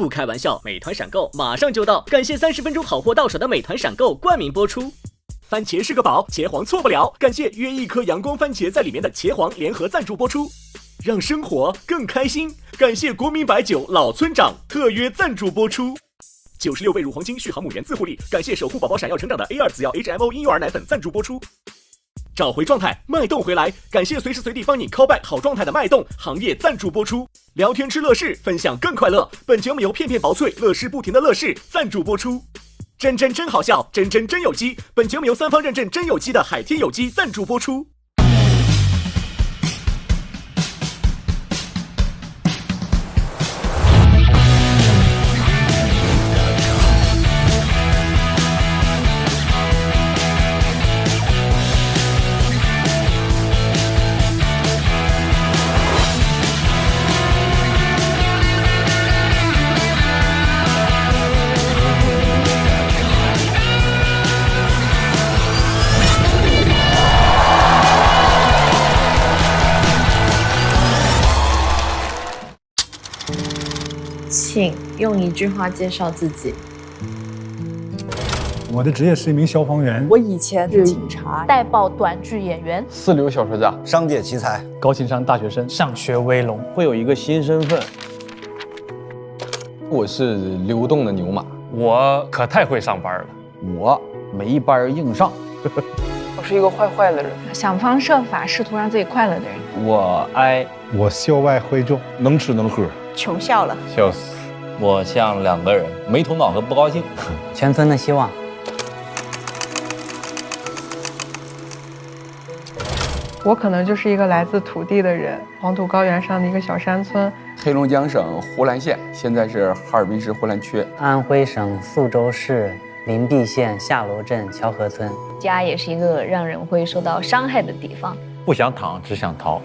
不开玩笑，美团闪购马上就到，感谢30分钟好货到手的美团闪购冠名播出。番茄是个宝，茄皇错不了，感谢约一颗阳光番茄在里面的茄皇联合赞助播出。让生活更开心，感谢国民白酒老村长特约赞助播出。96倍乳黄金续航母源自护理，感谢守护宝宝闪耀成长的 A2 紫药 HMO 婴幼儿奶粉赞助播出。找回状态，脉动回来，感谢随时随地帮你 call back 好状态的脉动行业赞助播出。聊天吃乐事，分享更快乐，本节目由片片薄脆乐事不停的乐事赞助播出。真好笑，真有机，本节目由3方认证真有机的海天有机赞助播出。请用1句话介绍自己。我的职业是一名消防员。我以前是警察、带爆短剧演员、四流小说家、商界奇才、高情商大学生，上学威龙，会有一个新身份。我是流动的牛马，我可太会上班了，我没班硬上。我是一个坏的人，想方设法试图让自己快乐的人。我哀，我秀外慧中，能吃能喝，穷笑了，笑死。我像2个人，没头脑和不高兴。全村的希望。我可能就是一个来自土地的人，黄土高原上的一个小山村。黑龙江省呼兰县，现在是哈尔滨市呼兰区。安徽省宿州市灵璧县下楼镇乔河村。家也是一个让人会受到伤害的地方。不想躺，只想逃。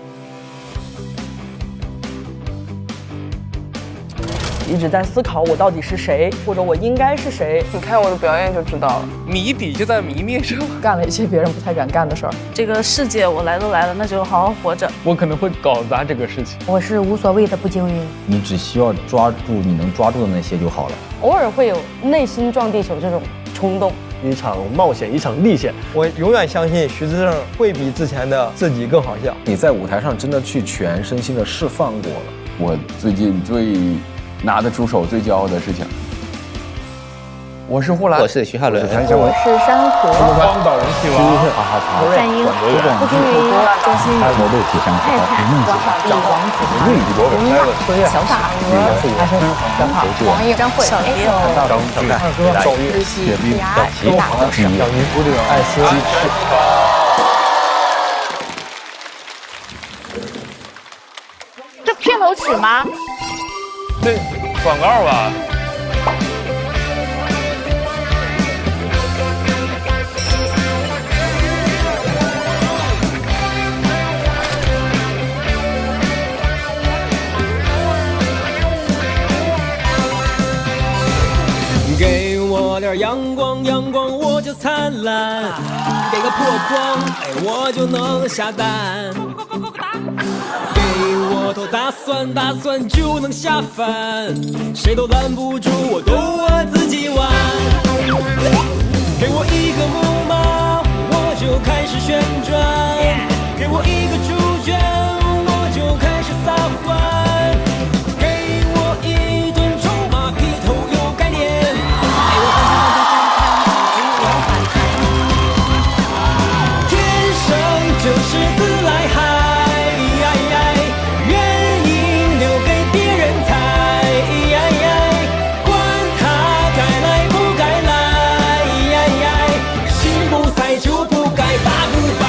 一直在思考我到底是谁，或者我应该是谁。你看我的表演就知道了，谜底就在谜面上。干了一些别人不太敢干的事儿。这个世界我来都来了，那就好好活着。我可能会搞砸这个事情。我是无所谓的不经云。你只需要抓住你能抓住的那些就好了。偶尔会有内心撞地球这种冲动。一场冒险，一场历险。我永远相信徐志胜会比之前的自己更好笑。你在舞台上真的去全身心的释放过了。我最近最拿得出手、最骄傲的事情。我是呼兰，我是徐浩伦，我是珊瑚，荒岛人气王，战鹰，不至于周星宇，我肉体上泰坦，王小弟，王子涵，吴恺，小大鹅，阿生，小跑，王毅，张慧，小 A， 张大哥，赵玉，雪碧，小齐，大小尼古丁，艾斯，这片头曲吗？这广告吧。给我点阳光，阳光我就灿烂；给个破框，我就能下蛋。给我头大蒜，大蒜就能下饭，谁都拦不住我，都我自己玩。给我一个木马，我就开始旋转；给我一个主角，我就开始撒欢。就是自来嗨，原因留给别人猜，管他该来不该来，心不塞就不该打不败。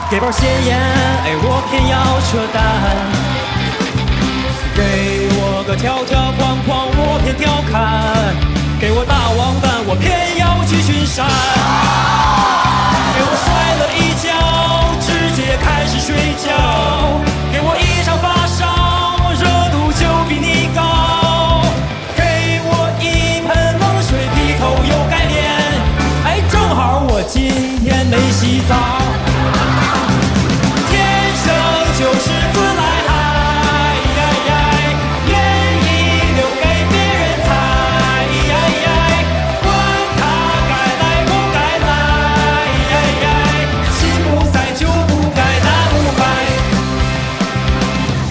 给包咸盐，我偏要扯淡。给我个条条框框，我偏调侃；给我大王蛋，我偏要去巡山。给我摔了一跤，直接开始睡觉。给我一场发烧，热度就比你高。给我一盆冷水，劈头又盖脸。正好我今天没洗澡。天生就是自来嗨，愿意留给别人猜，管他该来不该来，心不在就不该打不败。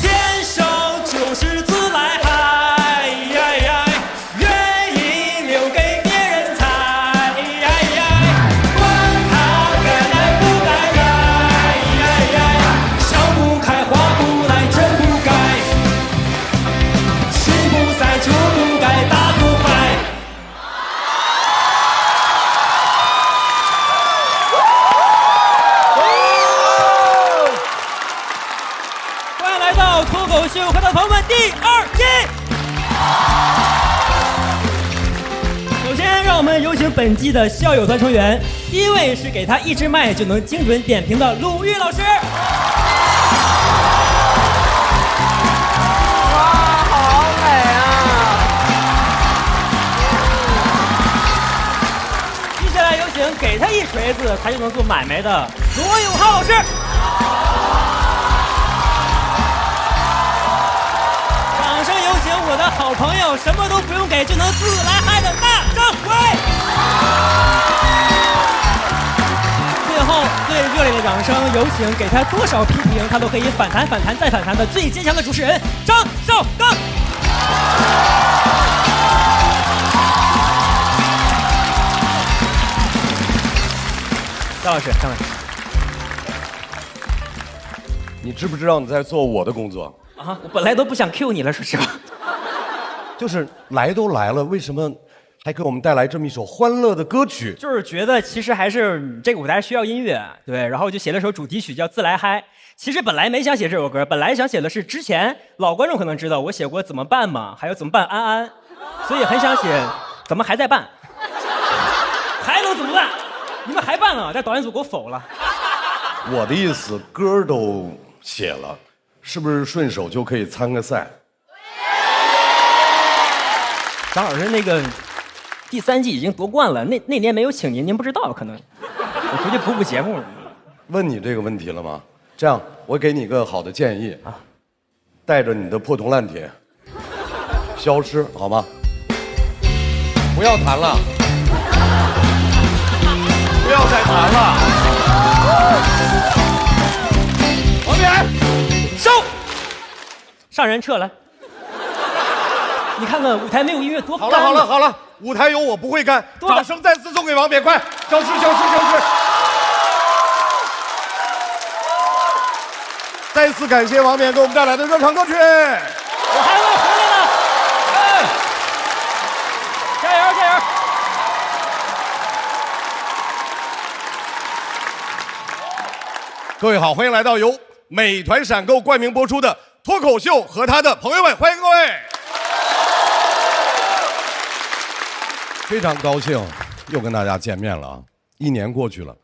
天生就是自来嗨，愿意留给别人猜，管他该来不该来，笑不开花不来真不该，心不在就不该打不败。欢迎来到脱口秀和他朋友们第2季。首先，让我们有请本季的校友团成员。第一位是给他一支麦就能精准点评的鲁豫老师。哇，好美啊！接下来有请给他一锤子他就能做买卖的罗永浩老师。掌声有请我的好朋友，什么都不用给就能自来嗨的大张伟。最后最热烈的掌声有请给他多少批评他都可以反弹反弹再反弹的最坚强的主持人张绍刚。张老师，张老师，你知不知道你在做我的工作啊？我本来都不想 Q 你了，说实话。就是来都来了，为什么还给我们带来这么一首欢乐的歌曲？就是觉得其实还是这个舞台需要音乐，对，然后就写了首主题曲叫《自来嗨》。其实本来没想写这首歌，本来想写的是之前老观众可能知道我写过《怎么办》嘛，还有《怎么办安安》，所以很想写怎么还在办，还能怎么办？你们还办了，但导演组给我否了。我的意思，歌都写了，是不是顺手就可以参个赛？张老师，那个第3季已经夺冠了，那年没有请您，您不知道，可能我回去补节目。问你这个问题了吗？这样，我给你一个好的建议啊，带着你的破铜烂铁消失好吗？不要弹了，不要再弹了。王冕，收，上人撤了。你看看舞台没有音乐多干。好了，舞台有我不会干。掌声再次送给王冕，快消失！再次感谢王冕给我们带来的热场歌曲。我还会回来的，加油！各位好，欢迎来到由美团闪购冠名播出的脱口秀和他的朋友们，欢迎各位。非常高兴又跟大家见面了啊！1年过去了，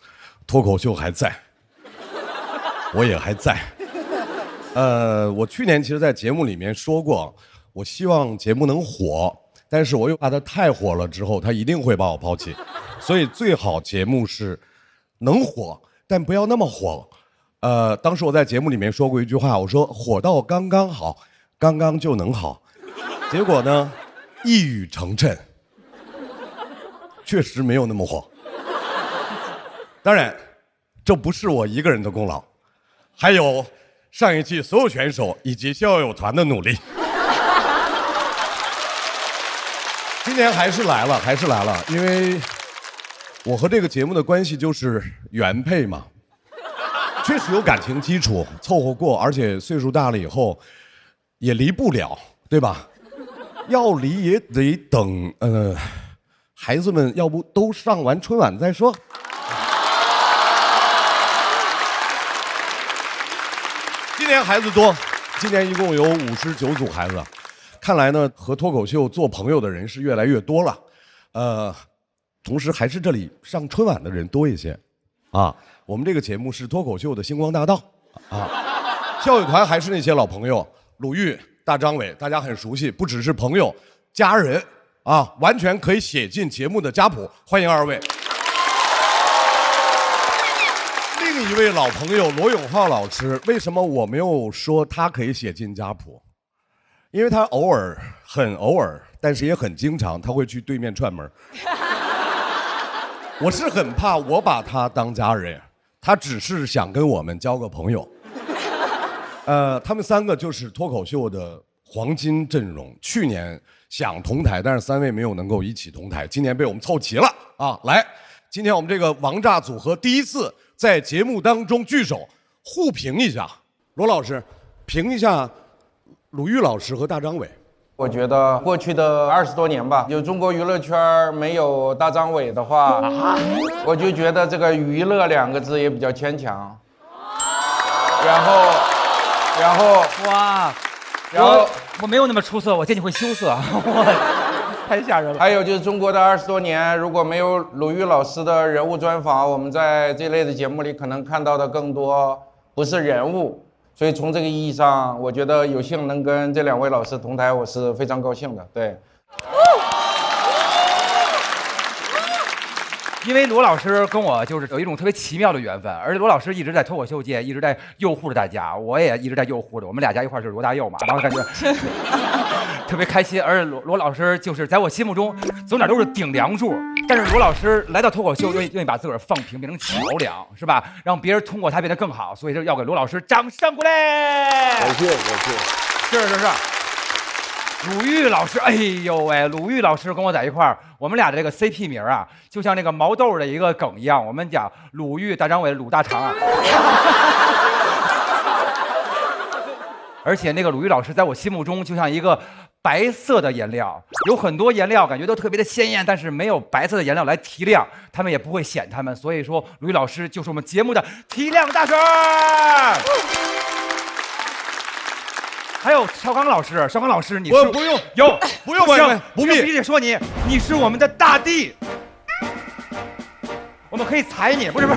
脱口秀还在，我也还在。我去年其实在节目里面说过，我希望节目能火，但是我又怕它太火了之后，它一定会把我抛弃，所以最好节目是能火，但不要那么火。当时我在节目里面说过一句话，我说火到刚刚好，刚刚就能好。结果呢，一语成谶。确实没有那么火，当然，这不是我一个人的功劳，还有上一季所有选手以及校友团的努力。今年还是来了，因为我和这个节目的关系就是原配嘛，确实有感情基础，凑合过，而且岁数大了以后也离不了，对吧？要离也得等孩子们要不都上完春晚再说。年孩子多，今年一共有59组孩子。看来呢，和脱口秀做朋友的人是越来越多了。同时还是这里上春晚的人多一些。啊，我们这个节目是脱口秀的星光大道。啊，校友团还是那些老朋友，鲁豫、大张伟，大家很熟悉，不只是朋友，家人啊，完全可以写进节目的家谱。欢迎二位。另一位老朋友罗永浩老师，为什么我没有说他可以写进家谱？因为他很偶尔，但是也很经常，他会去对面串门。我是很怕我把他当家人，他只是想跟我们交个朋友。他们3个就是脱口秀的黄金阵容，去年想同台，但是3位没有能够一起同台，今年被我们凑齐了啊！来，今天我们这个王炸组合第一次在节目当中聚首，互评一下。罗老师，评一下鲁豫老师和大张伟。我觉得过去的20多年吧，有中国娱乐圈没有大张伟的话，我就觉得这个娱乐2个字也比较牵强。然后我没有那么出色，我见你会羞涩，太吓人了。还有就是中国的20多年，如果没有鲁豫老师的人物专访，我们在这类的节目里可能看到的更多不是人物。所以从这个意义上，我觉得有幸能跟这2位老师同台，我是非常高兴的。对，因为罗老师跟我就是有一种特别奇妙的缘分，而且罗老师一直在脱口秀界一直在诱惑着大家，我也一直在诱惑着，我们俩加一块就是罗大佑嘛，然后感觉特别开心。而且罗老师就是在我心目中走哪都是顶梁柱，但是罗老师来到脱口秀愿意把自个儿放平，变成桥梁，是吧？让别人通过他变得更好，所以就要给罗老师掌声鼓励。感谢。是。鲁豫老师，哎呦喂，鲁豫老师跟我在一块儿，我们俩的这个 CP 名啊，就像那个毛豆的一个梗一样，我们讲鲁豫、大张伟、鲁大肠啊。而且那个鲁豫老师在我心目中就像一个白色的颜料，有很多颜料感觉都特别的鲜艳，但是没有白色的颜料来提亮，他们也不会显他们，所以说鲁豫老师就是我们节目的提亮大师。还有邵刚老师，你是不用行，不必，必须说你是我们的大帝，我们可以踩你，不是，no，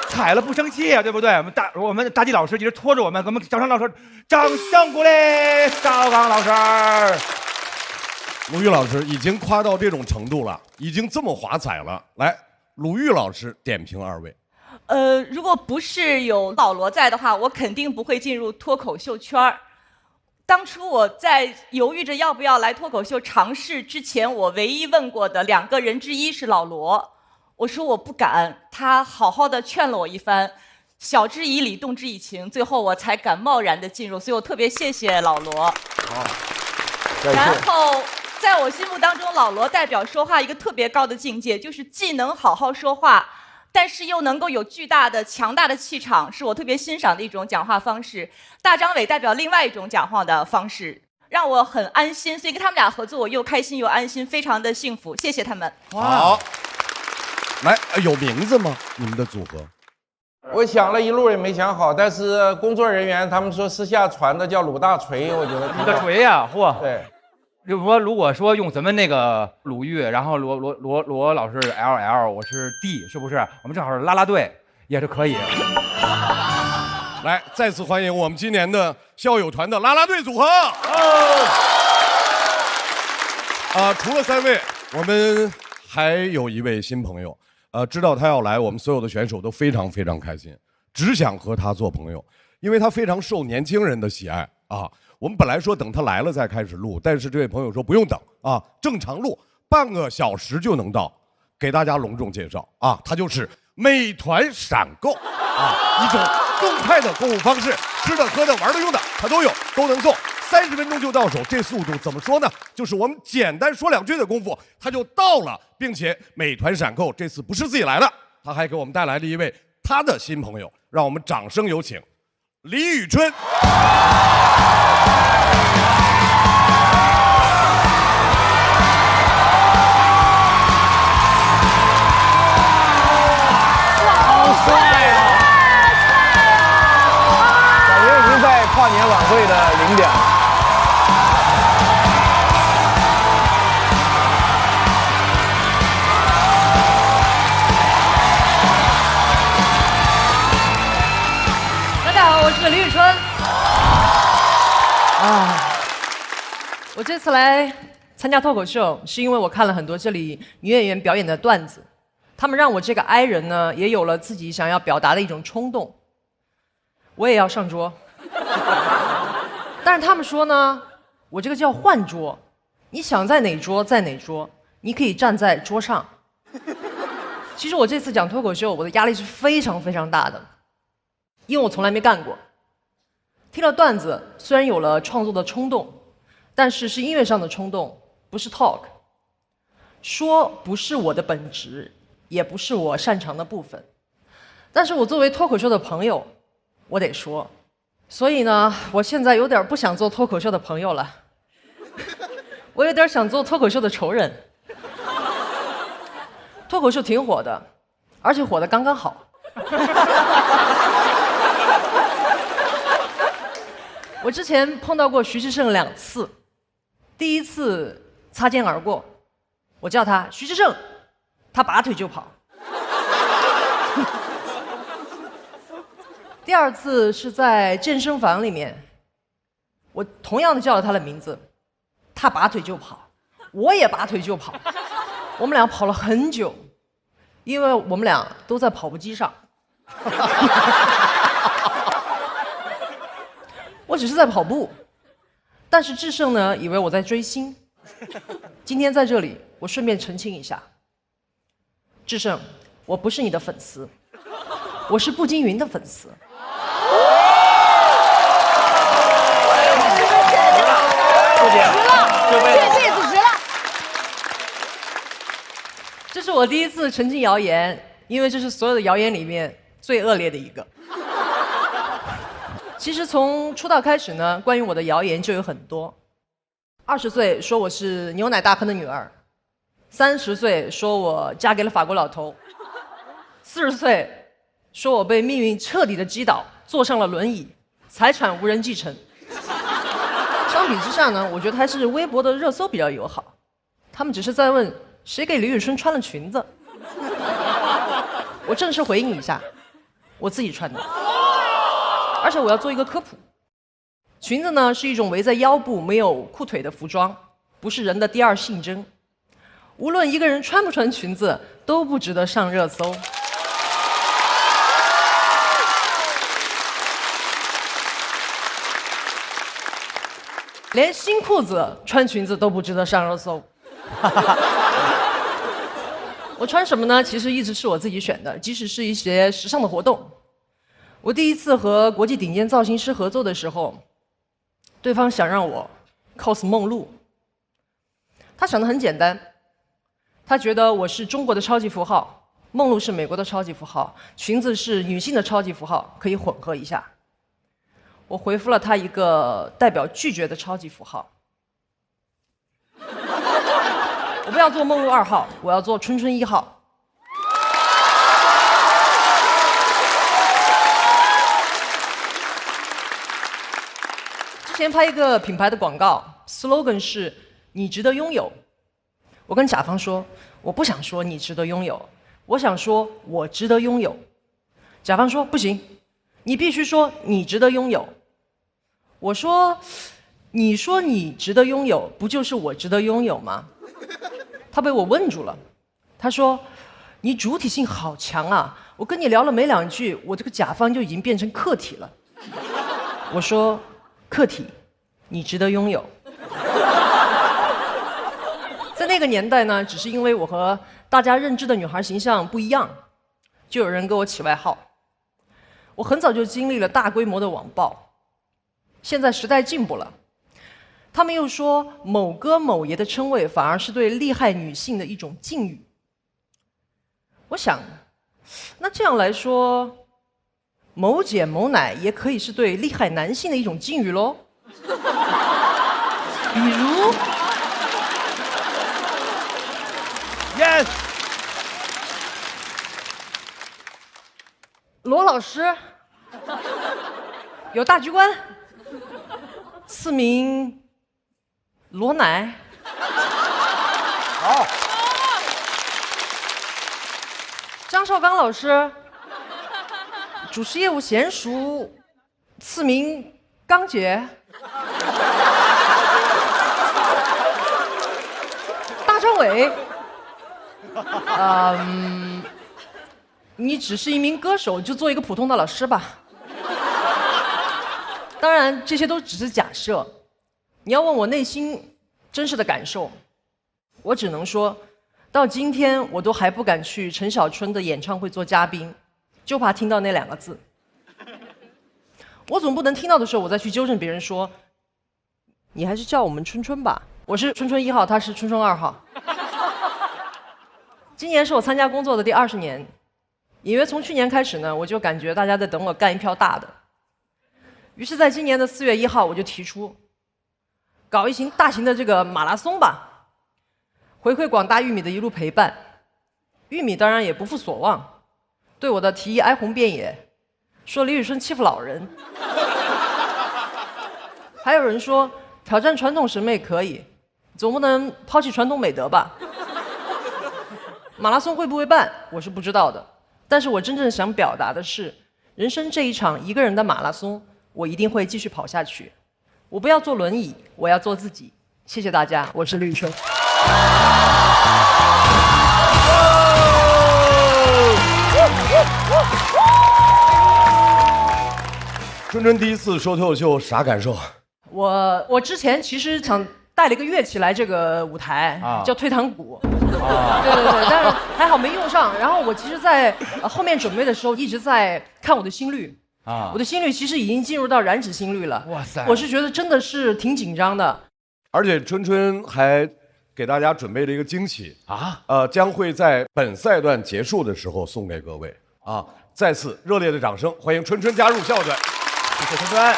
踩了不生气啊，对不对？我们大帝老师一直拖着我们，给我们掌声鼓励，邵刚老师。鲁豫老师已经夸到这种程度了，已经这么华彩了。来，鲁豫老师点评2位。如果不是有老罗在的话，我肯定不会进入脱口秀圈儿。当初我在犹豫着要不要来脱口秀尝试之前，我唯一问过的2个人之一是老罗。我说我不敢，他好好的劝了我一番，晓之以理，动之以情，最后我才敢贸然的进入。所以我特别谢谢老罗。然后在我心目当中，老罗代表说话一个特别高的境界，就是既能好好说话，但是又能够有巨大的强大的气场，是我特别欣赏的一种讲话方式。大张伟代表另外一种讲话的方式，让我很安心，所以跟他们俩合作我又开心又安心，非常的幸福，谢谢他们。好，来，有名字吗？你们的组合？我想了一路也没想好，但是工作人员他们说私下传的叫鲁大锤，我觉得鲁大锤呀，嚯！对。如果说用咱们那个鲁豫，然后罗老师 LL， 我是 D， 是不是？我们正好是啦啦队，也是可以。来，再次欢迎我们今年的校友团的啦啦队组合。除了3位，我们还有一位新朋友。知道他要来，我们所有的选手都非常非常开心，只想和他做朋友，因为他非常受年轻人的喜爱啊。我们本来说等他来了再开始录，但是这位朋友说不用等啊，正常录半个小时就能到。给大家隆重介绍啊，他就是美团闪购啊，一种动态的购物方式，吃的、喝的、玩的、用的，他都有，都能送，30分钟就到手。这速度怎么说呢？就是我们简单说2句的功夫，他就到了，并且美团闪购这次不是自己来的，他还给我们带来了一位他的新朋友，让我们掌声有请李宇春。好帅我这次来参加脱口秀，是因为我看了很多这里女演员表演的段子，他们让我这个 I 人呢，也有了自己想要表达的一种冲动。我也要上桌，但是他们说呢，我这个叫换桌，你想在哪桌在哪桌，你可以站在桌上。其实我这次讲脱口秀，我的压力是非常非常大的，因为我从来没干过。听了段子，虽然有了创作的冲动，但是是音乐上的冲动，不是 talk。说不是我的本职，也不是我擅长的部分。但是我作为脱口秀的朋友，我得说。所以呢，我现在有点不想做脱口秀的朋友了，我有点想做脱口秀的仇人。脱口秀挺火的，而且火得刚刚好。我之前碰到过徐志胜2次，第一次擦肩而过，我叫他徐志胜，他拔腿就跑。第2次是在健身房里面，我同样的叫了他的名字，他拔腿就跑，我也拔腿就跑。我们俩跑了很久，因为我们俩都在跑步机上。我只是在跑步，但是志胜呢，以为我在追星。今天在这里，我顺便澄清一下，志胜，我不是你的粉丝，我是步惊云的粉丝。谢谢主持了。这是我第一次澄清谣言，因为这是所有的谣言里面最恶劣的一个。其实从出道开始呢，关于我的谣言就有很多。20岁说我是牛奶大亨的女儿，30岁说我嫁给了法国老头，40岁说我被命运彻底的击倒，坐上了轮椅，财产无人继承。相比之下呢，我觉得还是微博的热搜比较友好，他们只是在问谁给李宇春穿了裙子。我正式回应一下，我自己穿的。而且我要做一个科普，裙子呢是一种围在腰部没有裤腿的服装，不是人的第2性征。无论一个人穿不穿裙子，都不值得上热搜。连新裤子穿裙子都不值得上热搜。我穿什么呢？其实一直是我自己选的，即使是一些时尚的活动。我第一次和国际顶尖造型师合作的时候，对方想让我 cos 梦露。他想得很简单，他觉得我是中国的超级符号，梦露是美国的超级符号，裙子是女性的超级符号，可以混合一下。我回复了他一个代表拒绝的超级符号。我不要做梦露2号，我要做春春1号。之前拍一个品牌的广告 ，slogan 是“你值得拥有”。我跟甲方说，我不想说你值得拥有，我想说我值得拥有。甲方说不行，你必须说你值得拥有。我说，你说你值得拥有，不就是我值得拥有吗？他被我问住了，他说：“你主体性好强啊！我跟你聊了没2句，我这个甲方就已经变成客体了。”我说：“客体，你值得拥有。”在那个年代呢，只是因为我和大家认知的女孩形象不一样，就有人给我起外号。我很早就经历了大规模的网暴，现在时代进步了。他们又说某哥某爷的称谓反而是对厉害女性的一种敬语。我想，那这样来说，某姐某奶也可以是对厉害男性的一种敬语喽。比如 ，yes， 罗老师，有大局观，赐名罗奶。好。张绍刚老师，主持业务娴熟，赐名刚姐。为，你只是一名歌手，就做一个普通的老师吧。当然，这些都只是假设。你要问我内心真实的感受，我只能说，到今天我都还不敢去陈小春的演唱会做嘉宾，就怕听到那2个字。我总不能听到的时候，我再去纠正别人说，你还是叫我们春春吧。我是春春1号，他是春春2号。今年是我参加工作的第20年，隐约从去年开始呢，我就感觉大家在等我干一票大的。于是，在今年的4月1号，我就提出，搞一型大型的这个马拉松吧，回馈广大玉米的一路陪伴。玉米当然也不负所望，对我的提议哀鸿遍野，说李宇春欺负老人。还有人说挑战传统审美可以，总不能抛弃传统美德吧？马拉松会不会办，我是不知道的。但是我真正想表达的是，人生这一场一个人的马拉松，我一定会继续跑下去。我不要坐轮椅，我要做自己。谢谢大家，我是李宇春。春春第一次说脱口秀啥感受？我之前其实想带了一个乐器来这个舞台，叫推堂鼓。对，但是还好没用上。然后我其实在后面准备的时候一直在看我的心率。我的心率其实已经进入到燃脂心率了。哇塞！我是觉得真的是挺紧张的。而且春春还给大家准备了一个惊喜将会在本赛段结束的时候送给各位啊！再次热烈的掌声，欢迎春春加入笑话队。谢谢春春。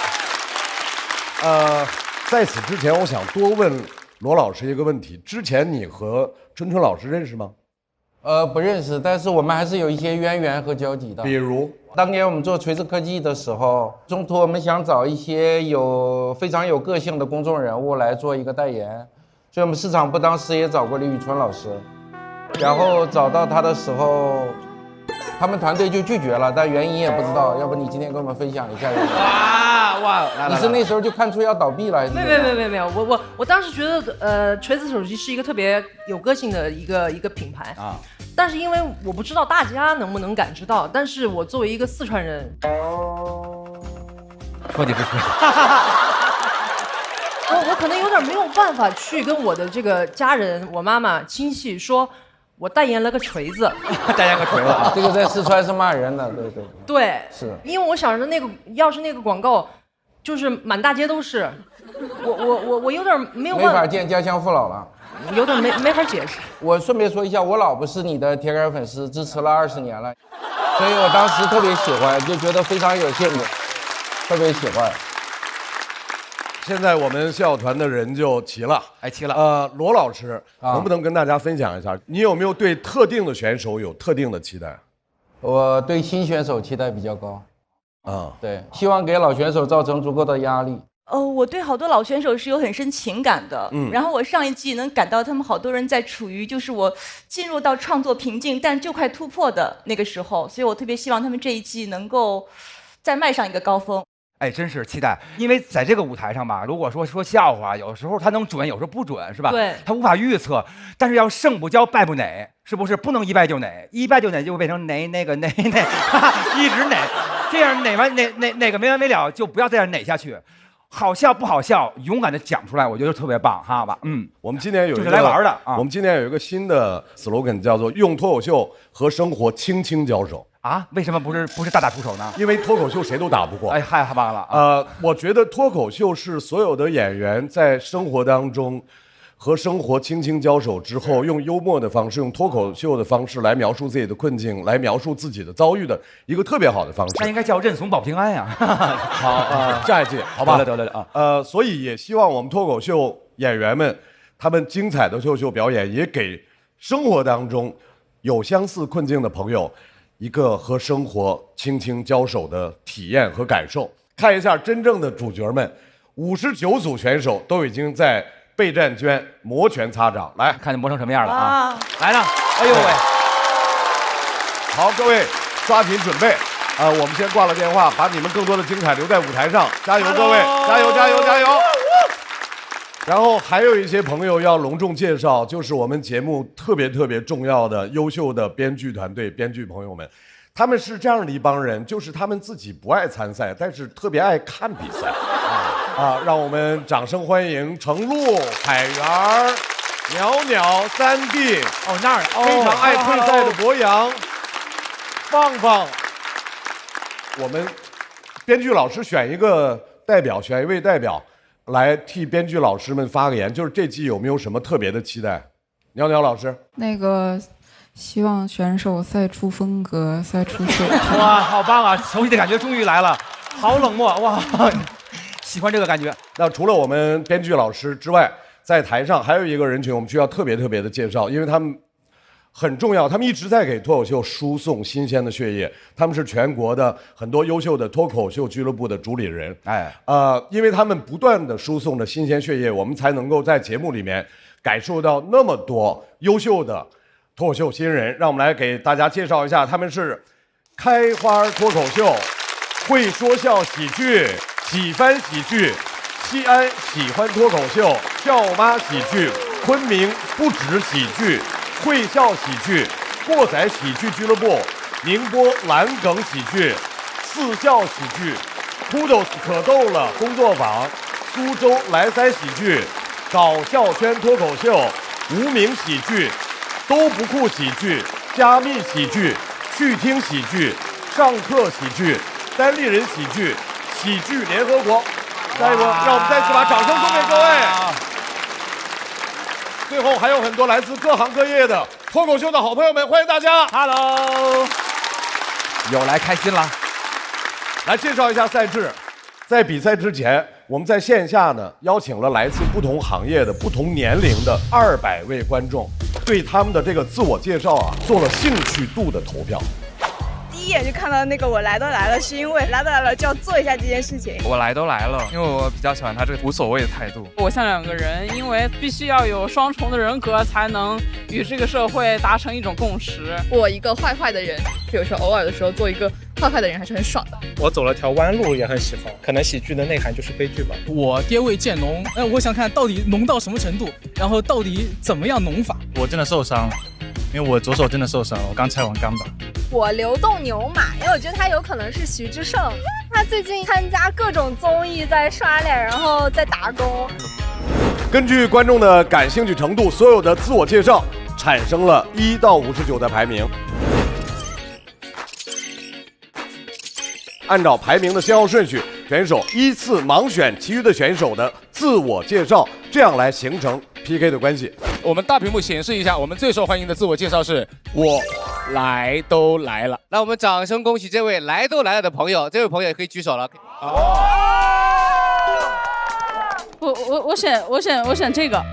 在此之前，我想多问罗老师一个问题：之前你和春春老师认识吗？不认识，但是我们还是有一些渊源和交集的。比如，当年我们做锤子科技的时候，中途我们想找一些非常有个性的公众人物来做一个代言，所以我们市场部当时也找过李宇春老师，然后找到他的时候，他们团队就拒绝了，但原因也不知道。要不你今天跟我们分享一下？哇！你是那时候就看出要倒闭了？没有，我当时觉得锤子手机是一个特别有个性的一个品牌啊。但是因为我不知道大家能不能感知到，但是我作为一个四川人，说你不是，我可能有点没有办法去跟我的这个家人、我妈妈、亲戚说，我代言了个锤子，代言个锤子啊，这个在四川是骂人的，对，是因为我想着要是那个广告，就是满大街都是，我有点没法见家乡父老了。有点没法解释。我顺便说一下，我老婆是你的铁杆粉丝，支持了20年了，所以我当时特别喜欢，就觉得非常有兴趣，特别喜欢。现在我们笑团的人就齐了，齐了。罗老师，能不能跟大家分享一下，你有没有对特定的选手有特定的期待？我对新选手期待比较高。对，希望给老选手造成足够的压力。我对好多老选手是有很深情感的，然后我上一季能感到他们好多人在处于就是我进入到创作瓶颈但就快突破的那个时候，所以我特别希望他们这一季能够再迈上一个高峰。真是期待，因为在这个舞台上吧，如果说笑话，有时候它能准，有时候不准，是吧？对，它无法预测。但是要胜不骄，败不馁，是不是？不能一败就馁，一败就馁就会变成馁，一直馁，这样馁完哪个没完没了，就不要这样馁下去。好笑不好笑，勇敢的讲出来，我觉得特别棒，哈吧？我们今年有一个就是来玩的啊。我们今年有一个新的 slogan， 叫做“用脱口秀和生活轻轻交手”。为什么不是大打出手呢？因为脱口秀谁都打不过。太棒了。我觉得脱口秀是所有的演员在生活当中和生活轻轻交手之后，用幽默的方式，用脱口秀的方式来描述自己的困境，来描述自己的遭遇的一个特别好的方式。那应该叫认怂保平安呀。好，下一季好吧？得了所以也希望我们脱口秀演员们，他们精彩的脱口秀表演，也给生活当中有相似困境的朋友一个和生活轻轻交手的体验和感受。看一下真正的主角们，59组选手都已经在备战圈摩拳擦掌，来看你磨成什么样了啊！来了，哎呦喂！好，各位抓紧准备。我们先挂了电话，把你们更多的精彩留在舞台上，加油，各位，加油！然后还有一些朋友要隆重介绍，就是我们节目特别重要的优秀的编剧团队、编剧朋友们，他们是这样的一帮人，就是他们自己不爱参赛，但是特别爱看比赛让我们掌声欢迎程璐、海源、袅袅、三弟那儿非常爱退赛的博洋、放放。我们编剧老师选一个代表，选一位代表。来替编剧老师们发个言，就是这季有没有什么特别的期待？袅袅老师，那个希望选手赛出风格，赛出秀。哇，好棒啊！熟悉的感觉终于来了，好冷漠哇，喜欢这个感觉。那除了我们编剧老师之外，在台上还有一个人群，我们需要特别的介绍，因为他们很重要，他们一直在给脱口秀输送新鲜的血液，他们是全国的很多优秀的脱口秀俱乐部的主理人。因为他们不断的输送着新鲜血液，我们才能够在节目里面感受到那么多优秀的脱口秀新人。让我们来给大家介绍一下，他们是开花脱口秀、会说笑喜剧、喜翻喜剧、西安喜欢脱口秀、笑妈喜剧、昆明不止喜剧、会笑喜剧、过载喜剧俱乐部、宁波蓝梗喜剧、四笑喜剧、Kudos 可逗了工作坊、苏州莱塞喜剧、搞笑圈脱口秀、无名喜剧、都不酷喜剧、加密喜剧、趣听喜剧、上课喜剧、单立人喜剧、喜剧联合国。下一波，让我们再次把掌声送给各位。最后还有很多来自各行各业的脱口秀的好朋友们，欢迎大家。Hello， 有来开心了。来介绍一下赛制。在比赛之前，我们在线下呢邀请了来自不同行业的、不同年龄的200位观众，对他们的这个自我介绍做了兴趣度的投票。第一眼就看到那个我来都来了，是因为来都来了就要做一下这件事情。我来都来了，因为我比较喜欢他这个无所谓的态度。我像两个人，因为必须要有双重的人格，才能与这个社会达成一种共识。我一个坏的人，有时候偶尔的时候做一个坏的人还是很爽的。我走了条弯路也很喜欢，可能喜剧的内涵就是悲剧吧。我爹味渐浓，我想看到底浓到什么程度，然后到底怎么样浓法。我真的受伤，因为我左手真的受伤了，我刚拆完钢板。我流动牛马，因为我觉得他有可能是徐志胜，他最近参加各种综艺，在刷脸，然后在打工。根据观众的感兴趣程度，所有的自我介绍产生了1到59的排名。按照排名的先后顺序，选手依次盲选其余的选手的自我介绍，这样来形成 PK 的关系。我们大屏幕显示一下，我们最受欢迎的自我介绍是我来都来了。那我们掌声恭喜这位来都来了的朋友，这位朋友也可以举手了。我选这个。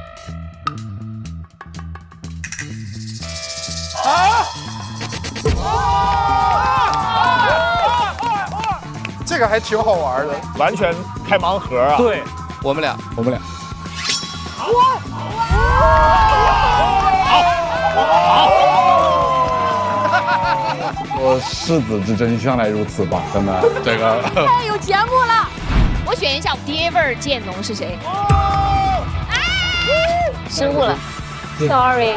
这个还挺好玩的，完全开盲盒啊！对，我们俩。说世子之真，向来如此吧，真的。这个太有节目了。我选一下爹味渐浓是谁？失误了 ，sorry。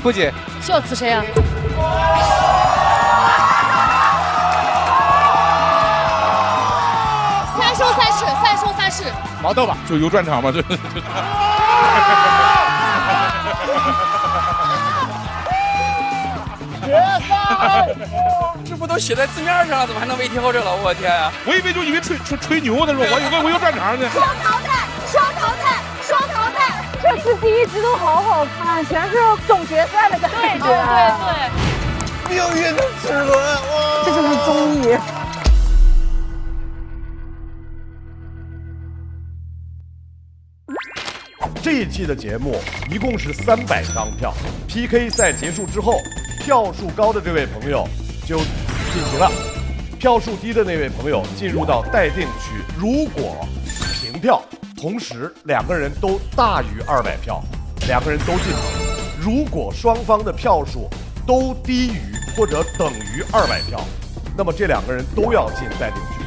不姐，孝慈谁啊？三收三世。毛豆吧，就油转场吧，这。决赛，这不都写在字面上了，怎么还能没听后这了？我天呀！我以为就以为吹牛的时候，我有转场呢。双淘汰！这次第一集都好看，全是总决赛的感觉。对。命运的齿轮，哇！这就是综艺。这一季的节目一共是300张票 ，PK 赛结束之后，票数高的这位朋友就晋级了，票数低的那位朋友进入到待定区。如果平票，同时2个人都大于200票，2个人都晋级；如果双方的票数都低于或者等于200票，那么这2个人都要进待定区。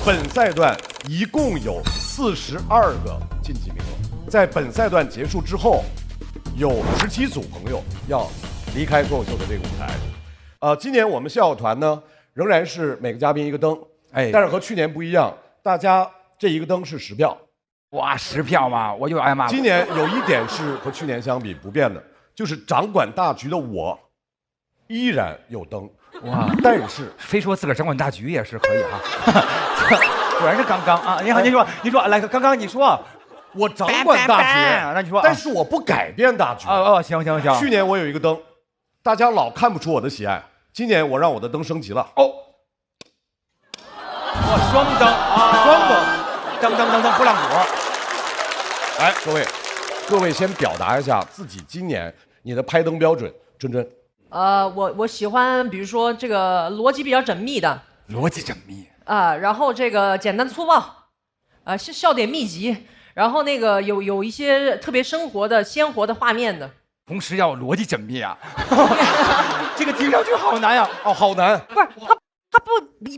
本赛段一共有42个晋级名额。在本赛段结束之后，有17组朋友要离开脱口秀的这个舞台。今年我们笑笑团呢，仍然是每个嘉宾一个灯，但是和去年不一样，大家这一个灯是10票。哇，10票吗？我就挨骂了。今年有一点是和去年相比不变的，就是掌管大局的我，依然有灯。哇，但是非说自个儿掌管大局也是可以哈。果然是刚刚啊！你好，你说，来，刚刚你说。我掌管大局，那你说，但是我不改变大局。行。去年我有一个灯，大家老看不出我的喜爱。今年我让我的灯升级了。双灯啊，双灯，灯，拨浪鼓。来，各位先表达一下自己今年你的拍灯标准。臻，我喜欢，比如说这个逻辑比较缜密的。逻辑缜密啊，然后这个简单粗暴，笑点密集。然后那个有一些特别生活的、鲜活的画面的，同时要逻辑缜密啊，这个听上去好难呀！好难。不是他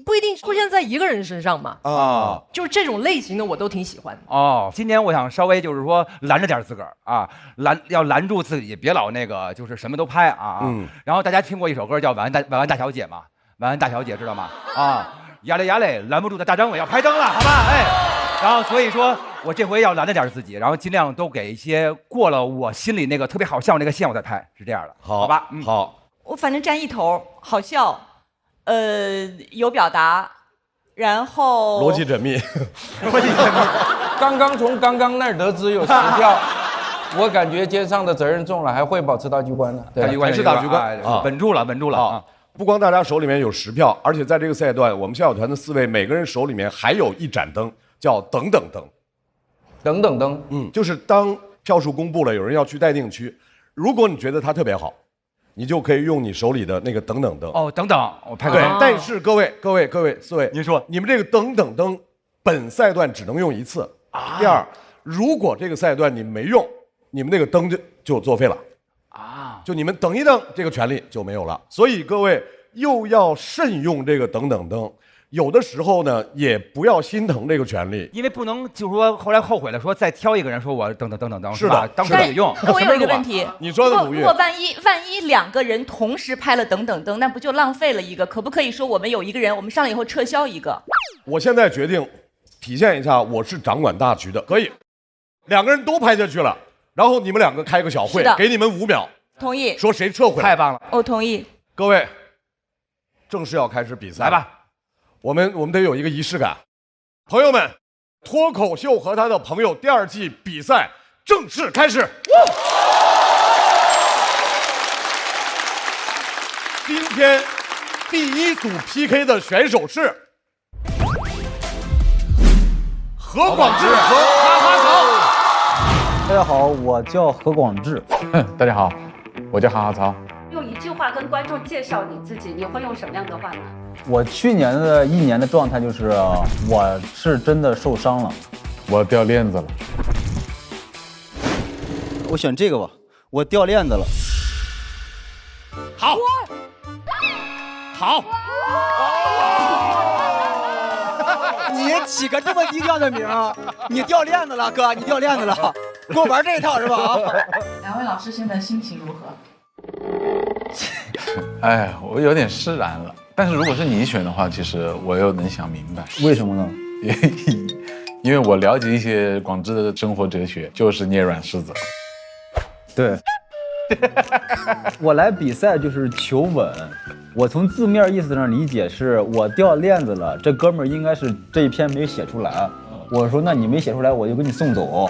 不一定出现在一个人身上嘛？就是这种类型的我都挺喜欢的。今年我想稍微就是说拦着点自个儿啊，要拦住自己，别老那个就是什么都拍啊。然后大家听过一首歌叫《晚安大小姐》吗？晚安大小姐知道吗？呀嘞，拦不住的大张伟要拍灯了，好吧？然后所以说我这回要拦着点自己，然后尽量都给一些过了我心里那个特别好笑那个线我再拍，是这样的，好吧？好，我反正占一头，好笑，有表达，然后逻辑缜密，刚刚从刚刚那儿得知有10票，我感觉肩上的责任重了，还会保持大局观的，对，还是大局观啊，稳住了啊。不光大家手里面有10票，而且在这个赛段，我们笑笑团的4位每个人手里面还有一盏灯，叫等等灯。就是当票数公布了，有人要去待定区，如果你觉得它特别好，你就可以用你手里的那个等等灯。等等，我拍个对。但是各位4位，您说，你们这个等等灯本赛段只能用1次。第二，如果这个赛段你没用，你们那个灯就作废了。就你们等一等，这个权利就没有了。所以各位又要慎用这个等等灯，有的时候呢也不要心疼这个权利，因为不能就是说后来后悔了，说再挑一个人说我等，是吧？当时得用。那我有一个问题，你说的鲁豫，如果万一2个人同时拍了等等灯，那不就浪费了一个？可不可以说我们有一个人，我们上了以后撤销一个？我现在决定体现一下我是掌管大局的，可以，2个人都拍下去了，然后你们2个开个小会，给你们5秒。同意，说谁撤回来，太棒了，我同意。各位，正式要开始比赛，来吧，我们得有一个仪式感。朋友们，脱口秀和他的朋友第2季比赛正式开始。今天第1组 PK 的选手是何广智和哈哈曹。大家好，我叫何广智。大家好，我叫哈哈曹。用一句话跟观众介绍你自己，你会用什么样的话呢？我去年的1年的状态就是，我是真的受伤了，我掉链子了。我选这个吧，我掉链子了。好，好。你起个这么低调的名，你掉链子了，哥，你掉链子了，给我玩这一套是吧？啊2位老师现在心情如何？哎，我有点释然了。但是如果是你选的话，其实我又能想明白。为什么呢？因为我了解一些广智的生活哲学，就是捏软柿子。对。我来比赛就是求稳。我从字面意思上理解是我掉链子了，这哥们儿应该是这一篇没写出来。我说那你没写出来，我就给你送走。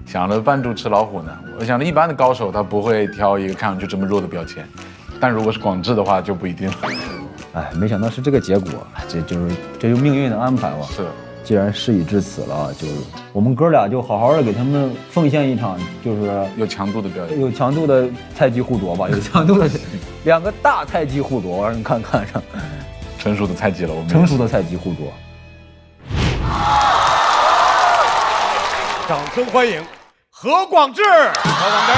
想了扮猪吃老虎呢，我想了一般的高手他不会挑一个看上去这么弱的标签，但如果是广智的话就不一定了。哎，没想到是这个结果，这就命运的安排吧。是。既然事已至此了，就是我们哥俩就好好的给他们奉献一场，就是有强度的表演，有强度的菜鸡互啄吧，有强度的2个大菜鸡互啄，你看上成熟的菜鸡了，我们成熟的菜鸡互啄。掌声欢迎何广智，何广智。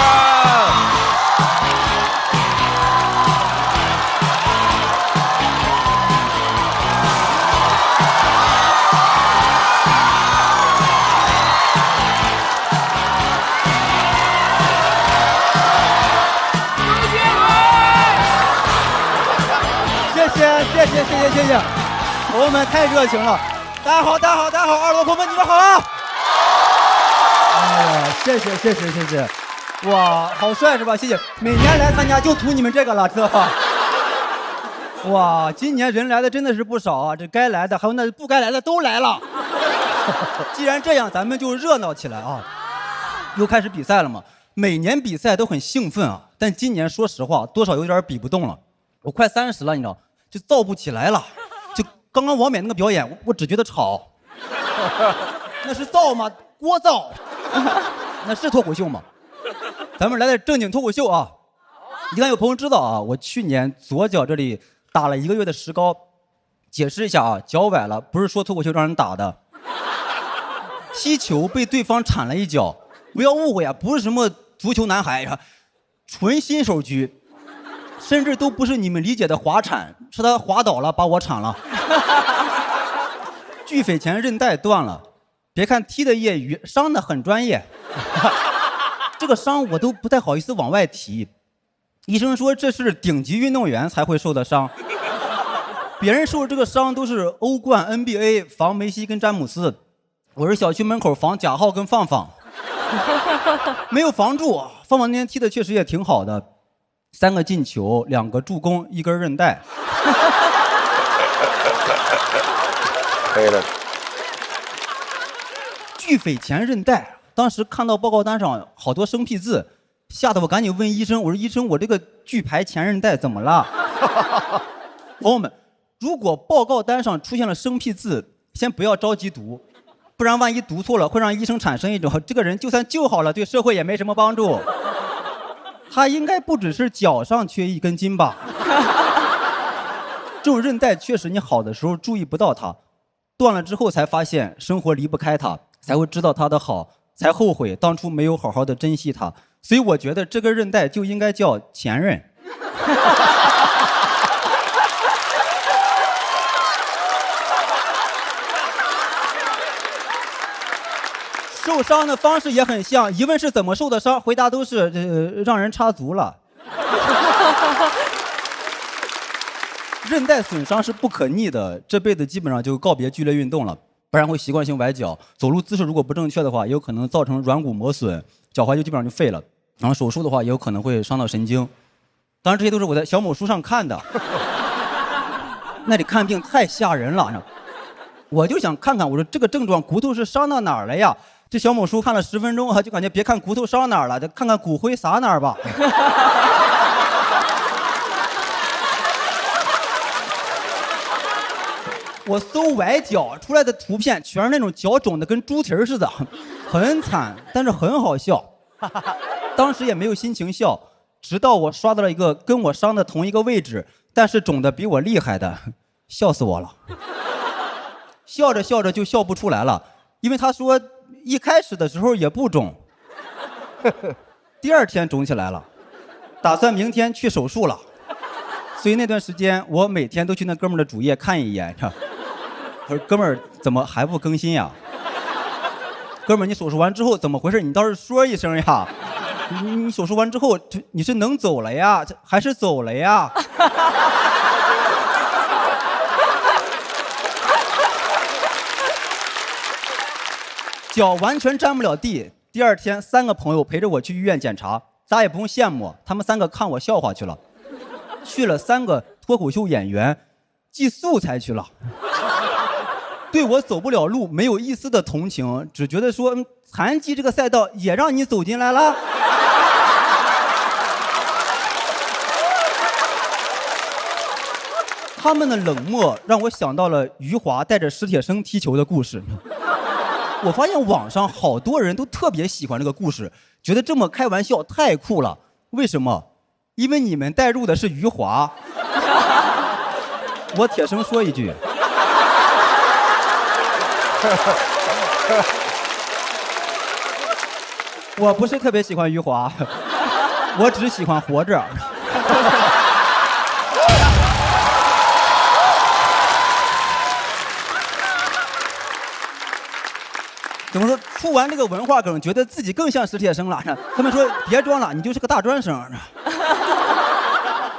谢谢，朋友们太热情了。大家好，20多朋友们，你们好啊！哎呀，谢谢，哇，好帅是吧？谢谢，每年来参加就图你们这个了，知道吧？哇，今年人来的真的是不少啊，这该来的还有那不该来的都来了。既然这样，咱们就热闹起来啊！又开始比赛了嘛，每年比赛都很兴奋啊，但今年说实话，多少有点比不动了。我快30了，你知道，就造不起来了。就刚刚王冕那个表演，我只觉得吵。那是造吗？聒噪。那是脱口秀吗？咱们来点正经脱口秀啊！你看有朋友知道啊，我去年左脚这里打了1个月的石膏。解释一下啊，脚崴了，不是说脱口秀让人打的。踢球被对方铲了一脚，不要误会啊，不是什么足球男孩呀，纯新手局。甚至都不是你们理解的滑铲，是他滑倒了把我铲了。巨匪前韧带断了，别看踢的业余，伤的很专业。这个伤我都不太好意思往外提。医生说这是顶级运动员才会受的伤，别人受这个伤都是欧冠、NBA 防梅西跟詹姆斯，我是小区门口防贾浩跟放放，没有防住。放放那天踢的确实也挺好的。3个进球，2个助攻，1根韧带。可以了。巨匪前韧带，当时看到报告单上好多生僻字，吓得我赶紧问医生，我说医生，我这个巨排前韧带怎么了？朋友们，如果报告单上出现了生僻字，先不要着急读，不然万一读错了，会让医生产生一种这个人就算救好了，对社会也没什么帮助。他应该不只是脚上缺1根筋吧？这种韧带确实，你好的时候注意不到它，断了之后才发现生活离不开它，才会知道它的好，才后悔当初没有好好的珍惜它。所以我觉得这根韧带就应该叫前任。受伤的方式也很像，疑问是怎么受的伤，回答都是让人插足了。韧带损伤是不可逆的，这辈子基本上就告别剧烈运动了，不然会习惯性崴脚。走路姿势如果不正确的话，也有可能造成软骨磨损，脚踝就基本上就废了。然后手术的话，也有可能会伤到神经。当然这些都是我在小某书上看的，那里看病太吓人了。我就想看看，我说这个症状骨头是伤到哪儿了呀？这小某书看了10分钟啊，就感觉别看骨头伤哪儿了，就看看骨灰撒哪儿吧。我搜崴脚出来的图片，全是那种脚肿的跟猪蹄儿似的，很惨，但是很好笑。当时也没有心情笑，直到我刷到了一个跟我伤的同一个位置，但是肿的比我厉害的，笑死我了。笑着笑着就笑不出来了，因为他说一开始的时候也不肿，第2天肿起来了，打算明天去手术了。所以那段时间我每天都去那哥们儿的主页看一眼，我说哥们儿怎么还不更新呀？哥们儿你手术完之后怎么回事？你倒是说一声呀！你手术完之后你是能走了呀，还是走了呀？脚完全沾不了地。第2天3个朋友陪着我去医院检查，咱也不用羡慕，他们3个看我笑话去了。去了3个脱口秀演员，寄素材去了，对我走不了路没有一丝的同情，只觉得说残疾这个赛道也让你走进来了。他们的冷漠让我想到了余华带着史铁生踢球的故事。我发现网上好多人都特别喜欢这个故事，觉得这么开玩笑太酷了。为什么？因为你们带入的是余华。我铁生说一句，我不是特别喜欢余华，我只喜欢活着。怎么说？出完这个文化梗，觉得自己更像史铁生了。他们说别装了，你就是个大专生。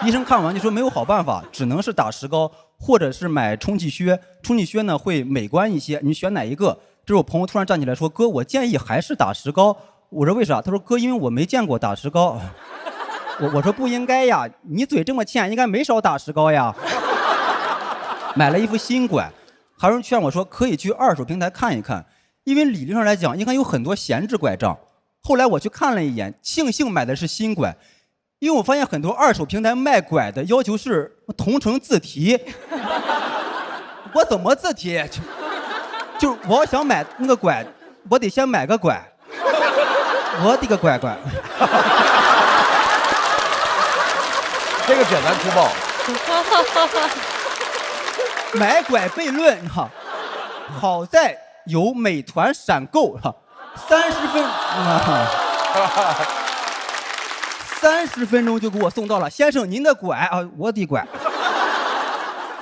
医生看完就说没有好办法，只能是打石膏，或者是买充气靴。充气靴呢会美观一些，你选哪一个？这时候我朋友突然站起来说：“哥，我建议还是打石膏。”我说为啥？他说：“哥，因为我没见过打石膏。”我说不应该呀，你嘴这么欠，应该没少打石膏呀。买了一副新拐，还有人劝我说可以去二手平台看一看，因为理论上来讲应该有很多闲置拐杖。后来我去看了一眼，庆幸买的是新拐，因为我发现很多二手平台卖拐的要求是同城自提。我怎么自提？就我要想买那个拐，我得先买个拐。我的个乖乖！这个简单粗暴。买拐悖论哈，好在有美团闪购哈，30分钟就给我送到了。先生，您的拐啊，我的拐。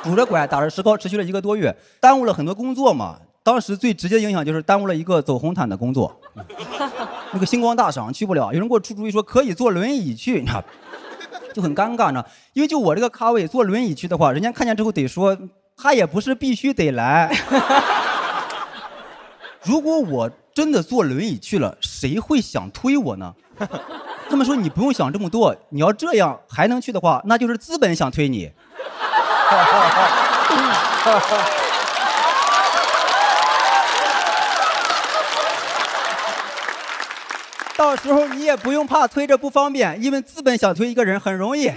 拄着拐打着石膏，持续了1个多月，耽误了很多工作嘛。当时最直接的影响就是耽误了一个走红毯的工作，那个星光大赏去不了。有人给我出主意说可以坐轮椅去，就很尴尬呢。因为就我这个咖位，坐轮椅去的话，人家看见之后得说他也不是必须得来。如果我真的坐轮椅去了，谁会想推我呢？他们说你不用想这么多，你要这样还能去的话，那就是资本想推你。到时候你也不用怕推着不方便，因为资本想推一个人很容易。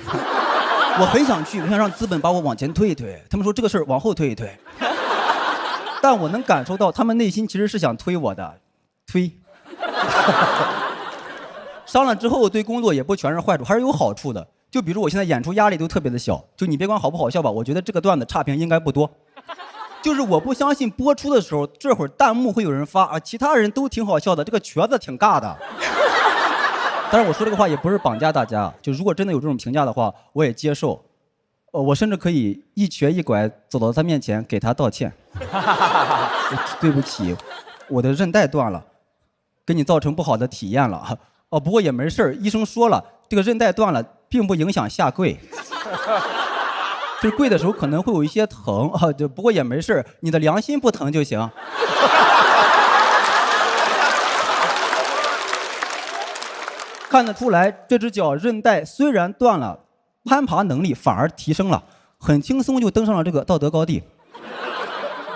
我很想去，我想让资本把我往前推一推。他们说这个事儿往后推一推，但我能感受到他们内心其实是想推我的，推。伤了之后对工作也不全是坏处，还是有好处的。就比如我现在演出压力都特别的小，就你别管好不好笑吧，我觉得这个段子差评应该不多。就是我不相信播出的时候，这会儿弹幕会有人发啊，其他人都挺好笑的，这个瘸子挺尬的。当然我说这个话也不是绑架大家，就如果真的有这种评价的话，我也接受。我甚至可以一瘸一拐走到他面前给他道歉。对不起，我的韧带断了，给你造成不好的体验了。哦，不过也没事，医生说了，这个韧带断了并不影响下跪。就是跪的时候可能会有一些疼啊，就不过也没事，你的良心不疼就行。看得出来，这只脚韧带虽然断了，攀爬能力反而提升了，很轻松就登上了这个道德高地。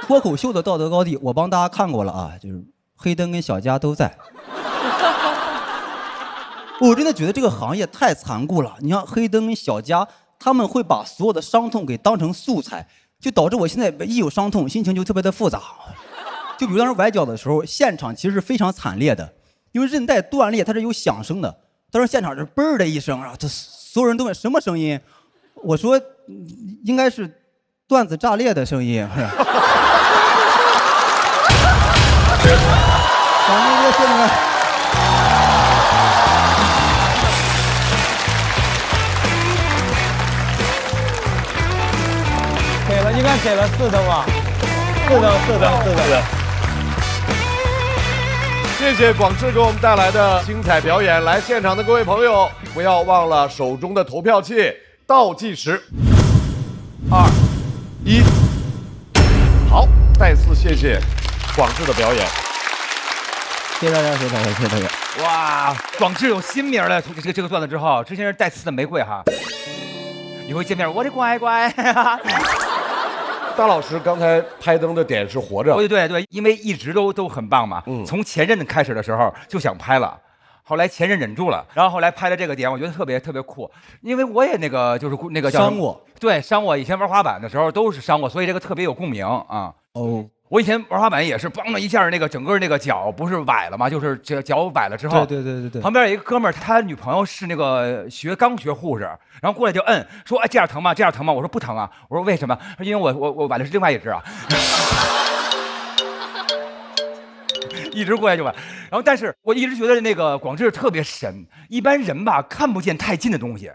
脱口秀的道德高地，我帮大家看过了啊，就是黑灯跟小佳都在。我真的觉得这个行业太残酷了，你像黑灯跟小佳。他们会把所有的伤痛给当成素材，就导致我现在一有伤痛，心情就特别的复杂。就比如当时崴脚的时候，现场其实是非常惨烈的，因为韧带断裂它是有响声的，当时现场是嘣的一声啊，这所有人都问什么声音，我说应该是段子炸裂的声音。谢谢你们。给了，应该给了4灯吧？4灯。谢谢广智给我们带来的精彩表演。来现场的各位朋友，不要忘了手中的投票器，倒计时，2、1，好，再次谢谢广智的表演。谢谢大家，谢谢大家。哇，广智有新名了，这个段子之后，之前是带刺的玫瑰哈，以后见面我的乖乖。大老师刚才拍灯的点是活着，对，因为一直都很棒嘛。从前任开始的时候就想拍了，后来前任忍住了，然后后来拍了这个点，我觉得特别酷，因为我也那个就是那个叫伤过，对，伤过。以前玩滑板的时候都是伤过，所以这个特别有共鸣啊。哦。我以前玩滑板也是，梆的一下，那个整个那个脚不是崴了吗？就是脚崴了之后，对。旁边有一个哥们儿，他女朋友是那个刚学护士，然后过来就摁，说哎这样疼吗？这样疼吗？我说不疼啊。我说为什么？因为我崴的是另外一只啊。一直过来就崴，然后但是我一直觉得那个广智特别神，一般人吧看不见太近的东西。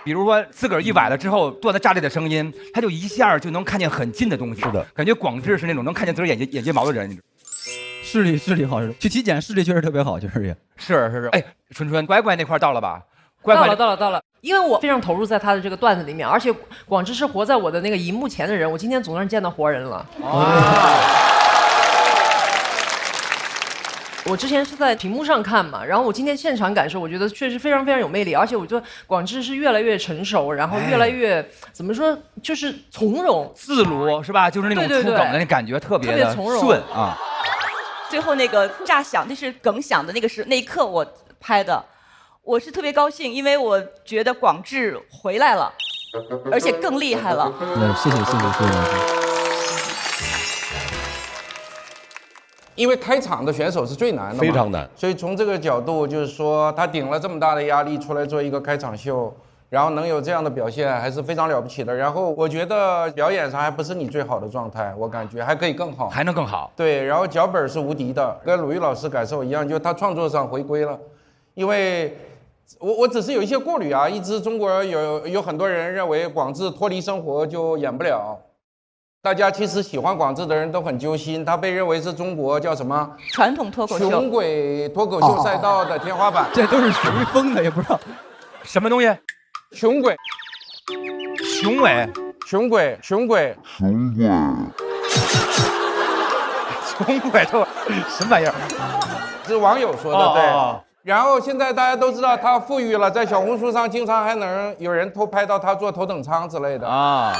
比如说自个儿一崴了之后，段子炸裂的声音，他就一下就能看见很近的东西。是的，感觉广智是那种能看见自个儿眼睫毛的人。视力好，去体检视力确实特别好，就是也。是。哎，春乖乖那块到了吧？到了。因为我非常投入在他的这个段子里面，而且广智是活在我的那个荧幕前的人，我今天总算见到活人了。我之前是在屏幕上看嘛，然后我今天现场感受，我觉得确实非常非常有魅力，而且我觉得广智是越来越成熟，然后越来越怎么说，就是从容自如，是吧？就是那种出梗的那感觉特别的从容顺啊。最后那个炸响，那是梗响的那一刻我拍的，我是特别高兴，因为我觉得广智回来了，而且更厉害了。谢谢。因为开场的选手是最难的嘛，非常难。所以从这个角度，就是说他顶了这么大的压力出来做一个开场秀，然后能有这样的表现，还是非常了不起的。然后我觉得表演上还不是你最好的状态，我感觉还可以更好，还能更好。对，然后脚本是无敌的，跟鲁豫老师感受一样，就他创作上回归了。因为我只是有一些过滤啊，一直中国有很多人认为广智脱离生活就演不了。大家其实喜欢广智的人都很揪心，他被认为是中国叫什么传统脱口秀、穷鬼脱口秀赛道的天花板。这都是谁封的也不知道，什么东西？穷鬼，雄伟，穷鬼，穷鬼，雄伟，雄伟，这什么玩意儿？是网友说的，对。然后现在大家都知道他富裕了，在小红书上经常还能有人偷拍到他坐头等舱之类的啊。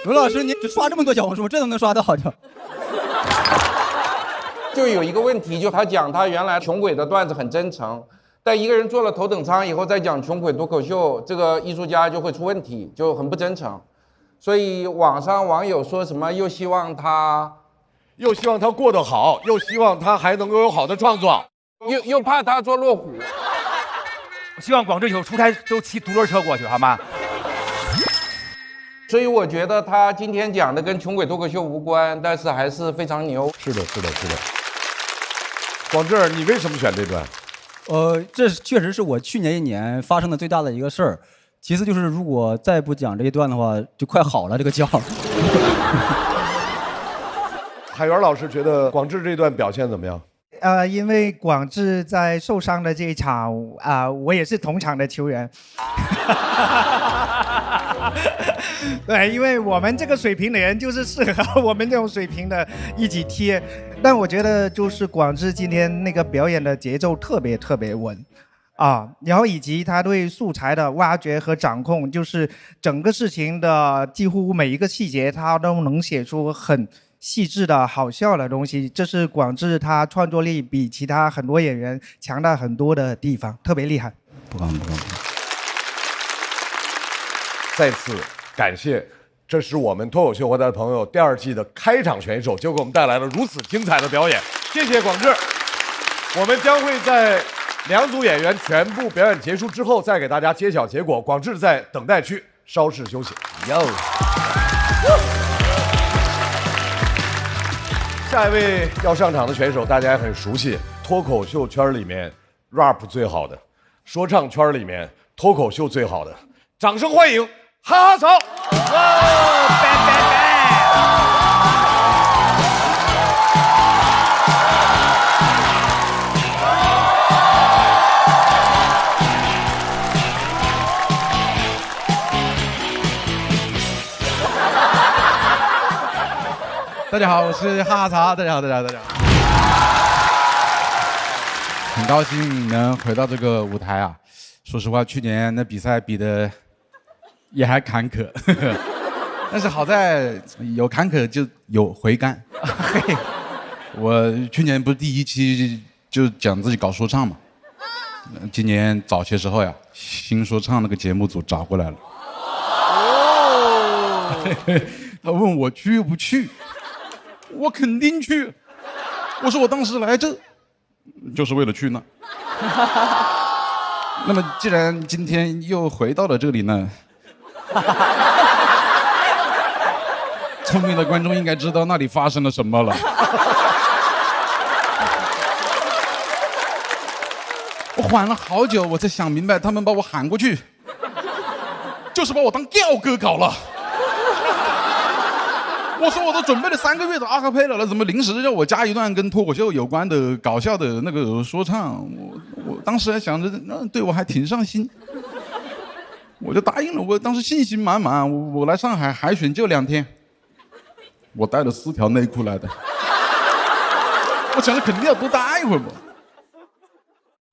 卢老师，你刷这么多小红书，这都能刷到就？就有一个问题，就他讲他原来穷鬼的段子很真诚，但一个人坐了头等舱以后再讲穷鬼脱口秀，这个艺术家就会出问题，就很不真诚。所以网上网友说什么又希望他过得好，又希望他还能够有好的创作，又怕他做落虎。希望广智以后出差都骑独轮车过去，好吗？所以我觉得他今天讲的跟穷鬼脱口秀无关，但是还是非常牛。是的。广智，你为什么选这段？这确实是我去年1年发生的最大的一个事儿。其次就是如果再不讲这一段的话，就快好了这个觉。海源老师觉得广智这段表现怎么样？因为广智在受伤的这一场我也是同场的球员。对，因为我们这个水平的人就是适合我们这种水平的一起贴。但我觉得就是广智今天那个表演的节奏特别稳然后以及他对素材的挖掘和掌控，就是整个事情的几乎每一个细节他都能写出很细致的好笑的东西，这是广智他创作力比其他很多演员强大很多的地方，特别厉害。不敢。再次感谢，这是我们脱口秀回来的朋友第2季的开场选手，就给我们带来了如此精彩的表演。谢谢广智，我们将会在2组演员全部表演结束之后再给大家揭晓结果。广智在等待区稍事休息。下一位要上场的选手大家也很熟悉，脱口秀圈里面 rap 最好的，说唱圈里面脱口秀最好的，掌声欢迎哈哈草。大家好，我是哈哈茶。大家好。很高兴能回到这个舞台啊！说实话，去年的比赛比的也还坎坷，但是好在有坎坷就有回甘。我去年不是第1期就讲自己搞说唱嘛，今年早些时候呀，新说唱那个节目组找过来了。他问我去不去。我肯定去，我说我当时来这，就是为了去那。那么既然今天又回到了这里呢，聪明的观众应该知道那里发生了什么了。我缓了好久，我才想明白，他们把我喊过去，就是把我当吊哥搞了。我说我都准备了3个月的阿卡贝拉了，怎么临时让我加一段跟脱口秀有关的搞笑的那个说唱？我当时还想着，那对我还挺上心，我就答应了。我当时信心满满，我来上海海选就2天，我带了4条内裤来的。我想着肯定要多待一会儿嘛。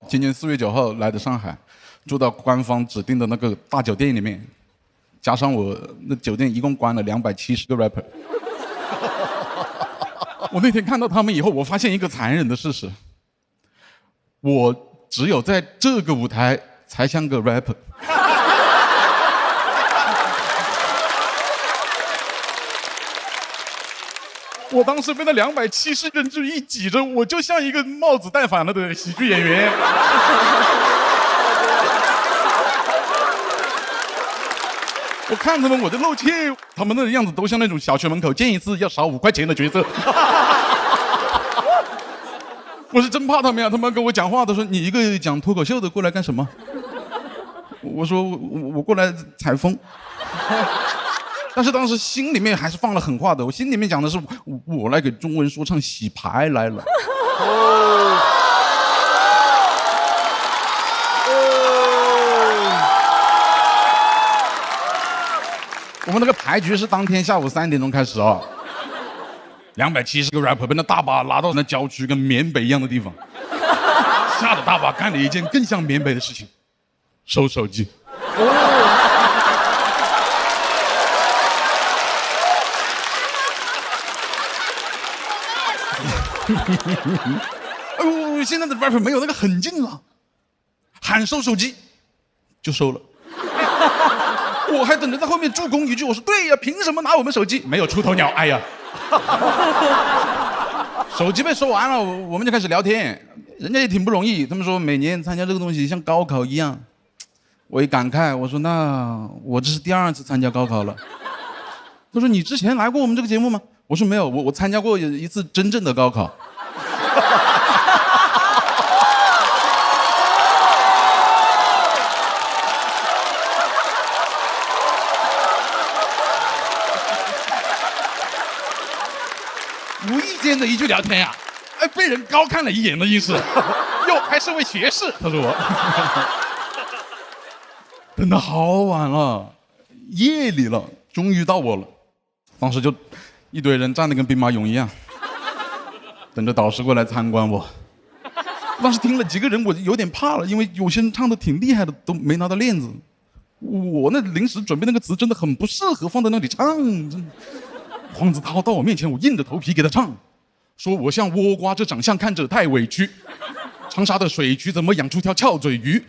今年4月9号来的上海，住到官方指定的那个大酒店里面，加上我那酒店一共关了270个 rapper。我那天看到他们以后，我发现一个残忍的事实：我只有在这个舞台才像个 rapper。我当时被那270人就一挤着，我就像一个帽子戴反了的喜剧演员。我看他们，我就露怯，他们那个样子都像那种小学门口见一次要少5块钱的角色。我是真怕他们呀！他们跟我讲话都说：“你一个讲脱口秀的过来干什么？”我说：“我过来采风。”但是当时心里面还是放了狠话的，我心里面讲的是我来给中文说唱洗牌来了。我们那个牌局是当天下午3点钟开始啊，270个 rapper 被那大巴拉到那郊区跟缅北一样的地方，吓得大巴干了一件更像缅北的事情，收手机。哎呦，现在的 rapper 没有那个狠劲了，喊收手机就收了。我还等着在后面助攻一句，我说对呀，凭什么拿我们手机？没有出头鸟，哎呀，手机被收完了，我们就开始聊天，人家也挺不容易。他们说每年参加这个东西像高考一样，我一感慨，我说那我这是第2次参加高考了。他说你之前来过我们这个节目吗？我说没有，我参加过一次真正的高考。无意间的一句聊天呀，哎，被人高看了一眼的意思，哟，还是位学士，他说我。等得好晚了，夜里了，终于到我了。当时就一堆人站得跟兵马俑一样，等着导师过来参观我。当时听了几个人，我就有点怕了，因为有些人唱的挺厉害的，都没拿到链子。我那临时准备那个词真的很不适合放在那里唱。黄子韬到我面前，我硬着头皮给他唱，说我像倭瓜，这长相看着太委屈。长沙的水渠怎么养出条翘嘴鱼？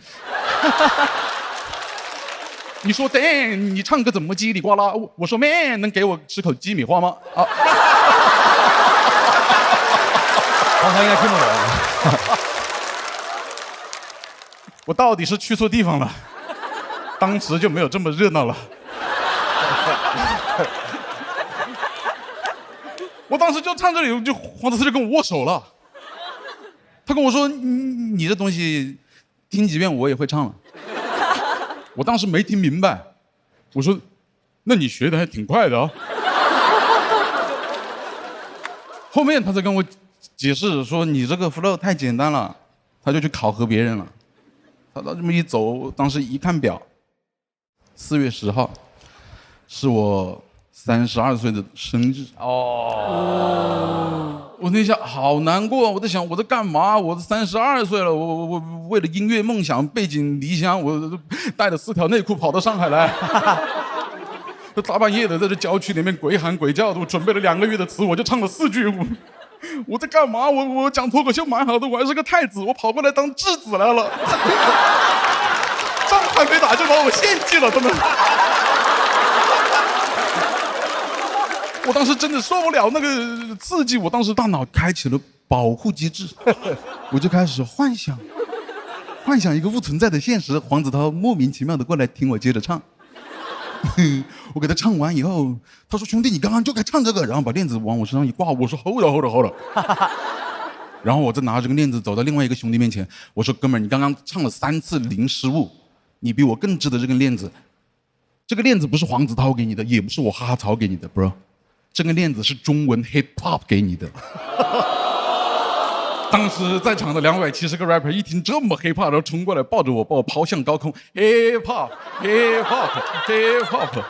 你说 Dan， 你唱歌怎么叽里呱啦？我说 Man， 能给我吃口鸡米花吗？啊，刚才应该听不懂。我到底是去错地方了，当时就没有这么热闹了。我当时就唱这里，就黄子韬就跟我握手了。他跟我说：“你这东西听几遍我也会唱了。”我当时没听明白，我说：“那你学的还挺快的啊。”后面他才跟我解释说：“你这个 flow 太简单了。”他就去考核别人了。他这么一走，当时一看表，4月10号是我32岁的生日。我那下好难过，我在想我在干嘛？我都32岁了，我为了音乐梦想背井离乡，我带了4条内裤跑到上海来，大半夜的在这郊区里面鬼喊鬼叫的。我准备了2个月的词，我就唱了4句。我在干嘛？我讲脱口秀蛮好的，我还是个太子，我跑过来当质子来了。仗还没打就把我献祭了，真的。我当时真的受不了那个刺激，我当时大脑开启了保护机制，我就开始幻想一个不存在的现实，黄子韬莫名其妙的过来听我接着唱。我给他唱完以后，他说：“兄弟，你刚刚就该唱这个。”然后把链子往我身上一挂，我说：“hold了。”然后我再拿着个链子走到另外一个兄弟面前，我说：“哥们儿，你刚刚唱了3次零失误，你比我更值得这根链子。这个链子不是黄子韬给你的，也不是我哈哈曹给你的 ，bro。这个链子是中文 hip hop 给你的。当时在场的270个 rapper 一听这么 hip hop， 然后冲过来抱着我，把我抛向高空 hip hop hip hop hip hop。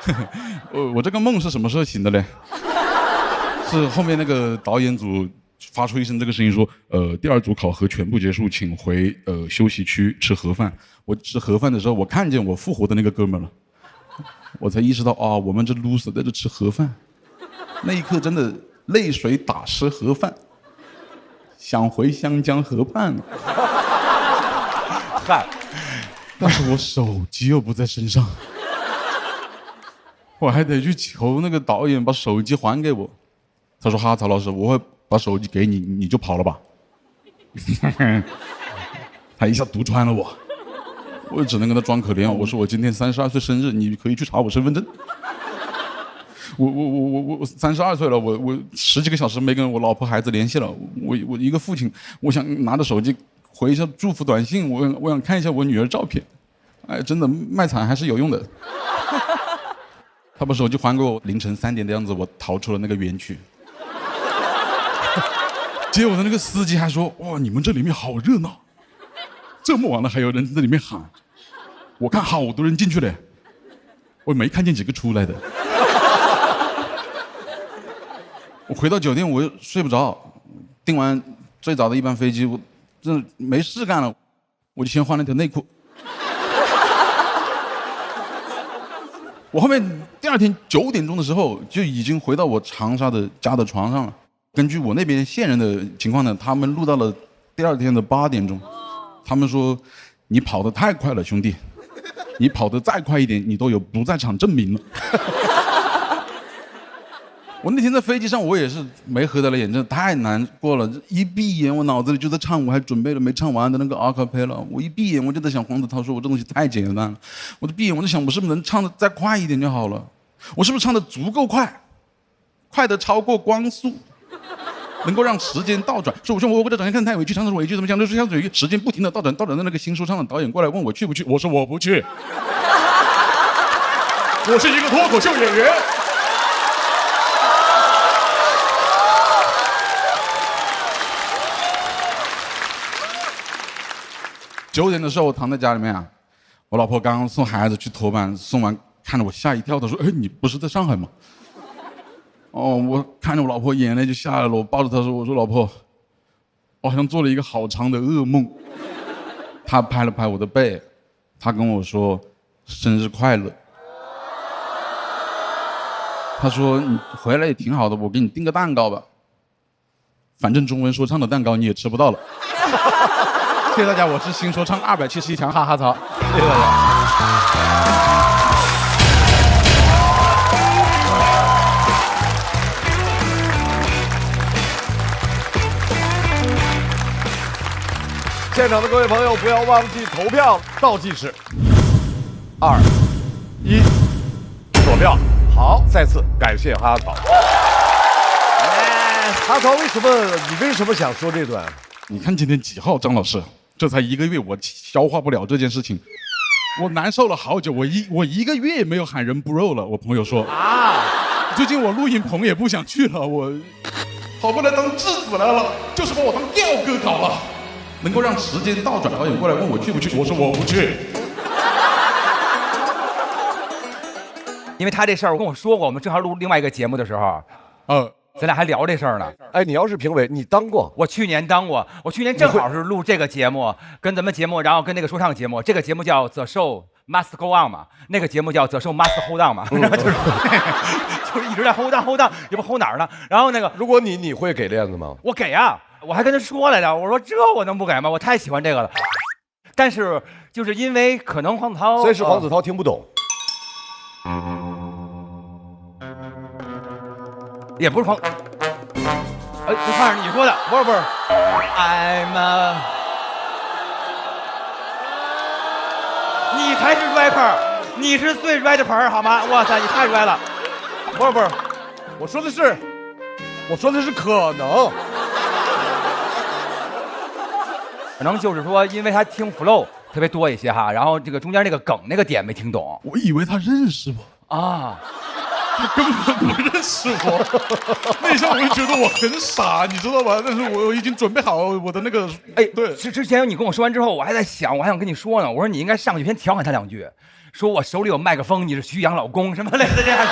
我这个梦是什么时候醒的嘞？是后面那个导演组发出一声这个声音说，第2组考核全部结束，请回休息区吃盒饭。我吃盒饭的时候，我看见我复活的那个哥们了，我才意识到啊，我们这 loser 在这吃盒饭。那一刻真的泪水打湿盒饭。想回湘江河畔，嗨，但是我手机又不在身上，我还得去求那个导演把手机还给我。他说：“哈，曹老师，我会把手机给你，你就跑了吧。”他一下读穿了我，我只能跟他装可怜。我说：“我今天32岁生日，你可以去查我身份证。”我32岁了，我10几个小时没跟我老婆孩子联系了。我一个父亲，我想拿着手机回一下祝福短信，我想看一下我女儿照片。哎，真的卖惨还是有用的。他把手机还给我，凌晨3点的样子，我逃出了那个园区。接我的那个司机还说：“哇，你们这里面好热闹，这么晚了还有人在里面喊。”我看好多人进去嘞，我没看见几个出来的。我回到酒店，我又睡不着，订完最早的一班飞机，我真的没事干了，我就先换了条内裤。我后面第2天9点钟的时候就已经回到我长沙的家的床上了。根据我那边线人的情况呢，他们录到了第2天的8点钟，他们说你跑得太快了，兄弟，你跑得再快一点，你都有不在场证明了。我那天在飞机上，我也是没合得了眼，真的太难过了。一闭眼，我脑子里就在唱，我还准备了没唱完的那个阿卡贝拉。我一闭眼，我就在想黄子韬说我这东西太简单了。我就闭眼，我就想我是不是能唱得再快一点就好了？我是不是唱得足够快，快得超过光速，能够让时间倒转？说我说我这整天看太委屈，唱的委屈怎么讲？就是像嘴时间不停的倒转，倒转的那个新说唱的导演过来问我去不去，我说我不去。我是一个脱口秀演员。9点的时候，我躺在家里面啊，我老婆刚刚送孩子去托班，送完看着我吓一跳，她说：“哎，你不是在上海吗？”哦，我看着我老婆眼泪就下来了，我抱着她说：“我说老婆，我好像做了一个好长的噩梦。”她拍了拍我的背，她跟我说：“生日快乐。”她说：“你回来也挺好的，我给你订个蛋糕吧，反正中文说唱的蛋糕你也吃不到了。”谢谢大家，我是新说唱271强哈哈曹，谢谢大家。现场的各位朋友，不要忘记投票，倒计时，2、1，锁票。好，再次感谢哈曹。哈曹，你为什么想说这段？你看今天几号，张老师？这才1个月，我消化不了这件事情，我难受了好久。我一个月也没有喊人 bro 了。我朋友说啊，最近我录音棚也不想去了，我跑过来当质子来了，就是把我当调哥搞了。能够让时间倒转，导演过来问我去不去，我说我不去。因为他这事儿我跟我说过，我们正好录另外一个节目的时候，咱俩还聊这事儿呢。哎，你要是评委，你当过？我去年当过，我去年正好是录这个节目，跟咱们节目，然后跟那个说唱节目，这个节目叫 The Show Must Go On 嘛，那个节目叫 The Show Must Hold On 嘛，就是一直在 hold on， 也不 hold 哪儿呢。然后那个，如果你会给链子吗？我给啊，我还跟他说来着，我说这我能不给吗？我太喜欢这个了。但是就是因为可能黄子韬，所以是黄子韬听不懂。也不是黄，这话是你说的，不是，I'm a， 你才是 rapper， 你是最 rapper 好吗？哇塞，你太 rap 了，不是，我说的是可能，可能就是说，因为他听 flow 特别多一些哈，然后这个中间那个梗那个点没听懂，我以为他认识我啊。根本不认识我。那一下我就觉得我很傻，你知道吧？但是我已经准备好我的那个，对。之前你跟我说完之后，我还在想，我还想跟你说呢。我说你应该上去先调侃他2句，说我手里有麦克风，你是徐阳老公什么类似这样。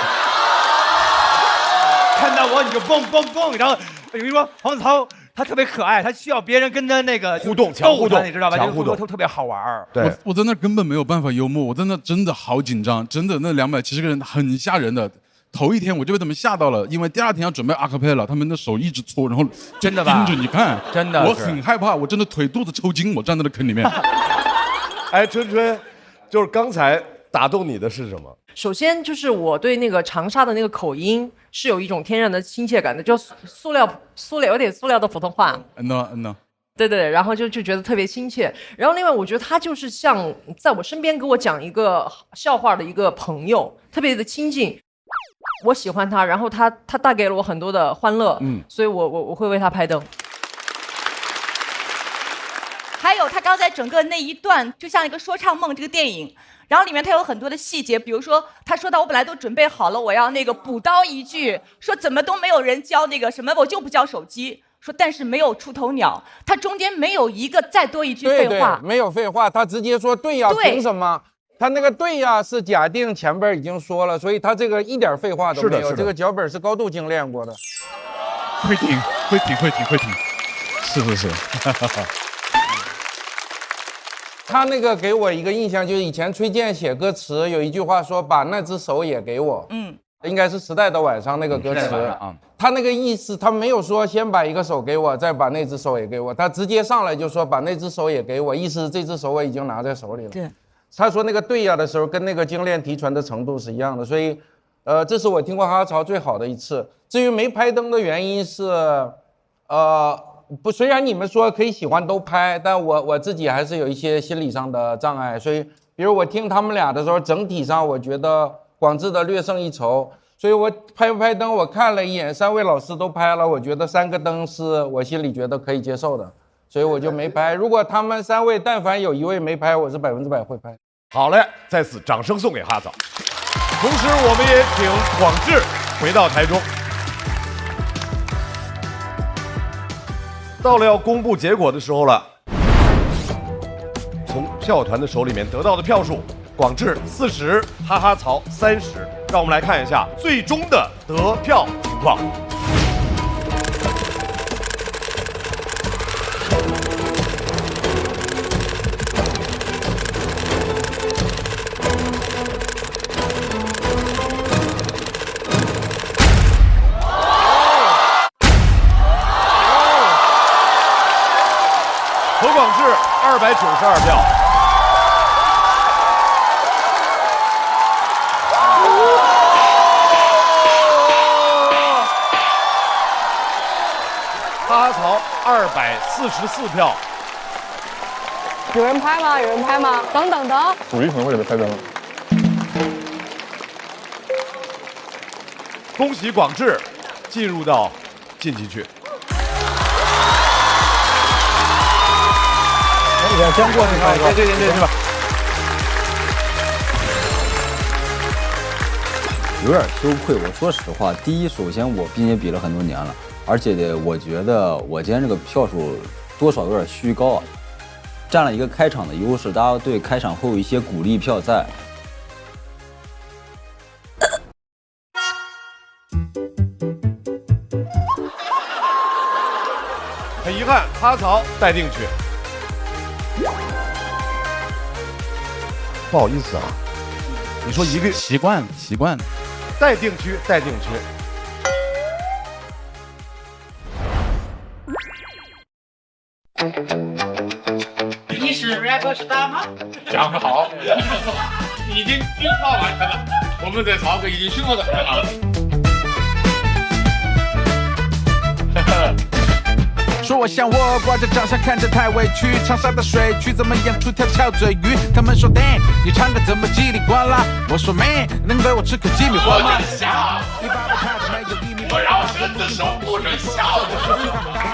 看到我你就蹦蹦蹦，然后我跟你说黄子韬他特别可爱，他需要别人跟他那个互动，强互动，你知道吧？强互动特别好玩。对，我在那根本没有办法幽默，我真的好紧张，真的那270个人很吓人的。头一天我就被他们吓到了，因为第2天要准备阿卡贝拉，他们的手一直搓，然后真的吧？盯着你看，真的，我很害怕，我真的腿肚子抽筋，我站在那坑里面。哎，春春，就是刚才打动你的是什么？首先就是我对那个长沙的那个口音是有一种天然的亲切感的，就塑料有点塑料的普通话。no。对，然后就觉得特别亲切。然后另外我觉得他就是像在我身边给我讲一个笑话的一个朋友，特别的亲近。我喜欢他，然后他带给了我很多的欢乐，所以我会为他拍灯。还有他刚才整个那一段就像一个说唱梦这个电影，然后里面他有很多的细节，比如说他说到我本来都准备好了，我要那个补刀一句，说怎么都没有人教那个什么，我就不教手机，说但是没有出头鸟，他中间没有一个再多一句废话，对，没有废话，他直接说对呀，凭什么？他那个对呀是假定前边已经说了，所以他这个一点废话都没有，这个脚本是高度精炼过的。会听，是。他那个给我一个印象，就是以前崔健写歌词有一句话说把那只手也给我，应该是《时代的晚上》那个歌词啊。他那个意思，他没有说先把一个手给我，再把那只手也给我，他直接上来就说把那只手也给我，意思是这只手我已经拿在手里了。对。他说那个对呀的时候，跟那个精炼提纯的程度是一样的，所以，这是我听过哈哈曹最好的一次。至于没拍灯的原因是，不，虽然你们说可以喜欢都拍，但我自己还是有一些心理上的障碍，所以，比如我听他们俩的时候，整体上我觉得广智的略胜一筹，所以我拍不拍灯，我看了一眼，3位老师都拍了，我觉得3个灯是我心里觉得可以接受的。所以我就没拍。如果他们3位但凡有1位没拍，我是100%会拍。好嘞，再次掌声送给哈嫂。同时，我们也请广智回到台中。到了要公布结果的时候了。从票团的手里面得到的票数，广智40，哈哈曹30。让我们来看一下最终的得票情况。何广智292票，哈哈曹244票。有人拍吗？有人拍吗？等。主力可能会给他拍灯。恭喜广智进入到晋级区。我先过去看一个，对吧？有点羞愧。我说实话，第一，首先我毕竟比了很多年了，而且呢，我觉得我今天这个票数多少有点虚高啊，占了一个开场的优势，大家对开场会有一些鼓励票在。很遗憾，哈曹待定区。不好意思啊，你说一个习惯，待定区。你是 rapper 大吗？讲得好，已经训话完成了，我们的曹哥已经训话的很好了。说我像我挂着长相看着太委屈，长沙的水区怎么养出条翘嘴鱼？他们说 damn 你唱的怎么叽里呱啦？我说 man 能给我吃口鸡米花吗？你把我看着没有一米我饶舌自首不准笑。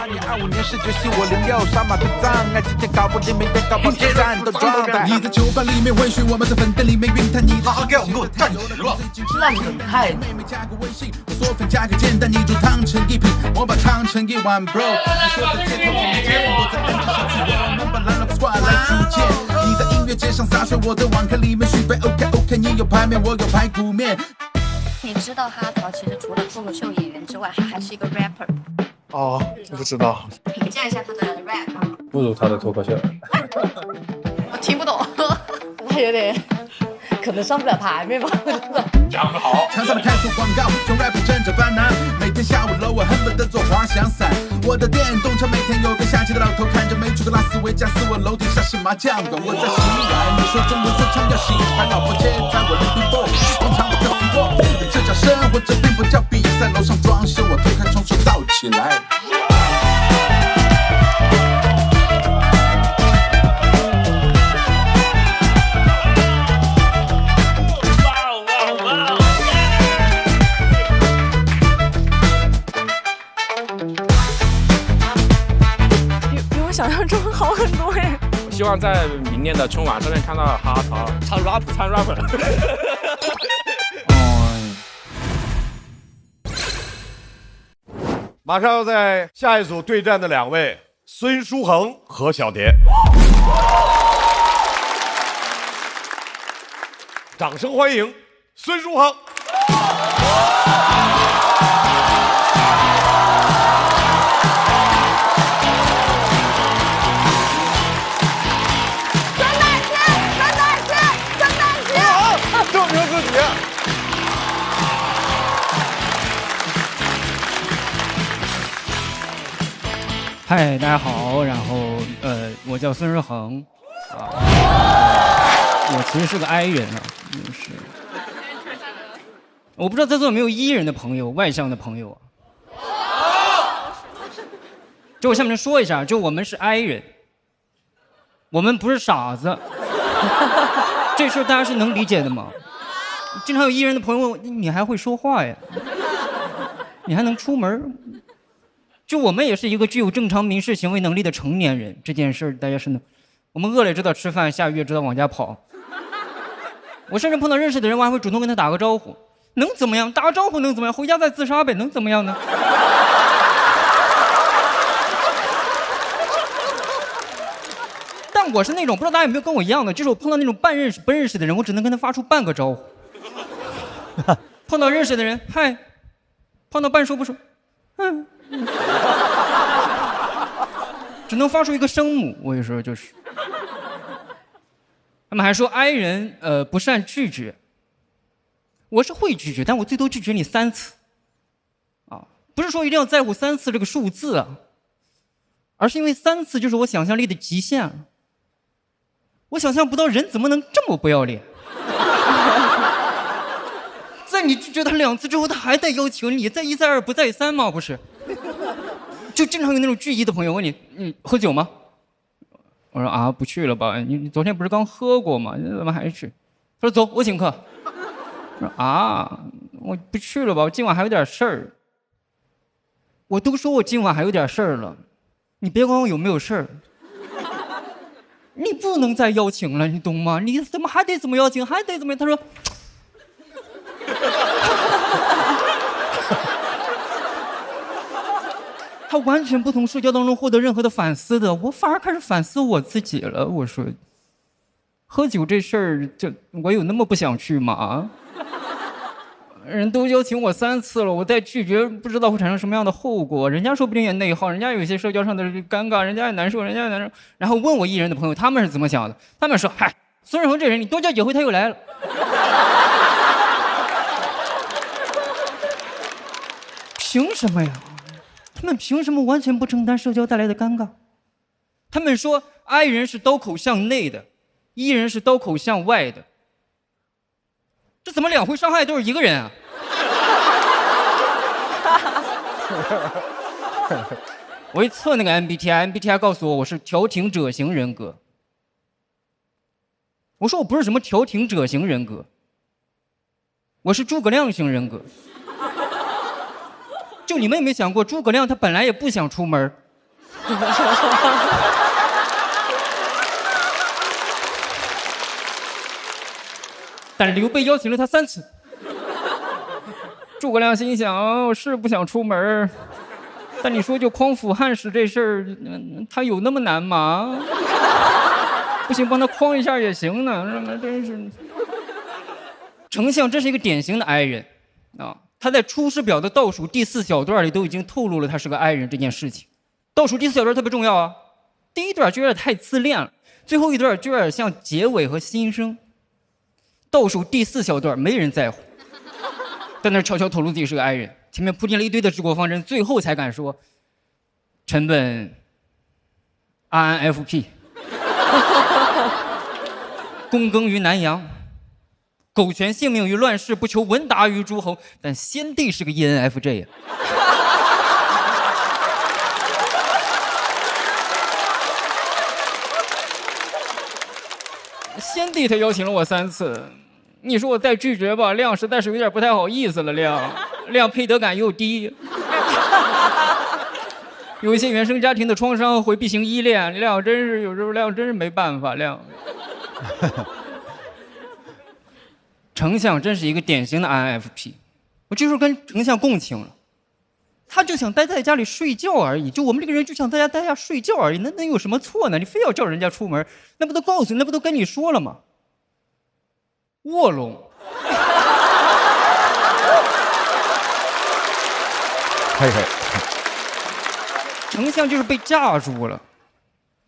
你25年19戏我06，杀马的障碍，今天搞不定，明天搞不定，战斗状态。你在酒吧里面微醺，我们在粉店里面晕探。你好好给我站直了，那你很太。我说粉加个煎蛋，你煮汤成一品，我把汤成一碗 bro。你说的街头舞街，我在 NG 上去，我们把 line up squad 来组建。你在音乐街上洒水，我在网咖里面续杯。OK， 你有排面，我有排骨面。你知道哈曹其实除了脱口秀演员之外，他还是一个 rapper。哦，不知道。评价一下他的 rap。不如他的脱口秀。我听不懂，他有点可能上不了台面吧。讲得好。墙上的看书广告，从 rap 挣着烦恼。每天下午楼我恨不得做滑翔伞。我的电动车每天有个下棋的老头看着没去过拉斯维加斯，我楼底下是麻将馆，我在洗碗。你说中文说唱要洗，还老婆切菜，我living boy，通常我叫 boy， 这叫生活，这并不叫比赛。楼上装修，我推开窗说造起来。想象中好很多哎！我希望在明年的春晚上面看到哈曹唱 rap。马上要在下一组对战的两位孙书恒和小蝶，掌声欢迎孙书恒。证明自己。嗨，大家好，然后我叫孙书恒，啊，我其实是个 I 人啊，就是我不知道在座有没有 E 人的朋友，外向的朋友啊。就我下面说一下，就我们是 I 人，我们不是傻子，这事大家是能理解的吗？经常有E人的朋友问你还会说话呀？你还能出门？就我们也是一个具有正常民事行为能力的成年人，这件事大家是能，我们饿了也知道吃饭，下雨也知道往家跑。我甚至碰到认识的人，我还会主动跟他打个招呼，能怎么样？打个招呼能怎么样？回家再自杀呗，能怎么样呢？但我是那种不知道大家有没有跟我一样的，就是我碰到那种半认识不认识的人，我只能跟他发出半个招呼。碰到认识的人，嗨；碰到半说不说，嗯。只能发出一个声母，我有时候就是。他们还说 I 人不善拒绝，我是会拒绝，但我最多拒绝你3次，啊，不是说一定要在乎3次这个数字啊，而是因为3次就是我想象力的极限了。我想象不到人怎么能这么不要脸。在你拒绝他2次之后，他还在邀请你，再1再2不再3吗？不是。就经常有那种巨1的朋友问你喝酒吗？我说啊，不去了吧，你昨天不是刚喝过吗？你怎么还去？他说走，我请客。我说啊，我不去了吧，我今晚还有点事儿。我都说我今晚还有点事儿了，你别管我有没有事儿，你不能再邀请了，你懂吗？你怎么还得怎么邀请，还得怎么？他说。他完全不从社交当中获得任何的反思的，我反而开始反思我自己了。我说，喝酒这事儿，这我有那么不想去吗？人都邀请我3次了，我再拒绝，不知道会产生什么样的后果。人家说不定也内耗，人家有一些社交上的尴尬，人家也难受，人家也难受。然后问我E人的朋友，他们是怎么想的？他们说，嗨，孙润恒这人，你多叫几回他又来了。凭什么呀？他们凭什么完全不承担社交带来的尴尬？他们说 I 人是刀口向内的，E 人是刀口向外的。这怎么2回伤害都是一个人啊？我一测那个 MBTI 告诉我是调停者型人格。我说我不是什么调停者型人格，我是诸葛亮型人格。就你们有没有想过，诸葛亮他本来也不想出门。但是刘备邀请了他3次。诸葛亮心想，我是不想出门，但你说就匡扶汉室这事儿，他有那么难吗？不行，帮他匡一下也行呢。真是，丞相真是一个典型的 I 人啊！他在《出师表》的倒数第4小段里都已经透露了他是个 I 人这件事情。倒数第4小段特别重要啊，第一段就有点太自恋了，最后一段就有点像结尾和心声。倒数第4小段没人在乎，在那悄悄透露自己是个 I 人，前面铺垫了一堆的治国方针，最后才敢说臣本INFP， 躬耕于南阳，苟全性命于乱世，不求闻达于诸侯。但先帝是个 ENFJ 呀。先帝他邀请了我3次，你说我再拒绝吧，亮实在是有点不太好意思了。亮配得感又低，有一些原生家庭的创伤，回避型依恋，亮真是有时候亮真是没办法。亮，丞相真是一个典型的 INFP， 我就是跟丞相共情了，他就想待在家里睡觉而已，就我们这个人就想在家待下睡觉而已，那有什么错呢？你非要叫人家出门，那不都告诉你，那不都跟你说了吗？卧龙。可以。丞相就是被架住了，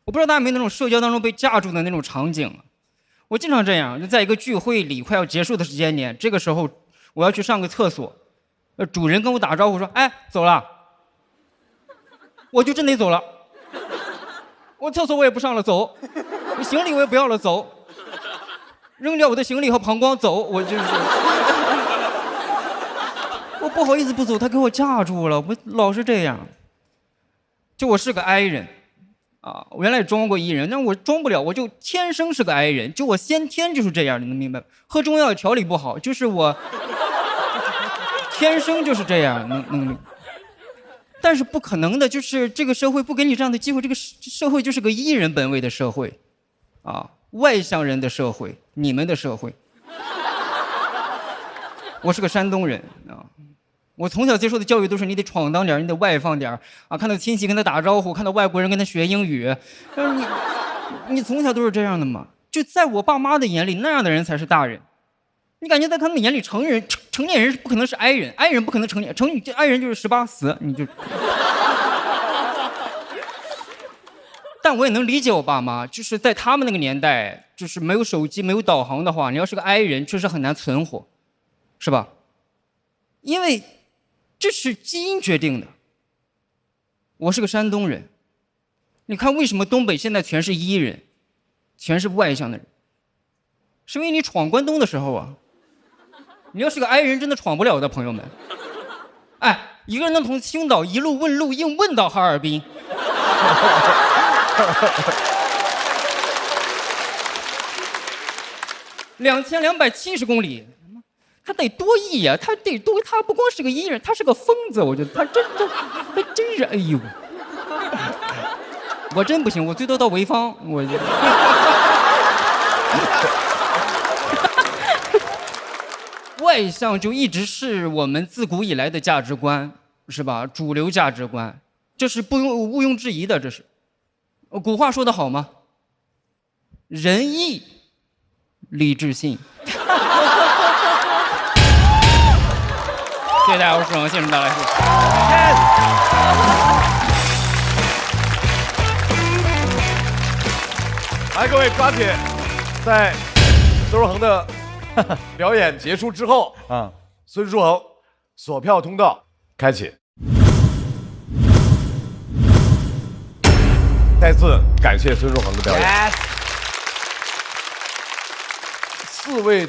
我不知道大家有没有那种社交当中被架住的那种场景啊？我经常这样，就在一个聚会里快要结束的时间点，这个时候我要去上个厕所，主人跟我打招呼说：“哎，走了。”我就真得走了，我厕所我也不上了，走，我行李我也不要了，走，扔掉我的行李和膀胱，走，我就是。我不好意思不走，他给我架住了，我老是这样。就我是个 I 人，啊，我原来也装过 E 人，但我装不了，我就天生是个 I 人，就我先天就是这样，你能明白吗？喝中药调理不好，就是我天生就是这样，能。但是不可能的，就是这个社会不给你这样的机会，这个社会就是个E人本位的社会，啊，外向人的社会，你们的社会。我是个山东人啊。我从小接受的教育都是你得闯荡点，你得外放点啊！看到亲戚跟他打招呼，看到外国人跟他学英语，但是你从小都是这样的嘛？就在我爸妈的眼里，那样的人才是大人。你感觉在他们眼里，成年人是不可能是 I 人，I 人不可能成年，I 人就是18死，你就。但我也能理解我爸妈，就是在他们那个年代，就是没有手机、没有导航的话，你要是个 I 人，确实很难存活，是吧？因为这是基因决定的。我是个山东人，你看为什么东北现在全是E人，全是外向的人？是因为你闯关东的时候啊，你要是个 I 人，真的闯不了的，朋友们。哎，一个人能从青岛一路问路硬问到哈尔滨。2270公里。他得多E呀，他不光是个E人，他是个疯子，我觉得他真是，哎呦，我真不行，我最多到潍坊，我就。外向就一直是我们自古以来的价值观，是吧？主流价值观，这是毋庸置疑的，这是。古话说得好吗？仁义礼智信。谢谢大家，我是王，谢谢大家。来，各位抓紧，在孙书恒的表演结束之后啊，孙书恒索票通道开启。再次感谢孙书恒的表演。4位，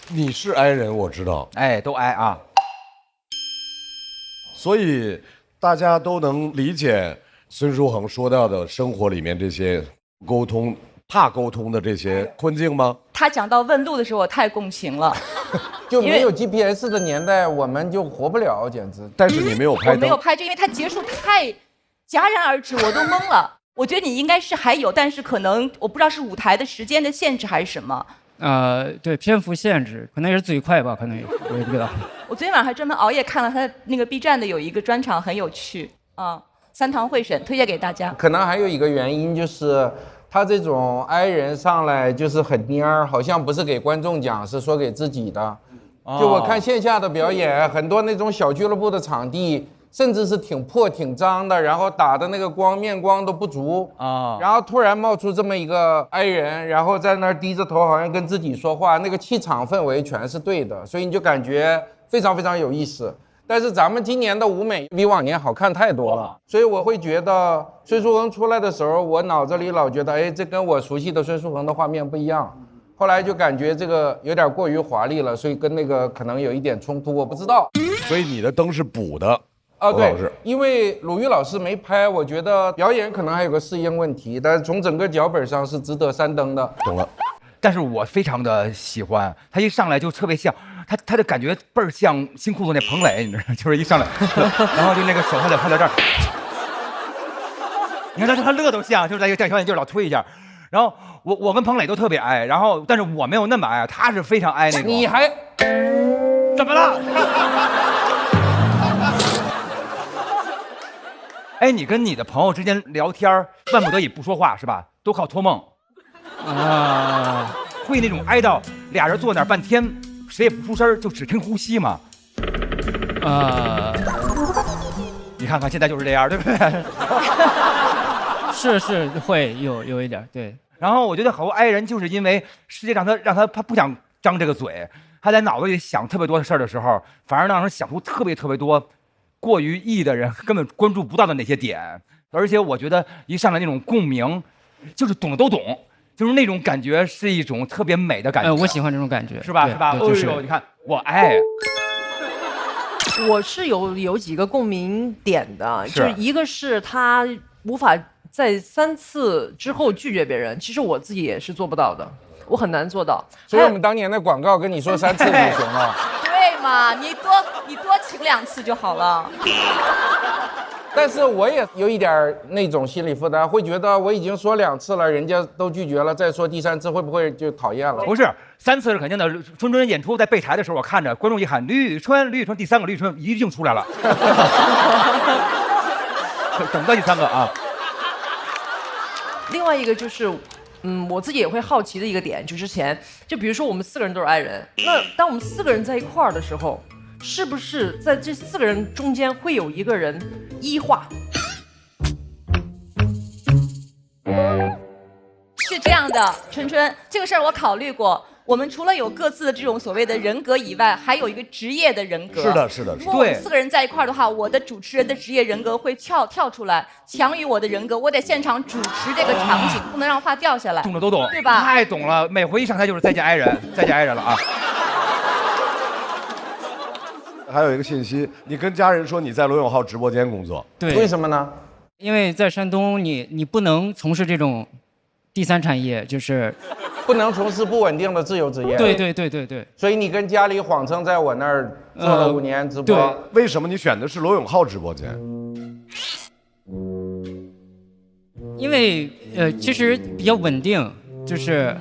你是 I 人，我知道，哎，都 I 啊。所以大家都能理解孙书恒说到的生活里面这些沟通、怕沟通的这些困境吗？他讲到问路的时候，我太共情了。就没有 GPS 的年代，我们就活不了，简直。但是你没有拍我没有拍，就因为它结束太戛然而止，我都懵了。我觉得你应该是还有，但是可能我不知道是舞台的时间的限制还是什么。对，篇幅限制，可能也是嘴快吧，可能也我也不知道。我昨天晚上还专门熬夜看了他那个 B 站的有一个专场，很有趣啊，三堂会审，推荐给大家。可能还有一个原因就是，他这种 I 人上来就是很蔫儿，好像不是给观众讲，是说给自己的。就我看线下的表演，很多那种小俱乐部的场地，甚至是挺破挺脏的，然后打的那个光面光都不足啊，然后突然冒出这么一个 I 人，然后在那儿低着头，好像跟自己说话，那个气场氛围全是对的，所以你就感觉非常非常有意思。但是咱们今年的舞美比往年好看太多了，所以我会觉得孙书恒出来的时候，我脑子里老觉得，哎，这跟我熟悉的孙书恒的画面不一样。后来就感觉这个有点过于华丽了，所以跟那个可能有一点冲突，我不知道。所以你的灯是补的啊，对，因为鲁豫老师没拍，我觉得表演可能还有个适应问题，但是从整个脚本上是值得3灯的。懂了。但是我非常的喜欢他，一上来就特别像他的感觉倍儿像新裤子那彭磊，你知道吗？就是一上来，然后就那个手还在这儿，你看他乐都像，就是在一个戴小眼镜老推一下，然后我跟彭磊都特别矮，然后但是我没有那么矮，他是非常矮那种。你还怎么了？哎，你跟你的朋友之间聊天，万不得已不说话是吧？都靠托梦啊，会那种挨到俩人坐那儿半天，谁也不出声，就只听呼吸吗？你看看现在就是这样，对不对？是会有一点对。然后我觉得好多哀人就是因为世界上他不想张这个嘴，他在脑子里想特别多的事儿的时候，反而让人想出特别多过于异的人根本关注不到的那些点。而且我觉得一上来那种共鸣，就是懂的都懂，就是那种感觉是一种特别美的感觉。我喜欢这种感觉，是吧？是吧？就是你看我爱。我是有几个共鸣点的，就是一个是他无法在3次之后拒绝别人，其实我自己也是做不到的，我很难做到。所以我们当年的广告跟你说3次就行了。对嘛，你多请2次就好了。但是我也有一点那种心理负担，会觉得我已经说2次了，人家都拒绝了，再说第3次会不会就讨厌了？不是，3次是肯定的。春春演出在备台的时候，我看着观众一喊吕宇春，第3个吕宇春一定出来了。等到第3个啊。另外一个就是，我自己也会好奇的一个点，就之前，就比如说我们4个人都是爱人，那当我们4个人在一块儿的时候，是不是在这4个人中间会有一个人异化？是这样的，春春，这个事儿我考虑过。我们除了有各自的这种所谓的人格以外，还有一个职业的人格。是的，是的。如果我们4个人在一块儿的话，我的主持人的职业人格会跳出来，强于我的人格。我得现场主持这个场景，不能让话掉下来。懂的都懂，对吧？太懂了，每回一上台就是再见爱人，再见爱人了啊。还有一个信息，你跟家人说你在罗永浩直播间工作，对，为什么呢？因为在山东你不能从事这种第3产业，就是不能从事不稳定的自由职业。对。所以你跟家里谎称在我那儿做了5年直播。对，为什么你选的是罗永浩直播间？因为其实比较稳定，是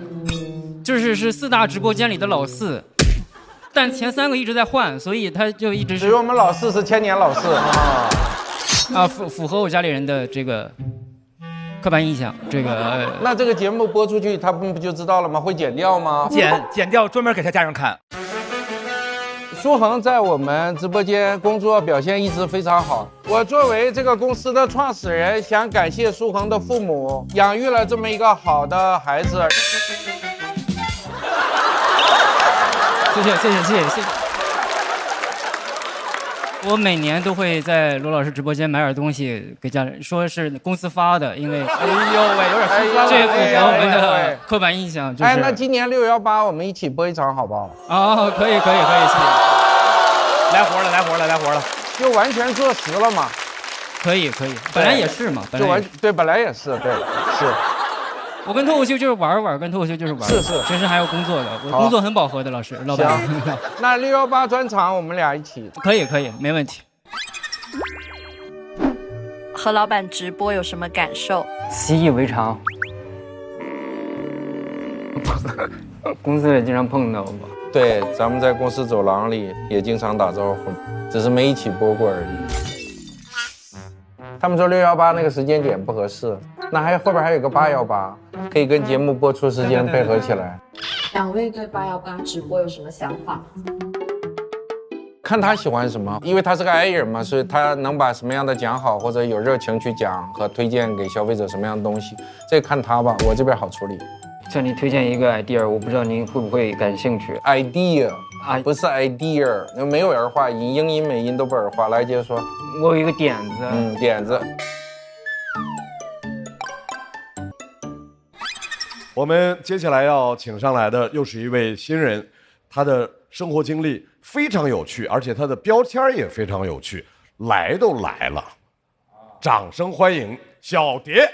4大直播间里的老4。但前3个一直在换，所以他就一直是。所以我们老4是千年老4啊，符合我家里人的这个刻板印象。那这个节目播出去，他们不就知道了吗？会剪掉吗？剪掉，专门给他家人看。书恒在我们直播间工作表现一直非常好。我作为这个公司的创始人，想感谢书恒的父母养育了这么一个好的孩子。谢谢。我每年都会在罗老师直播间买点东西给家人，说是公司发的，因为哎呦喂，有点心酸了。这符合我们的刻板印象。哎，那今年618我们一起播一场好不好？哦，可以，谢谢。来活了，就完全坐实了嘛。可以，本来也是嘛，本来也是，对，是。我跟脱口秀就是玩玩，跟脱口秀就是玩。是是平时还要工作的，我好工作很饱和的，老师老板。行，那618专场我们俩一起。可以可以，没问题。和老板直播有什么感受？习以为常。公司也经常碰到吧？对，咱们在公司走廊里也经常打招呼，只是没一起播过而已。他们说618那个时间点不合适，那后边还有个818，可以跟节目播出时间配合起来。2位对818直播有什么想法？看他喜欢什么，因为他是个 I 人嘛，所以他能把什么样的讲好，或者有热情去讲和推荐给消费者什么样的东西，这看他吧，我这边好处理。向你推荐一个 idea， 我不知道您会不会感兴趣。idea 不是 idea， 没有儿化音，英音美音都不儿化。来接着说。我有一个点子。点子。我们接下来要请上来的又是一位新人，他的生活经历非常有趣，而且他的标签也非常有趣。来都来了，掌声欢迎小蝶。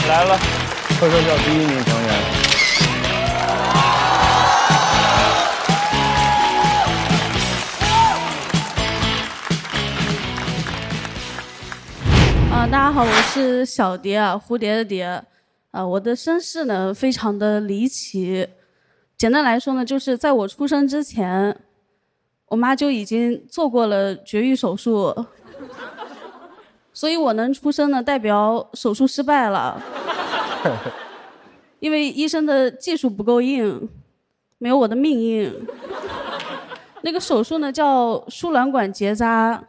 来了，脱口秀第1名成员。大家好，我是小蝶啊，蝴蝶的蝶。我的身世呢非常的离奇，简单来说呢，就是在我出生之前，我妈就已经做过了绝育手术。所以我能出生呢，代表手术失败了，因为医生的技术不够硬，没有我的命硬。那个手术呢叫输卵管结扎，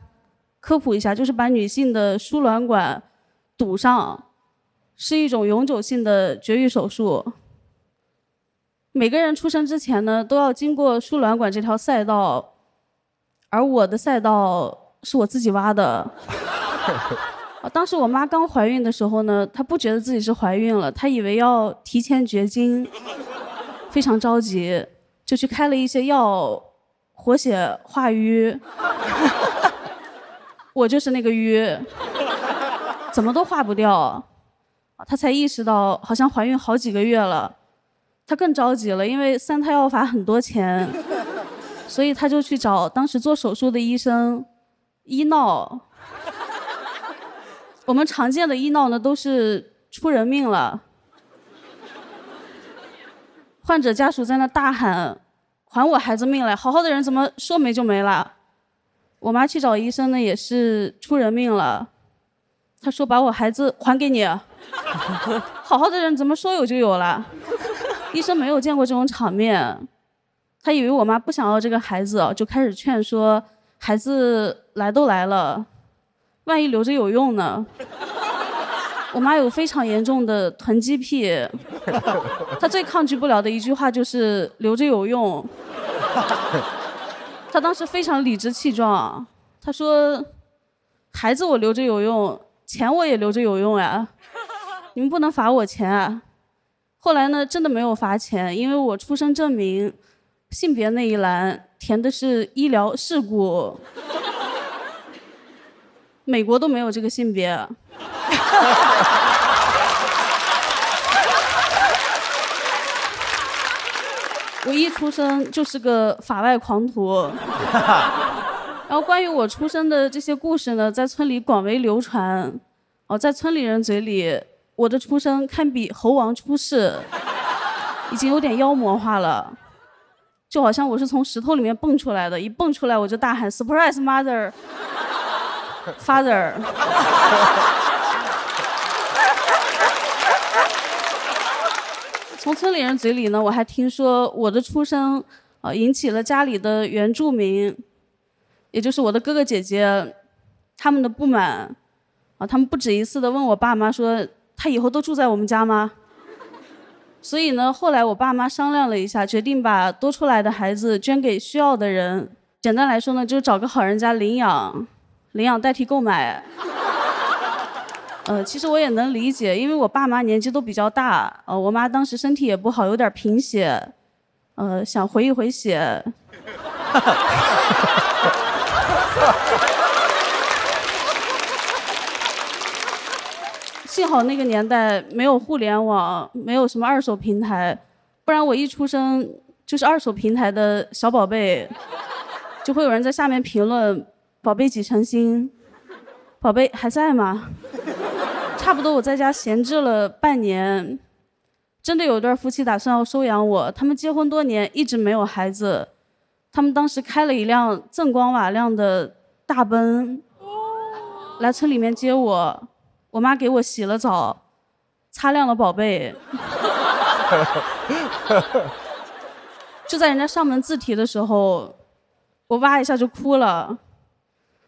科普一下，就是把女性的输卵管堵上，是一种永久性的绝育手术。每个人出生之前呢，都要经过输卵管这条赛道，而我的赛道是我自己挖的。当时我妈刚怀孕的时候呢，她不觉得自己是怀孕了，她以为要提前绝经，非常着急，就去开了一些药，活血化瘀。我就是那个瘀，怎么都化不掉。她才意识到好像怀孕好几个月了，她更着急了，因为3胎药法很多钱，所以她就去找当时做手术的医生医闹。我们常见的医闹呢，都是出人命了，患者家属在那大喊：“还我孩子命来！好好的人怎么说没就没了？”我妈去找医生呢，也是出人命了。她说：“把我孩子还给你。”好好的人怎么说有就有了？医生没有见过这种场面，他以为我妈不想要这个孩子，就开始劝说：“孩子来都来了。”万一留着有用呢？我妈有非常严重的囤积癖，她最抗拒不了的一句话就是留着有用。她当时非常理直气壮，她说：“孩子我留着有用，钱我也留着有用呀，你们不能罚我钱啊。”后来呢，真的没有罚钱，因为我出生证明性别那一栏填的是医疗事故。美国都没有这个性别。我一出生就是个法外狂徒。然后关于我出生的这些故事呢，在村里广为流传。在村里人嘴里，我的出生堪比猴王出世，已经有点妖魔化了。就好像我是从石头里面蹦出来的，一蹦出来我就大喊 "Surprise mother"。Father， 从村里人嘴里呢，我还听说我的出生引起了家里的原住民，也就是我的哥哥姐姐，他们的不满他们不止一次的问我爸妈说，他以后都住在我们家吗？所以呢，后来我爸妈商量了一下，决定把多出来的孩子捐给需要的人。简单来说呢，就是找个好人家领养。领养代替购买。其实我也能理解，因为我爸妈年纪都比较大，我妈当时身体也不好，有点贫血，想回一回血。幸好那个年代没有互联网，没有什么二手平台，不然我一出生就是二手平台的小宝贝，就会有人在下面评论“宝贝几成新”，宝贝还在吗？差不多我在家闲置了半年，真的有对夫妻打算要收养我，他们结婚多年一直没有孩子，他们当时开了一辆锃光瓦亮的大奔来村里面接我。我妈给我洗了澡，擦亮了宝贝。就在人家上门自提的时候，我哇一下就哭了。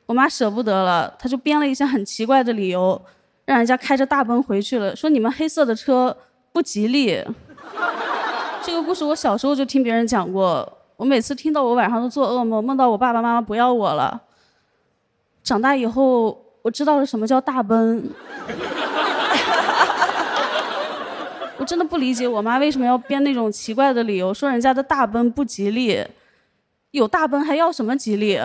我妈舍不得了，她就编了一些很奇怪的理由，让人家开着大奔回去了，说你们黑色的车不吉利。这个故事我小时候就听别人讲过，我每次听到我晚上都做噩梦，梦到我爸爸妈妈不要我了。长大以后我知道了什么叫大奔。我真的不理解我妈为什么要编那种奇怪的理由，说人家的大奔不吉利，有大奔还要什么吉利？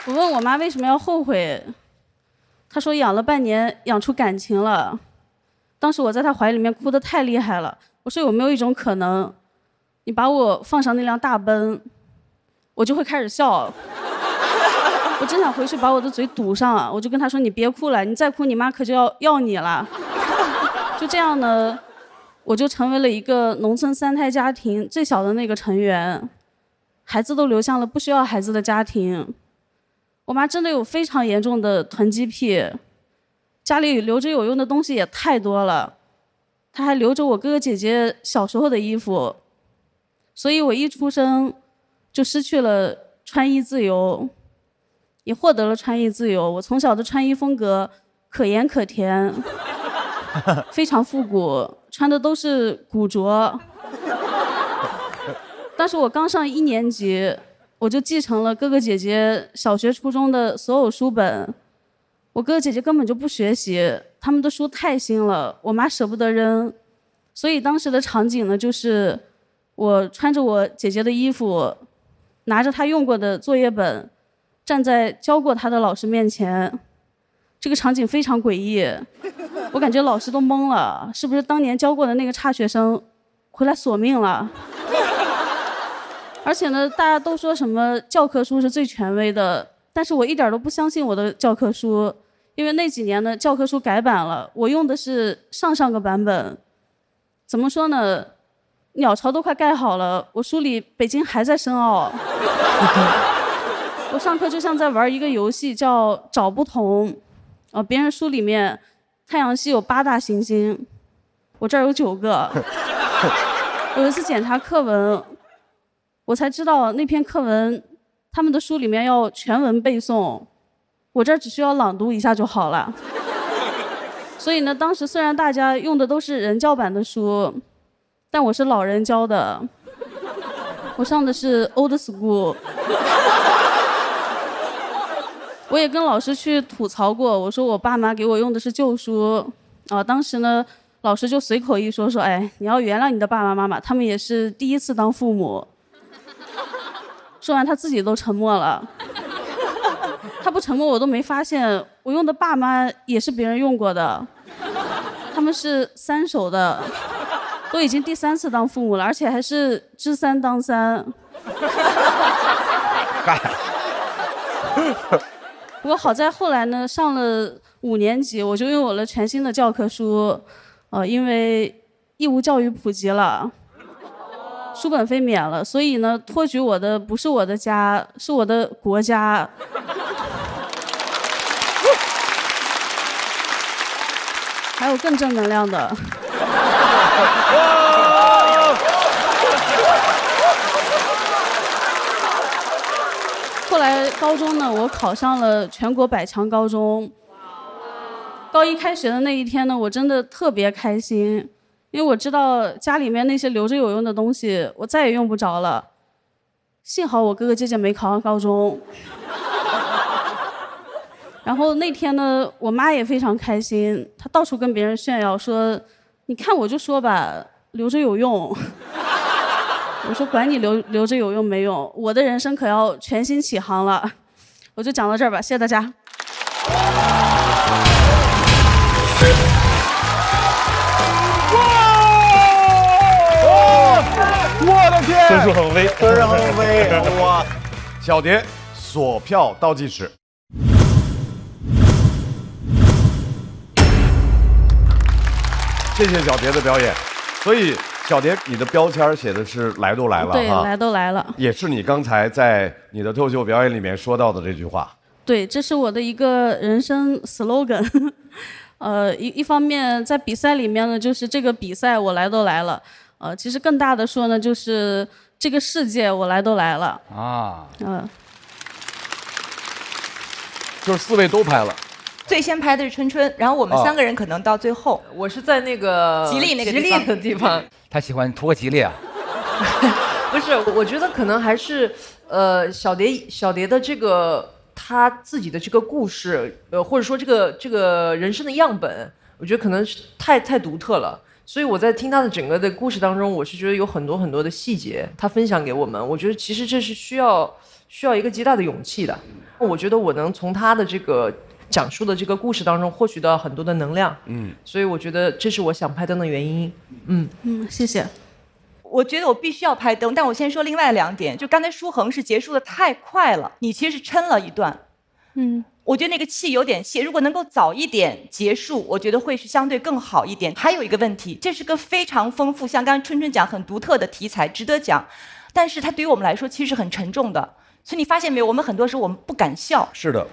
我问我妈为什么要后悔，她说养了半年养出感情了。当时我在她怀里面哭得太厉害了，我说有没有一种可能，你把我放上那辆大奔，我就会开始笑。我真想回去把我的嘴堵上，我就跟她说你别哭了，你再哭你妈可就要你了。就这样呢，我就成为了一个农村3胎家庭最小的那个成员，孩子都流向了不需要孩子的家庭。我妈真的有非常严重的囤积癖，家里留着有用的东西也太多了，她还留着我哥哥姐姐小时候的衣服，所以我一出生就失去了穿衣自由，也获得了穿衣自由。我从小的穿衣风格可盐可甜，非常复古，穿的都是古着。但是我刚上1年级，我就继承了哥哥姐姐小学初中的所有书本。我哥哥姐姐根本就不学习，他们的书太新了，我妈舍不得扔。所以当时的场景呢，就是我穿着我姐姐的衣服，拿着她用过的作业本，站在教过她的老师面前。这个场景非常诡异，我感觉老师都懵了，是不是当年教过的那个差学生回来索命了？而且呢，大家都说什么教科书是最权威的，但是我一点都不相信我的教科书，因为那几年呢教科书改版了，我用的是上个版本。怎么说呢？鸟巢都快盖好了，我书里北京还在深奥。我上课就像在玩一个游戏，叫找不同。别人书里面太阳系有8大行星，我这儿有9个。有一次检查课文，我才知道那篇课文他们的书里面要全文背诵，我这儿只需要朗读一下就好了。所以呢，当时虽然大家用的都是人教版的书，但我是老人教的，我上的是 old school。我也跟老师去吐槽过，我说我爸妈给我用的是旧书，当时呢，老师就随口一说，哎，你要原谅你的爸爸妈妈，他们也是第一次当父母。说完他自己都沉默了，他不沉默我都没发现，我用的爸妈也是别人用过的，他们是3手的，都已经第3次当父母了，而且还是知3当3。不过好在后来呢，上了5年级，我就拥有了全新的教科书，因为义务教育普及了，书本费免了，所以呢，托举我的不是我的家，是我的国家。还有更正能量的。后来高中呢，我考上了全国100强高中。高1开学的那一天呢，我真的特别开心，因为我知道家里面那些留着有用的东西，我再也用不着了。幸好我哥哥姐姐没考上高中。然后那天呢，我妈也非常开心，她到处跟别人炫耀说：“你看我就说吧，留着有用。”我说管你留着有用没用，我的人生可要全新起航了。我就讲到这儿吧，谢谢大家。我的天，分数很微，分数很微，哇！小蝶锁票倒计时。谢谢小蝶的表演。所以小蝶，你的标签写的是“来都来了”对，哈，来都来了，也是你刚才在你的脱口秀表演里面说到的这句话。对，这是我的一个人生 slogan。一方面在比赛里面呢，就是这个比赛我来都来了。其实更大的说呢，就是这个世界我来都来了啊。就是4位都拍了。最先拍的是春春，然后我们3个人可能到最后。我是在那个吉利那个吉利的地方。他喜欢图个吉利啊。不是，我觉得可能还是小蝶的这个他自己的这个故事，或者说这个人生的样本，我觉得可能是太独特了。所以我在听他的整个的故事当中，我是觉得有很多很多的细节，他分享给我们。我觉得其实这是需要一个极大的勇气的。我觉得我能从他的这个讲述的这个故事当中获取到很多的能量。所以我觉得这是我想拍灯的原因。谢谢。我觉得我必须要拍灯，但我先说另外2点。就刚才舒恒是结束的太快了，你其实是撑了一段。我觉得那个气有点泄，如果能够早一点结束，我觉得会是相对更好一点。还有一个问题，这是个非常丰富，像刚才春春讲很独特的题材，值得讲，但是它对于我们来说其实是很沉重的。所以你发现没有，我们很多时候我们不敢笑。是的。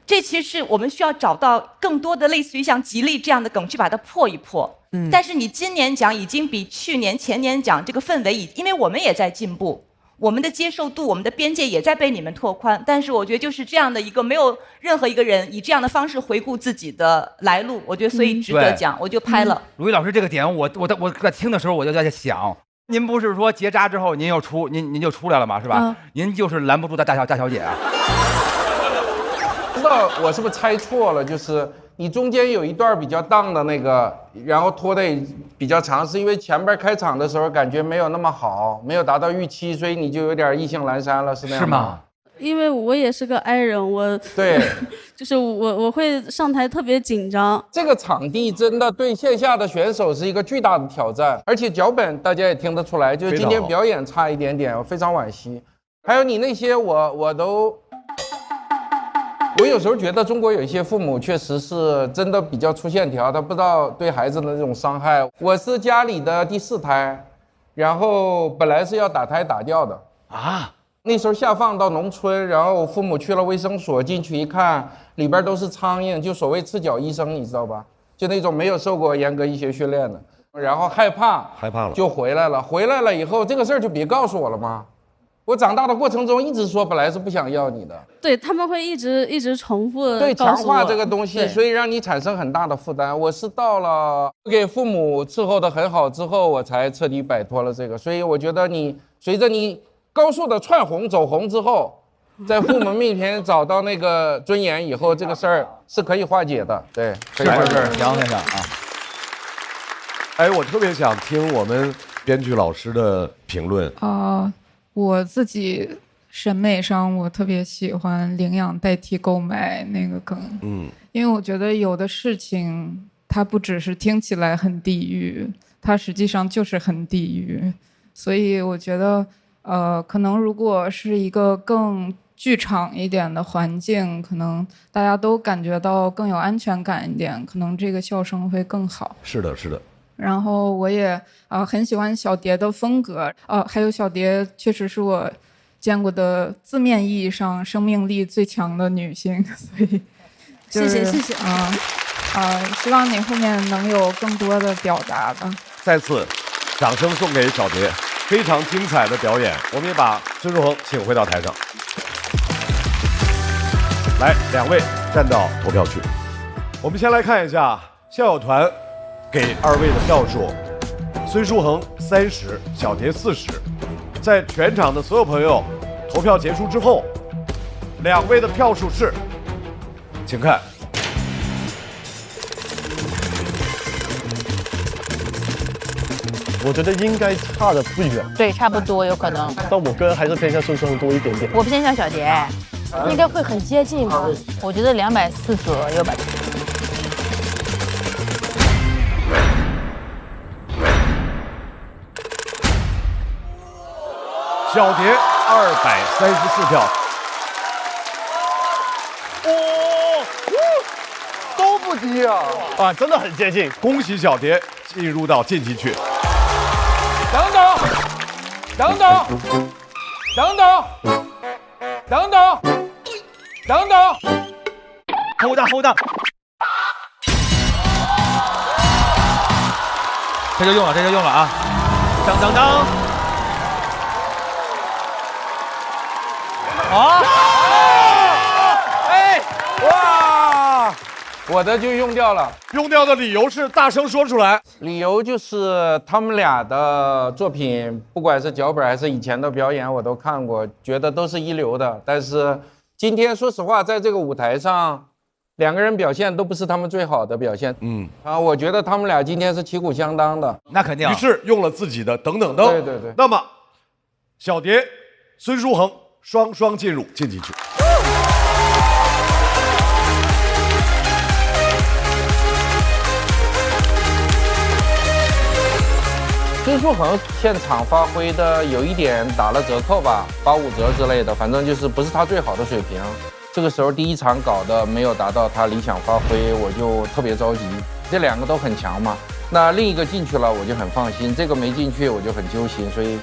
这其实是我们需要找到更多的类似于像吉利这样的梗去把它破一破。但是你今年讲已经比去年前年讲这个氛围因为我们也在进步，我们的接受度我们的边界也在被你们拓宽，但是我觉得就是这样的一个没有任何一个人以这样的方式回顾自己的来路，我觉得所以值得讲，我就拍了。鲁豫老师这个点我在听的时候我就在想，您不是说结扎之后您就出来了吗？是吧？您就是拦不住的大小姐啊。不知道我是不是猜错了，就是你中间有一段比较荡的那个，然后拖得也比较长，是因为前边开场的时候感觉没有那么好，没有达到预期，所以你就有点意兴阑珊了，是那样吗？是吗？因为我也是个 I 人，对，就是我会上台特别紧张。这个场地真的对线下的选手是一个巨大的挑战，而且脚本大家也听得出来，就是今天表演差一点点，我非常惋惜。还有你那些我有时候觉得中国有一些父母确实是真的比较粗线条，他不知道对孩子的那种伤害。我是家里的第4胎，然后本来是要打胎打掉的啊。那时候下放到农村，然后父母去了卫生所，进去一看，里边都是苍蝇，就所谓赤脚医生，你知道吧？就那种没有受过严格医学训练的，然后害怕了，就回来了。回来了以后，这个事儿就别告诉我了吗？我长大的过程中一直说本来是不想要你的，对，他们会一直重复对告诉我强化这个东西，所以让你产生很大的负担。我是到了给父母伺候的很好之后，我才彻底摆脱了这个。所以我觉得你随着你高速的窜红走红之后，在父母面前找到那个尊严以后，这个事儿是可以化解的。对，可以化解。杨先生啊，哎，我特别想听我们编剧老师的评论。我自己审美上，我特别喜欢领养代替购买那个梗，因为我觉得有的事情它不只是听起来很地狱，它实际上就是很地狱，所以我觉得，可能如果是一个更剧场一点的环境，可能大家都感觉到更有安全感一点，可能这个笑声会更好。是的，是的。然后我也很喜欢小蝶的风格，还有小蝶确实是我见过的字面意义上生命力最强的女性，所以、谢谢希望你后面能有更多的表达吧。再次掌声送给小蝶，非常精彩的表演。我们也把孙书恒请回到台上，来，2位站到投票区。我们先来看一下校友团给2位的票数，孙书恒30，小蝶40。在全场的所有朋友投票结束之后，2位的票数是请看。我觉得应该差的不远，对，差不多有可能。但我个人还是偏向孙书恒多一点点。我偏向小蝶，应该会很接近吧？我觉得240左右吧。小蝶234票。都不低啊！啊，真的很接近。恭喜小蝶进入到晋级区。等等，等等，等等，等等，等等 ，hold on， 这就用了，这就用了啊！当当当！啊！哎，哇！我的就用掉了，用掉的理由是大声说出来。理由就是他们俩的作品，不管是脚本还是以前的表演，我都看过，觉得都是一流的。但是今天说实话，在这个舞台上，两个人表现都不是他们最好的表现。我觉得他们俩今天是旗鼓相当的。那肯定。于是用了自己的等等等。对对对。那么，小蝶、孙书恒双双进入晋级区。孙书恒现场发挥的有一点打了折扣吧，85折之类的，反正就是不是他最好的水平。这个时候第一场搞的没有达到他理想发挥，我就特别着急。这两个都很强嘛，那另一个进去了我就很放心，这个没进去我就很揪心，所以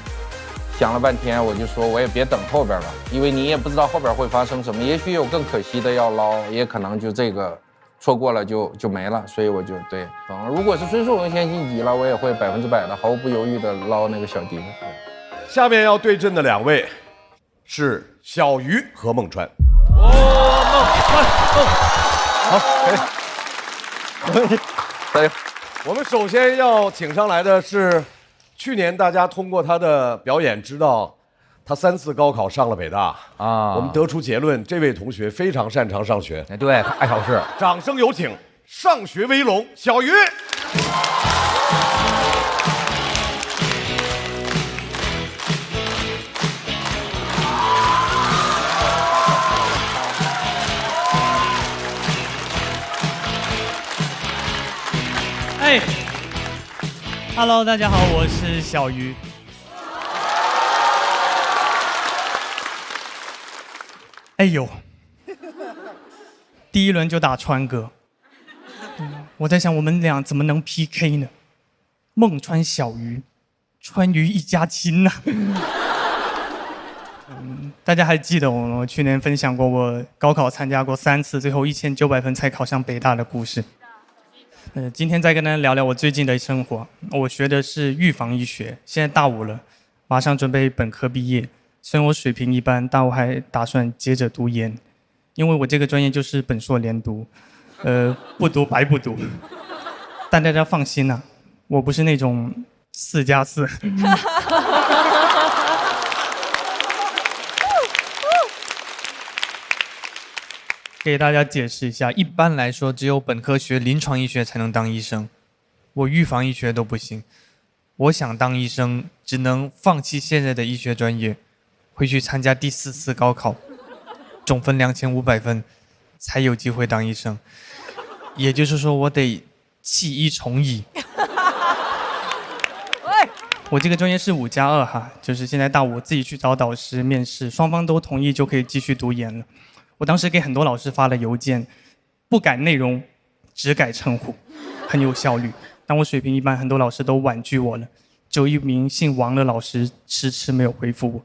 想了半天，我就说我也别等后边了，因为你也不知道后边会发生什么，也许有更可惜的要捞，也可能就这个。错过了就没了，所以我就对，如果是孙书恒先晋级了，我也会100%的毫不犹豫的捞那个小蝶。下面要对阵的两位是小鱼和孟川。好，可以，没问题，加油。我们首先要请上来的是，去年大家通过他的表演知道。他3次高考上了北大啊！我们得出结论，这位同学非常擅长上学，对，爱考试。掌声有请上学威龙小鱼。哎 ，Hello， 大家好，我是小鱼。哎呦，第一轮就打川哥，我在想我们俩怎么能 PK 呢？孟川小鱼，川渝一家亲呐、大家还记得我去年分享过我高考参加过3次，最后1900分才考上北大的故事。今天再跟大家聊聊我最近的生活。我学的是预防医学，现在大5了，马上准备本科毕业。虽然我水平一般，但我还打算接着读研，因为我这个专业就是本硕连读，不读白不读。但大家放心呐、我不是那种4+4。给大家解释一下，一般来说，只有本科学临床医学才能当医生，我预防医学都不行。我想当医生，只能放弃现在的医学专业。会去参加第4次高考，总分2500分，才有机会当医生。也就是说，我得弃医从医。我这个专业是5+2哈，就是现在大5自己去找导师面试，双方都同意就可以继续读研了。我当时给很多老师发了邮件，不改内容，只改称呼，很有效率。但我水平一般，很多老师都婉拒我了。只有一名姓王的老师迟迟没有回复我。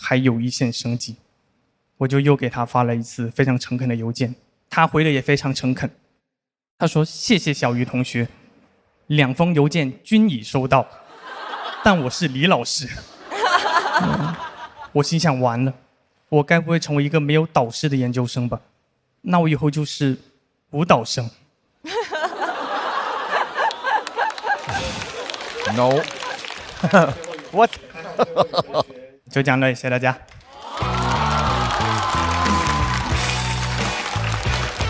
还有一线生机，我就又给他发了一次非常诚恳的邮件，他回的也非常诚恳。他说：“谢谢小鱼同学，2封邮件均已收到，但我是李老师。我心想，完了，我该不会成为一个没有导师的研究生吧？那我以后就是舞蹈生。No， What？ 就这样了，谢谢大家。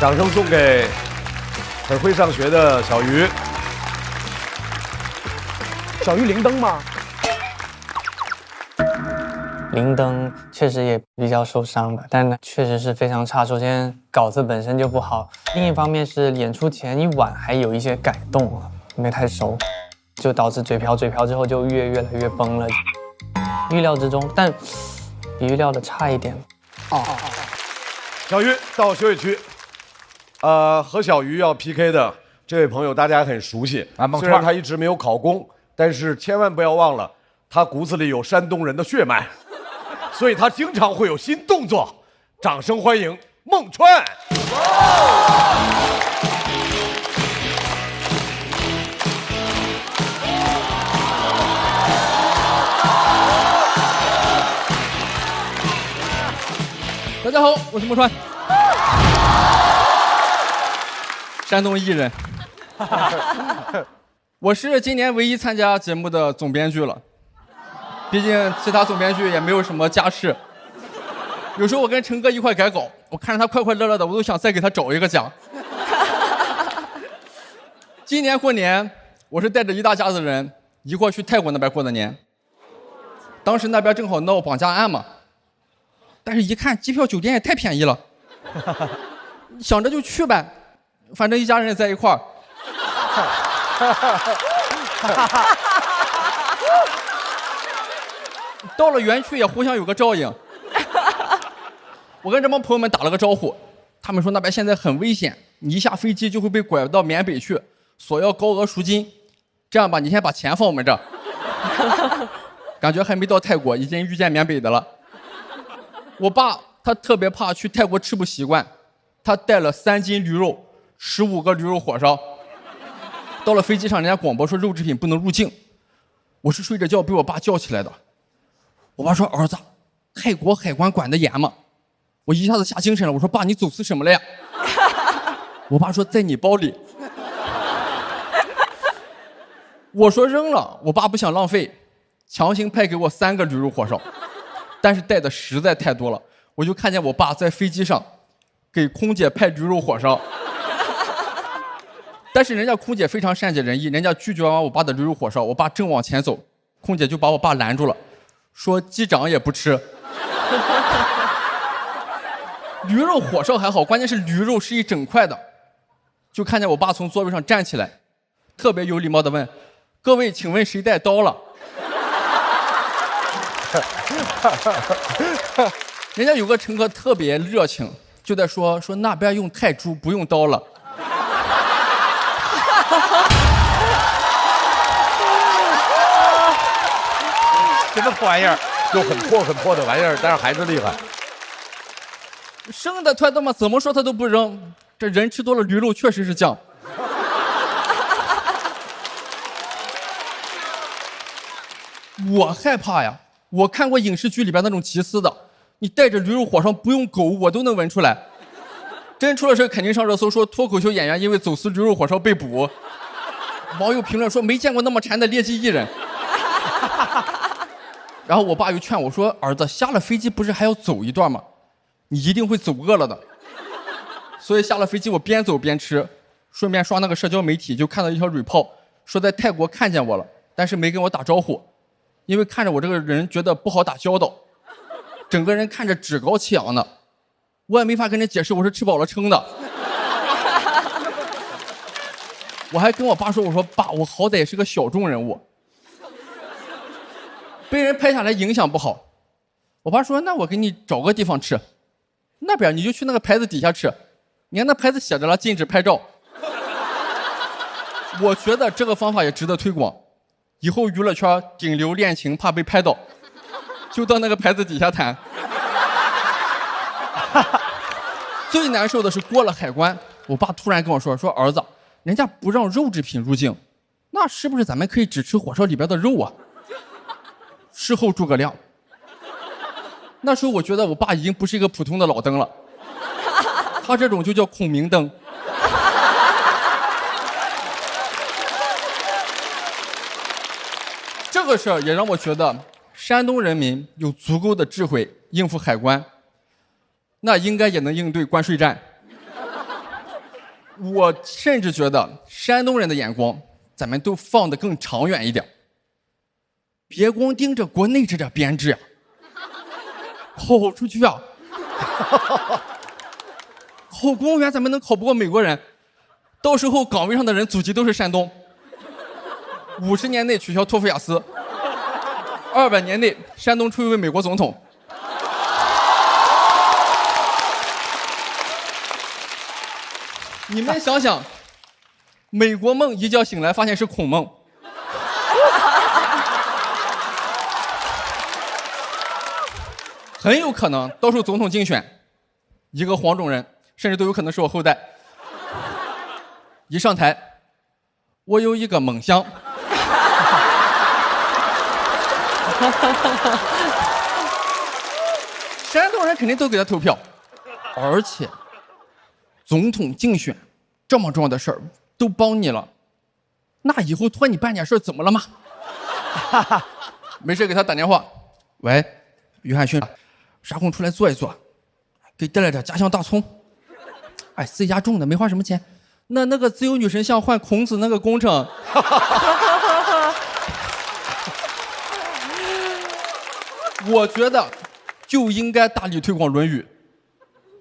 掌声送给很会上学的小鱼。小鱼灵灯吗？灵灯确实也比较受伤吧，但确实是非常差。首先稿子本身就不好，另一方面是演出前一晚还有一些改动了，没太熟，就导致嘴瓢之后就越来越崩了。预料之中，但比预料的差一点。小鱼到休息区，和小鱼要 PK 的这位朋友大家很熟悉啊，虽然他一直没有考公，但是千万不要忘了，他骨子里有山东人的血脉。所以他经常会有新动作，掌声欢迎孟川。大家好，我是孟川，山东艺人。我是今年唯一参加节目的总编剧了。毕竟其他总编剧也没有什么家世，有时候我跟陈哥一块改稿，我看着他快快乐乐的，我都想再给他找一个家。今年过年，我是带着一大家子人一块去泰国那边过的年。当时那边正好闹绑架案嘛，但是一看机票酒店也太便宜了，想着就去呗，反正一家人也在一块儿。到了园区也互相有个照应。我跟这帮朋友们打了个招呼，他们说那边现在很危险，你一下飞机就会被拐到缅北去，索要高额赎金。这样吧，你先把钱放我们这儿。感觉还没到泰国，已经遇见缅北的了。我爸他特别怕去泰国吃不习惯，他带了3斤驴肉，15个驴肉火烧。到了飞机上，人家广播说肉制品不能入境。我是睡着觉被我爸叫起来的。我爸说：“儿子，泰国海关管得严吗？”我一下子吓精神了，我说：“爸，你走私什么了呀？”我爸说：“在你包里。”我说扔了，我爸不想浪费，强行派给我3个驴肉火烧，但是带的实在太多了，我就看见我爸在飞机上给空姐派驴肉火烧，但是人家空姐非常善解人意，人家拒绝完我爸的驴肉火烧，我爸正往前走，空姐就把我爸拦住了。说机长也不吃。驴肉火烧还好，关键是驴肉是一整块的。就看见我爸从座位上站起来，特别有礼貌地问：“各位，请问谁带刀了？”人家有个乘客特别热情，就在说那边用泰铢不用刀了。什么玩意儿？就很破的玩意儿，但是孩子厉害。生的他妈怎么说他都不扔，这人吃多了驴肉确实是酱。我害怕呀，我看过影视剧里边那种缉私的，你带着驴肉火烧不用狗我都能闻出来。真出了事肯定上热搜，说脱口秀演员因为走私驴肉火烧被捕。网友评论说没见过那么馋的劣迹艺人。然后我爸又劝我说：“儿子，下了飞机不是还要走一段吗？你一定会走饿了的。”所以下了飞机我边走边吃，顺便刷那个社交媒体，就看到一条蕊泡，说在泰国看见我了，但是没跟我打招呼，因为看着我这个人觉得不好打交道，整个人看着趾高气扬的，我也没法跟人解释我是吃饱了撑的。我还跟我爸说：“我说爸，我好歹也是个小众人物。”被人拍下来影响不好，我爸说：“那我给你找个地方吃，那边你就去那个牌子底下吃，你看那牌子写着了禁止拍照。”我觉得这个方法也值得推广，以后娱乐圈顶流恋情怕被拍到，就到那个牌子底下谈。最难受的是过了海关，我爸突然跟我说：“儿子，人家不让肉制品入境，那是不是咱们可以只吃火烧里边的肉啊？”事后诸葛亮。那时候我觉得我爸已经不是一个普通的老登了，他这种就叫孔明灯。这个事儿也让我觉得山东人民有足够的智慧应付海关，那应该也能应对关税战。我甚至觉得山东人的眼光，咱们都放得更长远一点，别光盯着国内这点编制呀，跑出去啊！考公务员咱们能考不过美国人，到时候岗位上的人祖籍都是山东。50年内取消托福雅思，200年内山东出一位美国总统。你们想想，美国梦一觉醒来发现是孔孟，很有可能到时候总统竞选，一个黄种人，甚至都有可能是我后代。一上台，我有一个梦想。山东人肯定都给他投票，而且总统竞选这么重要的事儿都帮你了，那以后托你办点事儿怎么了嘛？没事给他打电话，喂，于汉逊，啥空出来坐一坐，给带来点家乡大葱。哎，自己家种的，没花什么钱。那个自由女神像换孔子那个工程。我觉得就应该大力推广《论语》，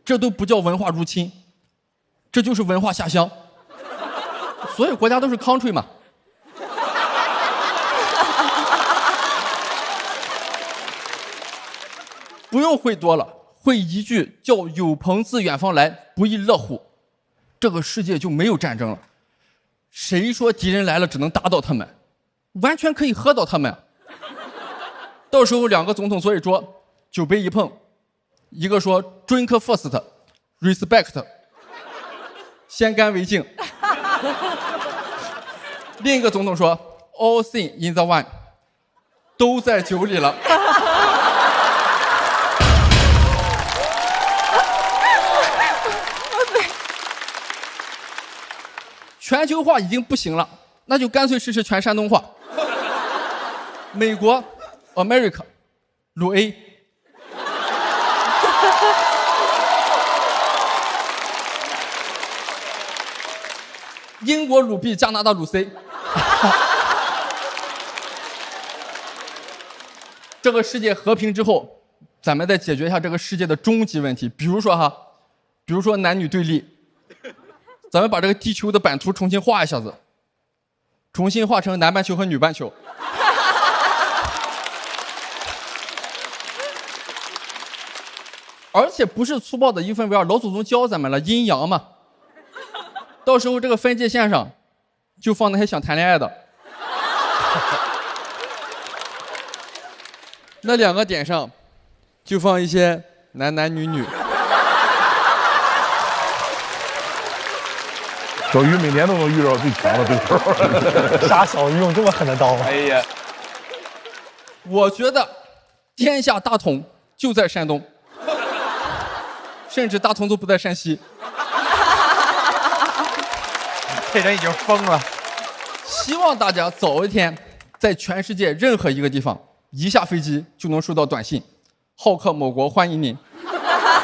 这都不叫文化入侵，这就是文化下乡。所有国家都是 country 嘛。不用会多了，会一句叫“有朋自远方来，不亦乐乎”，这个世界就没有战争了。谁说敌人来了只能打倒他们？完全可以喝倒他们。到时候2个总统坐一桌，酒杯一碰，一个说 drink first respect 先干为敬，另一个总统说 all thing in the wine 都在酒里了。全球化已经不行了，那就干脆试试全山东话。美国 America 鲁 A， 英国鲁 B， 加拿大鲁 C。这个世界和平之后，咱们再解决一下这个世界的终极问题，比如说男女对立，咱们把这个地球的版图重新画一下子，重新画成南半球和女半球。而且不是粗暴的一分为二，老祖宗教咱们了阴阳嘛。到时候这个分界线上，就放那些想谈恋爱的，那2个点上，就放一些男男女女。小鱼每年都能遇到最强的对手。傻小鱼用这么狠的刀吗？哎呀，我觉得天下大同就在山东。甚至大同都不在山西。这人已经疯了。希望大家早一天在全世界任何一个地方一下飞机就能收到短信，好客某国欢迎您。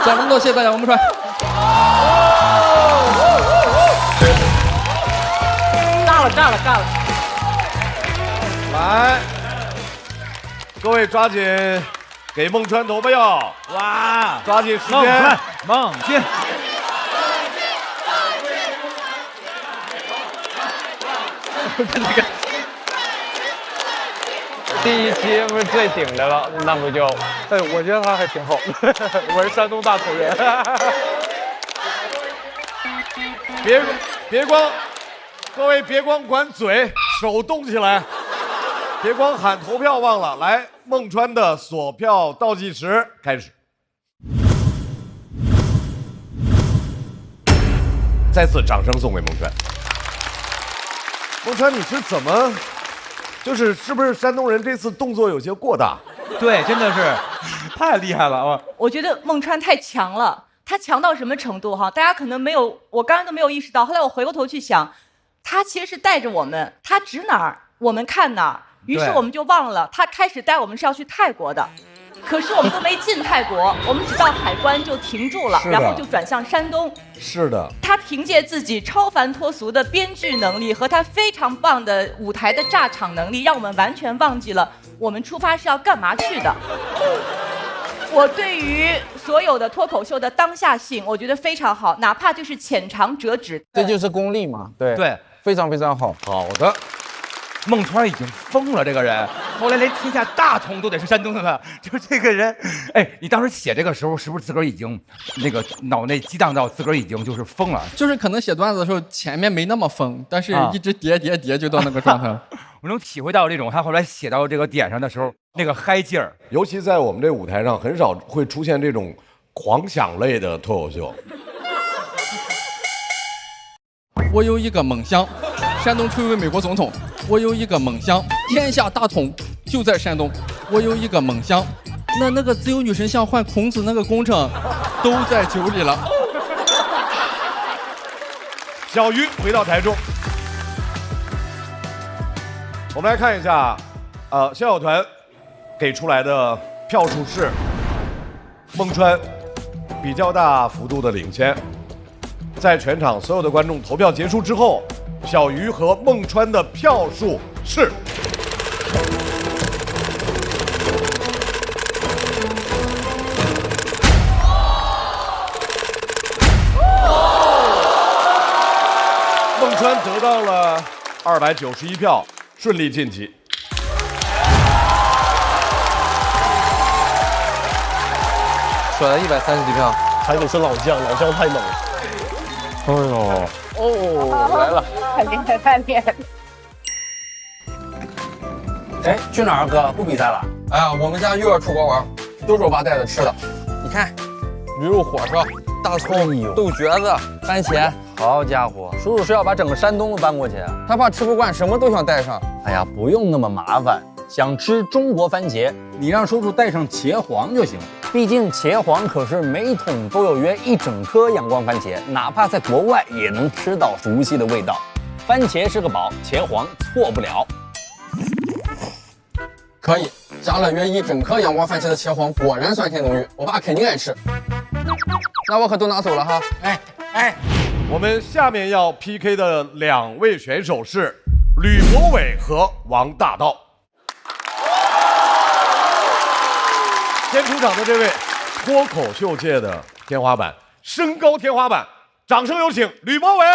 讲这么多，谢谢大家，我们传。炸了！来，各位抓紧给孟川投票！哇，抓紧时间，孟进。第一期不是最顶的了，那不就？哎，我觉得他还挺好。我是山东大同人。别光，各位别光管嘴，手动起来，别光喊投票忘了。来，孟川的锁票倒计时开始。再次掌声送给孟川。孟川，你是怎么？是不是山东人这次动作有些过大？对，真的是太厉害了啊！我觉得孟川太强了，他强到什么程度哈？大家可能没有，我刚刚都没有意识到。后来我回过头去想，他其实是带着我们，他指哪儿我们看哪儿，于是我们就忘了他开始带我们是要去泰国的。可是我们都没进泰国，我们只到海关就停住了，是的然后就转向山东。是的，他凭借自己超凡脱俗的编剧能力和他非常棒的舞台的炸场能力，让我们完全忘记了我们出发是要干嘛去的。我对于所有的脱口秀的当下性，我觉得非常好，哪怕就是浅尝辄止。这就是功力嘛，对对，非常非常好。好的，孟川已经疯了，这个人，后来连天下大同都得是山东的了，就这个人，哎，你当时写这个时候，是不是自个儿已经那个脑内激荡到自个儿已经就是疯了？就是可能写段子的时候前面没那么疯，但是一直叠就到那个状态了。我能体会到这种他后来写到这个点上的时候那个嗨劲儿，尤其在我们这舞台上，很少会出现这种狂想类的脱口秀。我有一个梦想，山东成为美国总统。我有一个梦想，天下大同就在山东。我有一个梦想，那个自由女神像换孔子那个工程都在酒里了。小鱼回到台中，我们来看一下，校友团给出来的票数是孟川比较大幅度的领先。在全场所有的观众投票结束之后，小鱼和孟川的票数是孟川得到了291票，顺利晋级。甩了130几票，还得是老将，老将太猛了。哎呦，来了，太厉害，太厉害！哎，去哪儿哥？不比赛了？哎呀，我们家又要出国玩，都是我爸带的吃的。你看，驴肉火烧、大葱、豆角子、番茄。好家伙，叔叔是要把整个山东都搬过去？他怕吃不惯，什么都想带上。哎呀，不用那么麻烦。想吃中国番茄，你让叔叔带上茄皇就行。毕竟茄皇可是每桶都有约1整颗阳光番茄，哪怕在国外也能吃到熟悉的味道。番茄是个宝，茄皇错不了。可以，加了约1整颗阳光番茄的茄皇，果然酸甜浓郁，我爸肯定爱吃。那我可都拿走了哈。哎，我们下面要 PK 的2位选手是吕博伟和王大道。先出场的这位脱口秀界的天花板，身高天花板，掌声有请吕博伟。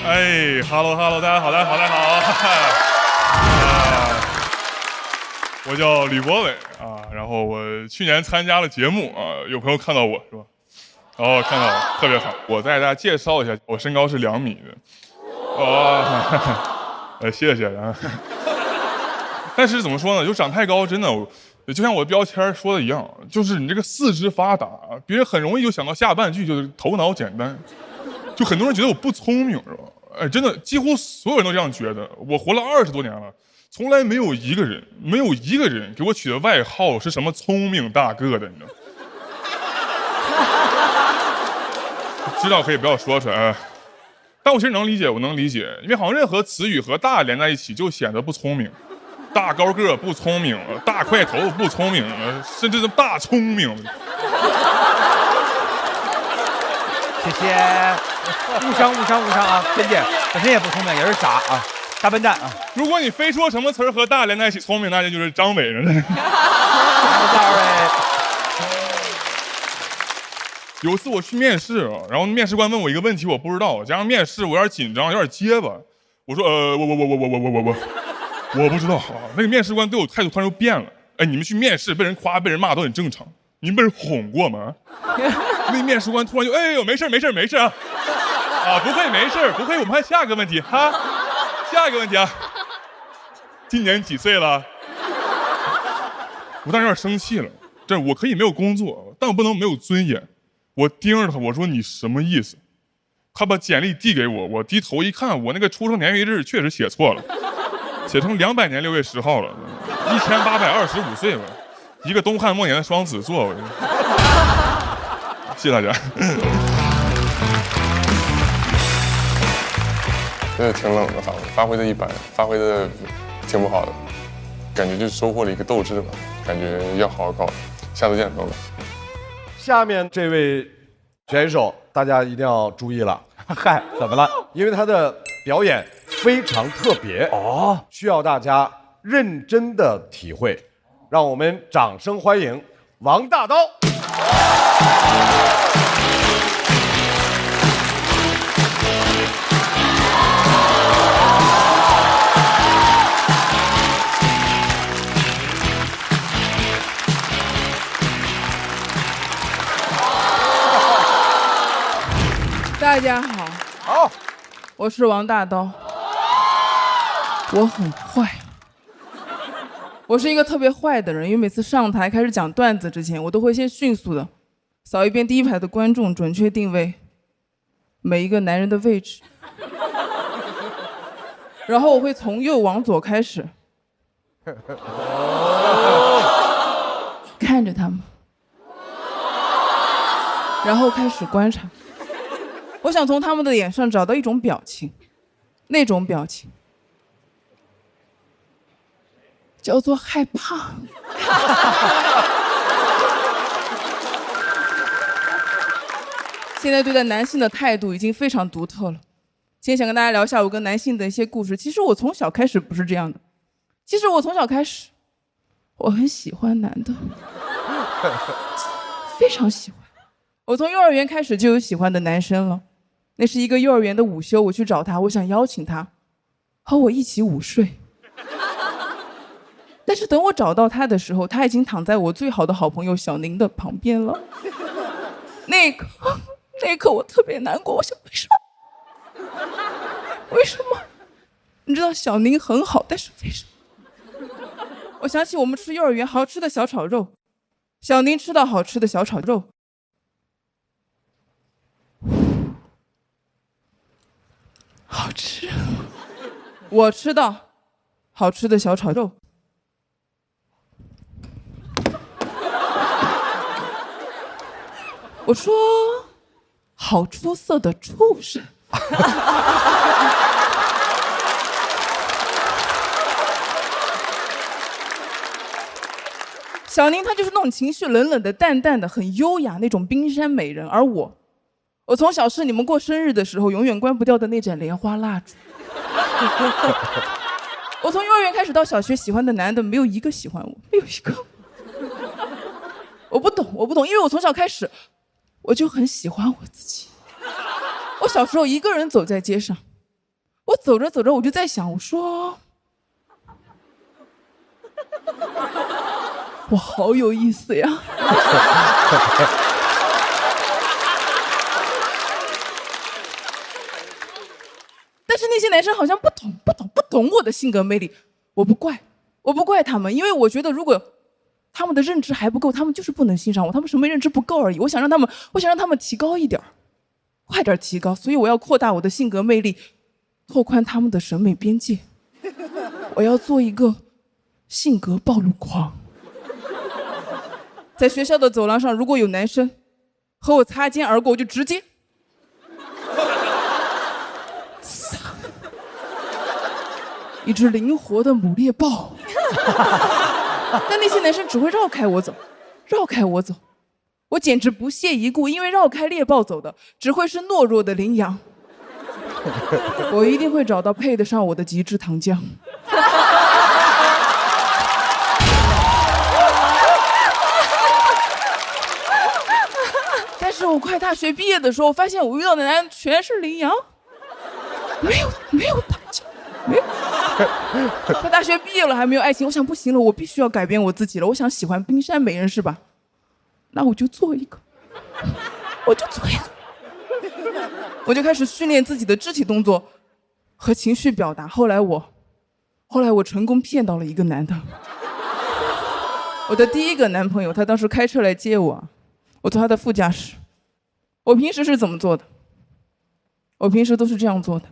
哎 ，Hello， 大家好，我叫吕博伟啊，然后我去年参加了节目啊，有朋友看到我是吧？然后看到我特别好，我再给大家介绍一下，我身高是2米的，谢谢啊。但是怎么说呢，就长太高，真的，就像我的标签说的一样，就是你这个四肢发达，别人很容易就想到下半句就是头脑简单，就很多人觉得我不聪明是吧？哎，真的，几乎所有人都这样觉得。我活了20多年了。从来没有一个人给我取的外号是什么聪明大个的，你知道？知道可以不要说出来，但我其实能理解，因为好像任何词语和大连在一起就显得不聪明，大高个不聪明，大块头不聪明，甚至是大聪明。谢谢，误伤啊，芊姐本身也不聪明，也是傻啊。大笨蛋啊！如果你非说什么词儿和大连在一起聪明，那就是张伟了。有一次我去面试啊，然后面试官问我一个问题，我不知道，加上面试我有点紧张，有点结巴。我说我不知道啊。那个面试官对我态度突然就变了。哎，你们去面试被人夸被人骂都很正常，你们被人哄过吗？那面试官突然就哎呦没事啊，不会没事，不会，我们还下个问题哈。下一个问题啊，今年几岁了？我当时有点生气了，我可以没有工作，但我不能没有尊严。我盯着他，我说你什么意思？他把简历递给我，我低头一看，我那个出生年月日确实写错了，写成200年6月10号了，1825岁吧，一个东汉末年的双子座。谢谢大家。真的挺冷的，发挥的一般，发挥的挺不好的，感觉就是收获了一个斗志吧，感觉要好好搞，下次见，朋友们。下面这位选手大家一定要注意了，嗨，怎么了？因为他的表演非常特别哦，需要大家认真的体会。让我们掌声欢迎王大刀。大家好，好，我是王大刀，我很坏，我是一个特别坏的人，因为每次上台开始讲段子之前，我都会先迅速的扫一遍第一排的观众，准确定位每一个男人的位置，然后我会从右往左开始，看着他们，然后开始观察。我想从他们的脸上找到一种表情，那种表情叫做害怕。现在对待男性的态度已经非常独特了。今天想跟大家聊一下我跟男性的一些故事。其实我从小开始不是这样的，其实我从小开始，我很喜欢男的，非常喜欢。我从幼儿园开始就有喜欢的男生了。那是一个幼儿园的午休，我去找他，我想邀请他和我一起午睡。但是等我找到他的时候，他已经躺在我最好的好朋友小宁的旁边了。那一刻我特别难过，我想为什么？为什么？你知道小宁很好，但是为什么？我想起我们吃幼儿园好吃的小炒肉，小宁吃到好吃的小炒肉。好吃，我吃到好吃的小炒肉。我说，好出色的畜生。小宁她就是那种情绪冷冷的、淡淡的、很优雅那种冰山美人，而我从小是你们过生日的时候永远关不掉的那盏莲花蜡烛。我从幼儿园开始到小学，喜欢的男的没有一个喜欢我，没有一个。我不懂，因为我从小开始，我就很喜欢我自己。我小时候一个人走在街上，我走着走着我就在想，我说，我好有意思呀。但是那些男生好像不懂我的性格魅力，我不怪他们，因为我觉得如果他们的认知还不够，他们就是不能欣赏我，他们审美认知不够而已。我想让他们提高一点，快点提高，所以我要扩大我的性格魅力，拓宽他们的审美边界。我要做一个性格暴露狂。在学校的走廊上，如果有男生和我擦肩而过，我就直接一只灵活的母猎豹。但那些男生只会绕开我走，我简直不屑一顾，因为绕开猎豹走的只会是懦弱的羚羊。我一定会找到配得上我的极致糖浆。但是我快大学毕业的时候，我发现我遇到的男人全是羚羊，没有糖浆。快大学毕业了还没有爱情，我想不行了，我必须要改变我自己了。我想喜欢冰山美人是吧？那我就做一个，我就开始训练自己的肢体动作和情绪表达。后来我成功骗到了一个男的，我的第一个男朋友，他当时开车来接我，我坐他的副驾驶。我平时是怎么做的？我平时都是这样做的。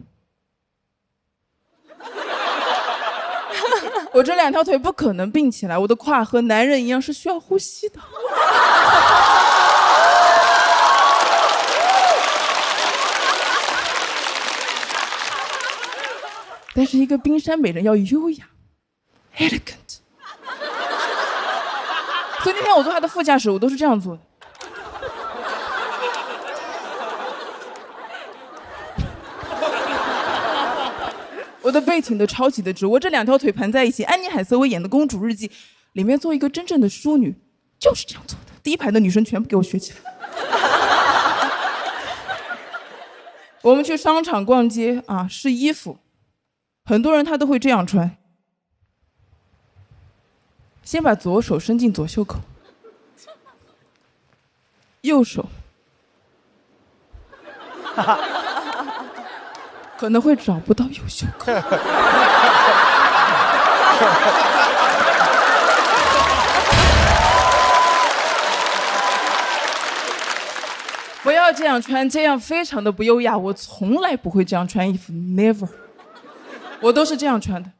我这两条腿不可能并起来，我的胯和男人一样是需要呼吸的。但是一个冰山美人要优雅 ，elegant。所以那天我坐他的副驾驶，我都是这样做的。我的背挺得超级的直，我这2条腿盘在一起。安妮海瑟薇演的《公主日记》里面做一个真正的淑女就是这样做的。第一排的女生全部给我学起来。我们去商场逛街啊，试衣服，很多人他都会这样穿，先把左手伸进左袖口，右手可能会找不到右袖口。不要这样穿，这样非常的不优雅。我从来不会这样穿衣服 ，never。我都是这样穿的。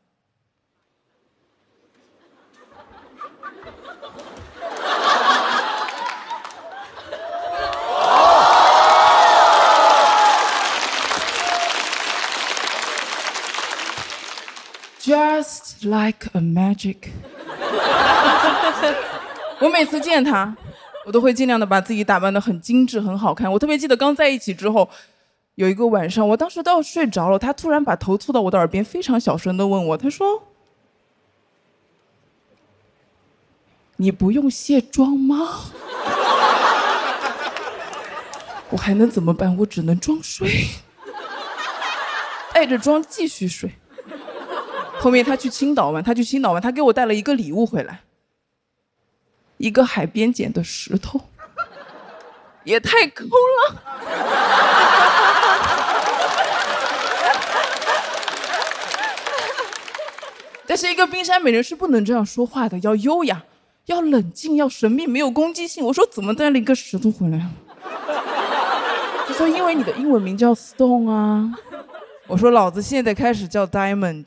Just like a magic。我每次见他，我都会尽量的把自己打扮得很精致、很好看。我特别记得刚在一起之后，有一个晚上，我当时都要睡着了，他突然把头凑到我的耳边，非常小声地问我，他说：“你不用卸妆吗？”我还能怎么办？我只能装睡，带着妆继续睡。后面他去青岛玩，他给我带了一个礼物回来，一个海边捡的石头，也太抠了。但是一个冰山美人是不能这样说话的，要优雅，要冷静，要神秘，没有攻击性。我说怎么带了一个石头回来？他说因为你的英文名叫 Stone 啊。我说老子现在开始叫 Diamond。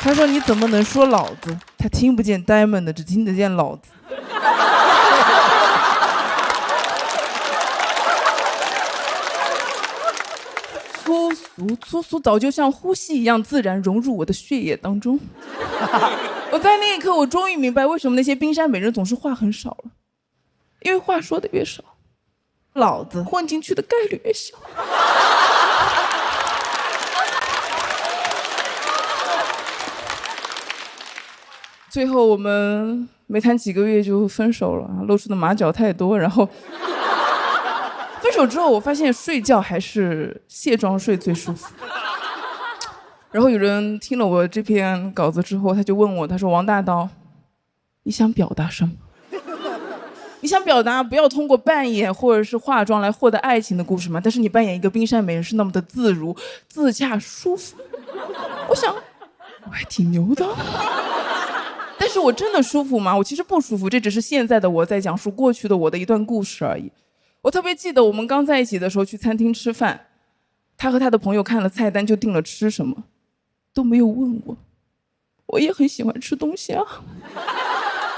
他说你怎么能说老子？他听不见 Diamond， 只听得见老子。粗俗早就像呼吸一样自然融入我的血液当中。我在那一刻，我终于明白为什么那些冰山美人总是话很少了，因为话说的越少，老子混进去的概率越小。最后我们没谈几个月就分手了，露出的马脚太多，然后分手之后我发现睡觉还是卸妆睡最舒服。然后有人听了我这篇稿子之后，他就问我，他说王大刀，你想表达什么？你想表达不要通过扮演或者是化妆来获得爱情的故事吗？但是你扮演一个冰山美人是那么的自如、自洽、舒服。我想我还挺牛的。但是我真的舒服吗？我其实不舒服，这只是现在的我在讲述过去的我的一段故事而已。我特别记得我们刚在一起的时候去餐厅吃饭，他和他的朋友看了菜单就定了吃什么，都没有问我。我也很喜欢吃东西啊，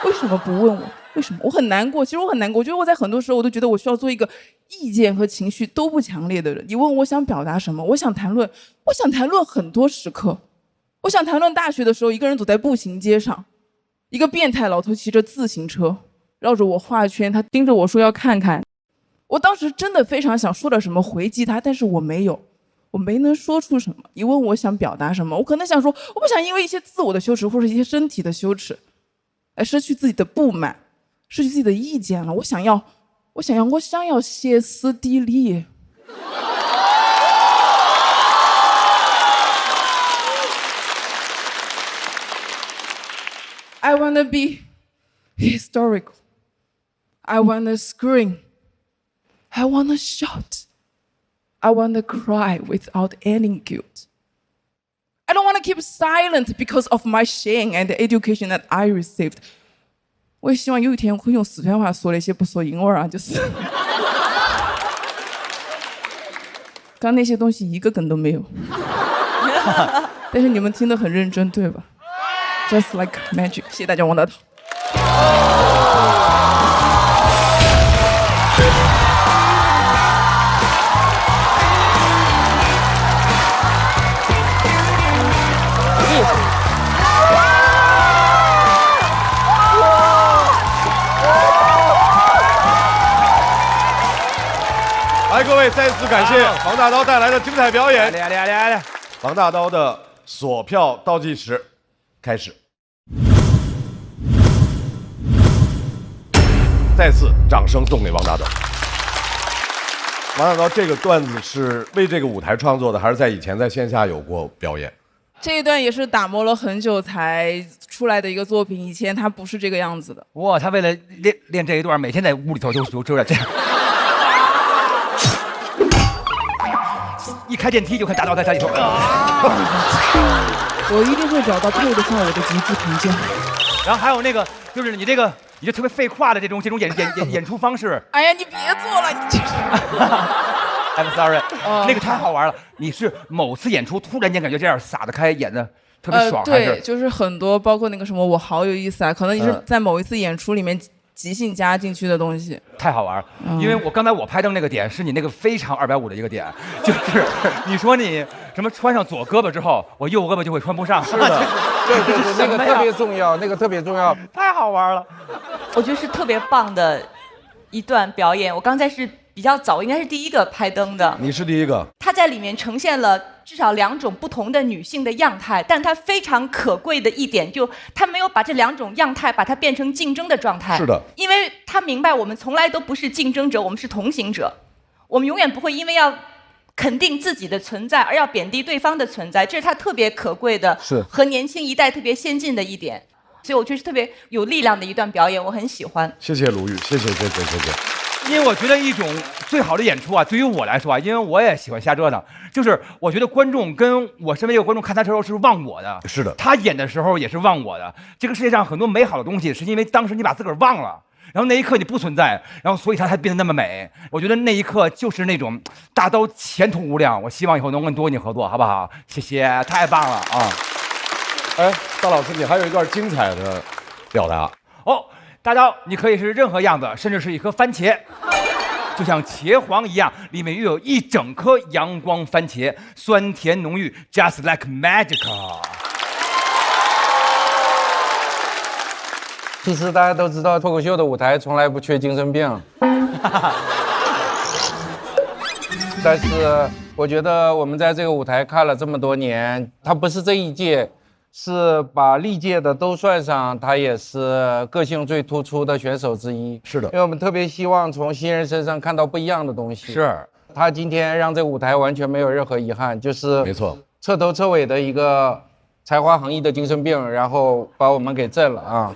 为什么不问我？为什么？我很难过，其实我很难过。我觉得我在很多时候我都觉得我需要做一个意见和情绪都不强烈的人。你问我想表达什么，我想谈论很多时刻。我想谈论大学的时候，一个人走在步行街上，一个变态老头骑着自行车绕着我画圈，他盯着我说要看看。我当时真的非常想说点什么回击他，但是我没有，我没能说出什么。你问我想表达什么，我可能想说，我不想因为一些自我的羞耻或者一些身体的羞耻来失去自己的不满，失去自己的意见了。我想要歇斯底里。I wanna be historical. I wanna scream. I wanna shout. I wanna cry without any guilt. I don't wanna keep silent because of my shame and the education that I received. 我也希望有一天我会用四川话说那些不说英文啊，就是刚那些东西一个梗都没有，但是你们听得很认真，对吧？Just like magic， 谢谢大家，王大头。来，各位再次感谢王大刀带来的精彩表演。来，王大刀的锁票倒计时开始。再次掌声送给王大刀。王大刀，这个段子是为这个舞台创作的，还是在以前在线下有过表演？这一段也是打磨了很久才出来的一个作品，以前他不是这个样子的。哇，他为了练这一段，每天在屋里头就这样。一开电梯就看大刀在家里头。我一定会找到配得上我的极致评价。然后还有那个，就是你这特别废话的这种演出方式。哎呀，你别做了，你这是。I'm sorry，那个太好玩了。你是某次演出突然间感觉这样撒得开，演的特别爽，还是？对，就是很多，包括那个什么，我好有意思啊，可能你是在某一次演出里面即兴加进去的东西。太好玩了，因为刚才我拍灯那个点是你那个非常250的一个点，就是你说你什么穿上左胳膊之后，我右胳膊就会穿不上。是的，对，那个特别重要，那个特别重要，太好玩了。我觉得是特别棒的一段表演。我刚才是比较早，应该是第一个拍灯的。你是第一个。他在里面呈现了至少2种不同的女性的样态，但他非常可贵的一点，就他没有把这2种样态把它变成竞争的状态。是的，因为他明白我们从来都不是竞争者，我们是同行者，我们永远不会因为要肯定自己的存在而要贬低对方的存在，这是他特别可贵的，是和年轻一代特别先进的一点。所以我觉得是特别有力量的一段表演，我很喜欢。谢谢鲁豫，谢谢。因为我觉得一种最好的演出啊，对于我来说啊，因为我也喜欢瞎折腾，就是我觉得观众跟我身边有观众看他的时候是忘我的，是的，他演的时候也是忘我的。这个世界上很多美好的东西，是因为当时你把自个儿忘了，然后那一刻你不存在，然后所以它才变得那么美。我觉得那一刻就是那种大刀前途无量。我希望以后能跟多跟你合作，好不好？谢谢，太棒了啊！哎，大老师，你还有一段精彩的表达哦。大刀，你可以是任何样子，甚至是一颗番茄，就像茄皇一样，里面又有一整颗阳光番茄，酸甜浓郁 ，just like magic。其实大家都知道，脱口秀的舞台从来不缺精神病。但是我觉得我们在这个舞台看了这么多年，它不是这一届。是把历届的都算上，他也是个性最突出的选手之一。是的，因为我们特别希望从新人身上看到不一样的东西。是，他今天让这个舞台完全没有任何遗憾，就是没错，彻头彻尾的一个才华横溢的精神病，然后把我们给震了啊！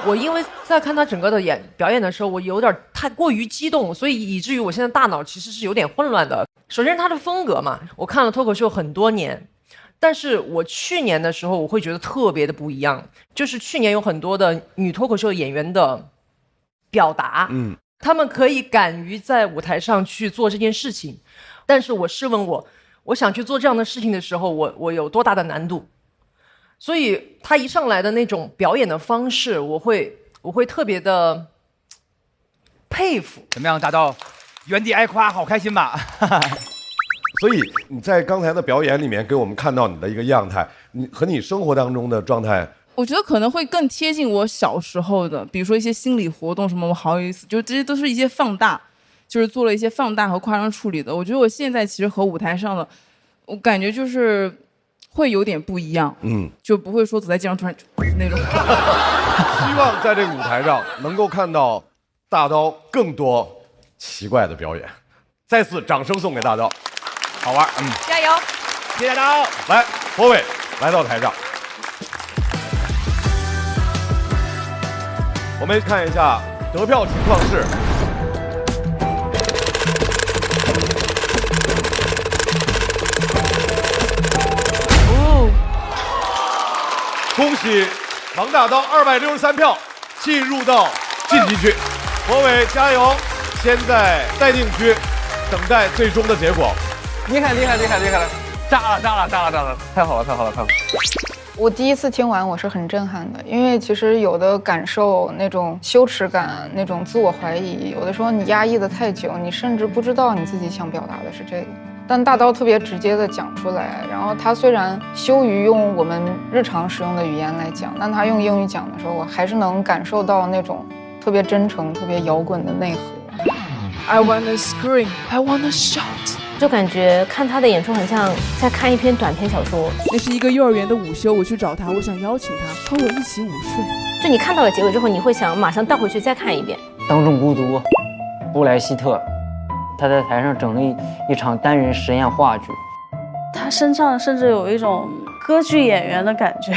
我因为在看他整个的表演的时候，我有点太过于激动，所以以至于我现在大脑其实是有点混乱的。首先他的风格嘛，我看了脱口秀很多年。但是我去年的时候，我会觉得特别的不一样，就是去年有很多的女脱口秀演员的表达，她们可以敢于在舞台上去做这件事情，但是我试问我想去做这样的事情的时候，我有多大的难度？所以她一上来的那种表演的方式，我会特别的佩服。怎么样，大刀？原地挨夸，好开心吧？所以你在刚才的表演里面给我们看到你的一个样态，你和你生活当中的状态，我觉得可能会更贴近我小时候的，比如说一些心理活动什么，我好有意思，就这些都是一些放大，就是做了一些放大和夸张处理的。我觉得我现在其实和舞台上的，我感觉就是会有点不一样，就不会说走在街上突然那种。希望在这个舞台上能够看到大刀更多奇怪的表演。再次掌声送给大刀。好玩，加油！谢谢大刀。来，博伟来到台上，我们看一下得票情况是。恭喜王大刀263票进入到晋级区，博伟加油！先在待定区等待最终的结果。厉害了！炸了！太好了！我第一次听完我是很震撼的，因为其实有的感受那种羞耻感、那种自我怀疑，有的时候你压抑的太久，你甚至不知道你自己想表达的是这个。但大刀特别直接的讲出来，然后他虽然羞于用我们日常使用的语言来讲，但他用英语讲的时候，我还是能感受到那种特别真诚、特别摇滚的内核。I wanna scream, I wanna shout。就感觉看他的演出很像在看一篇短篇小说。那是一个幼儿园的午休，我去找他，我想邀请他和我一起午睡。就你看到了结尾之后，你会想马上倒回去再看一遍。当众孤独，布莱希特，他在台上整了一场单人实验话剧。他身上甚至有一种歌剧演员的感觉，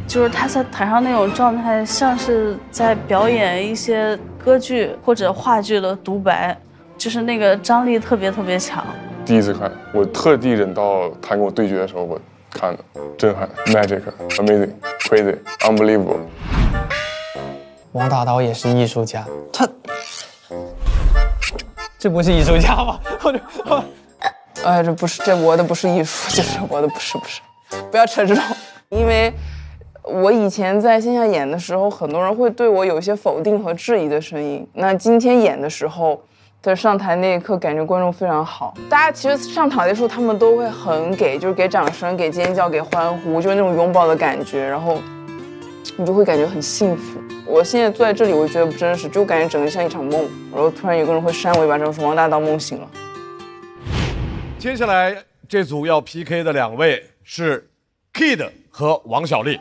就是他在台上那种状态，像是在表演一些歌剧或者话剧的独白，就是那个张力特别强。第一次看，我特地忍到他跟我对决的时候我看的，震撼 ，magic， amazing， crazy， unbelievable。王大刀也是艺术家，这不是艺术家吗？这不是，这我的不是艺术，就是我的不是，不要扯这种。因为我以前在线下演的时候，很多人会对我有一些否定和质疑的声音。那今天演的时候，在上台那一刻，感觉观众非常好。大家其实上台的时候，他们都会很就是给掌声、给尖叫、给欢呼，就是那种拥抱的感觉，然后你就会感觉很幸福。我现在坐在这里，我觉得不真实，就感觉整个像一场梦。然后突然有个人会扇我一巴掌，说王大刀梦醒了。接下来这组要 PK 的2位是 Kid 和王小利。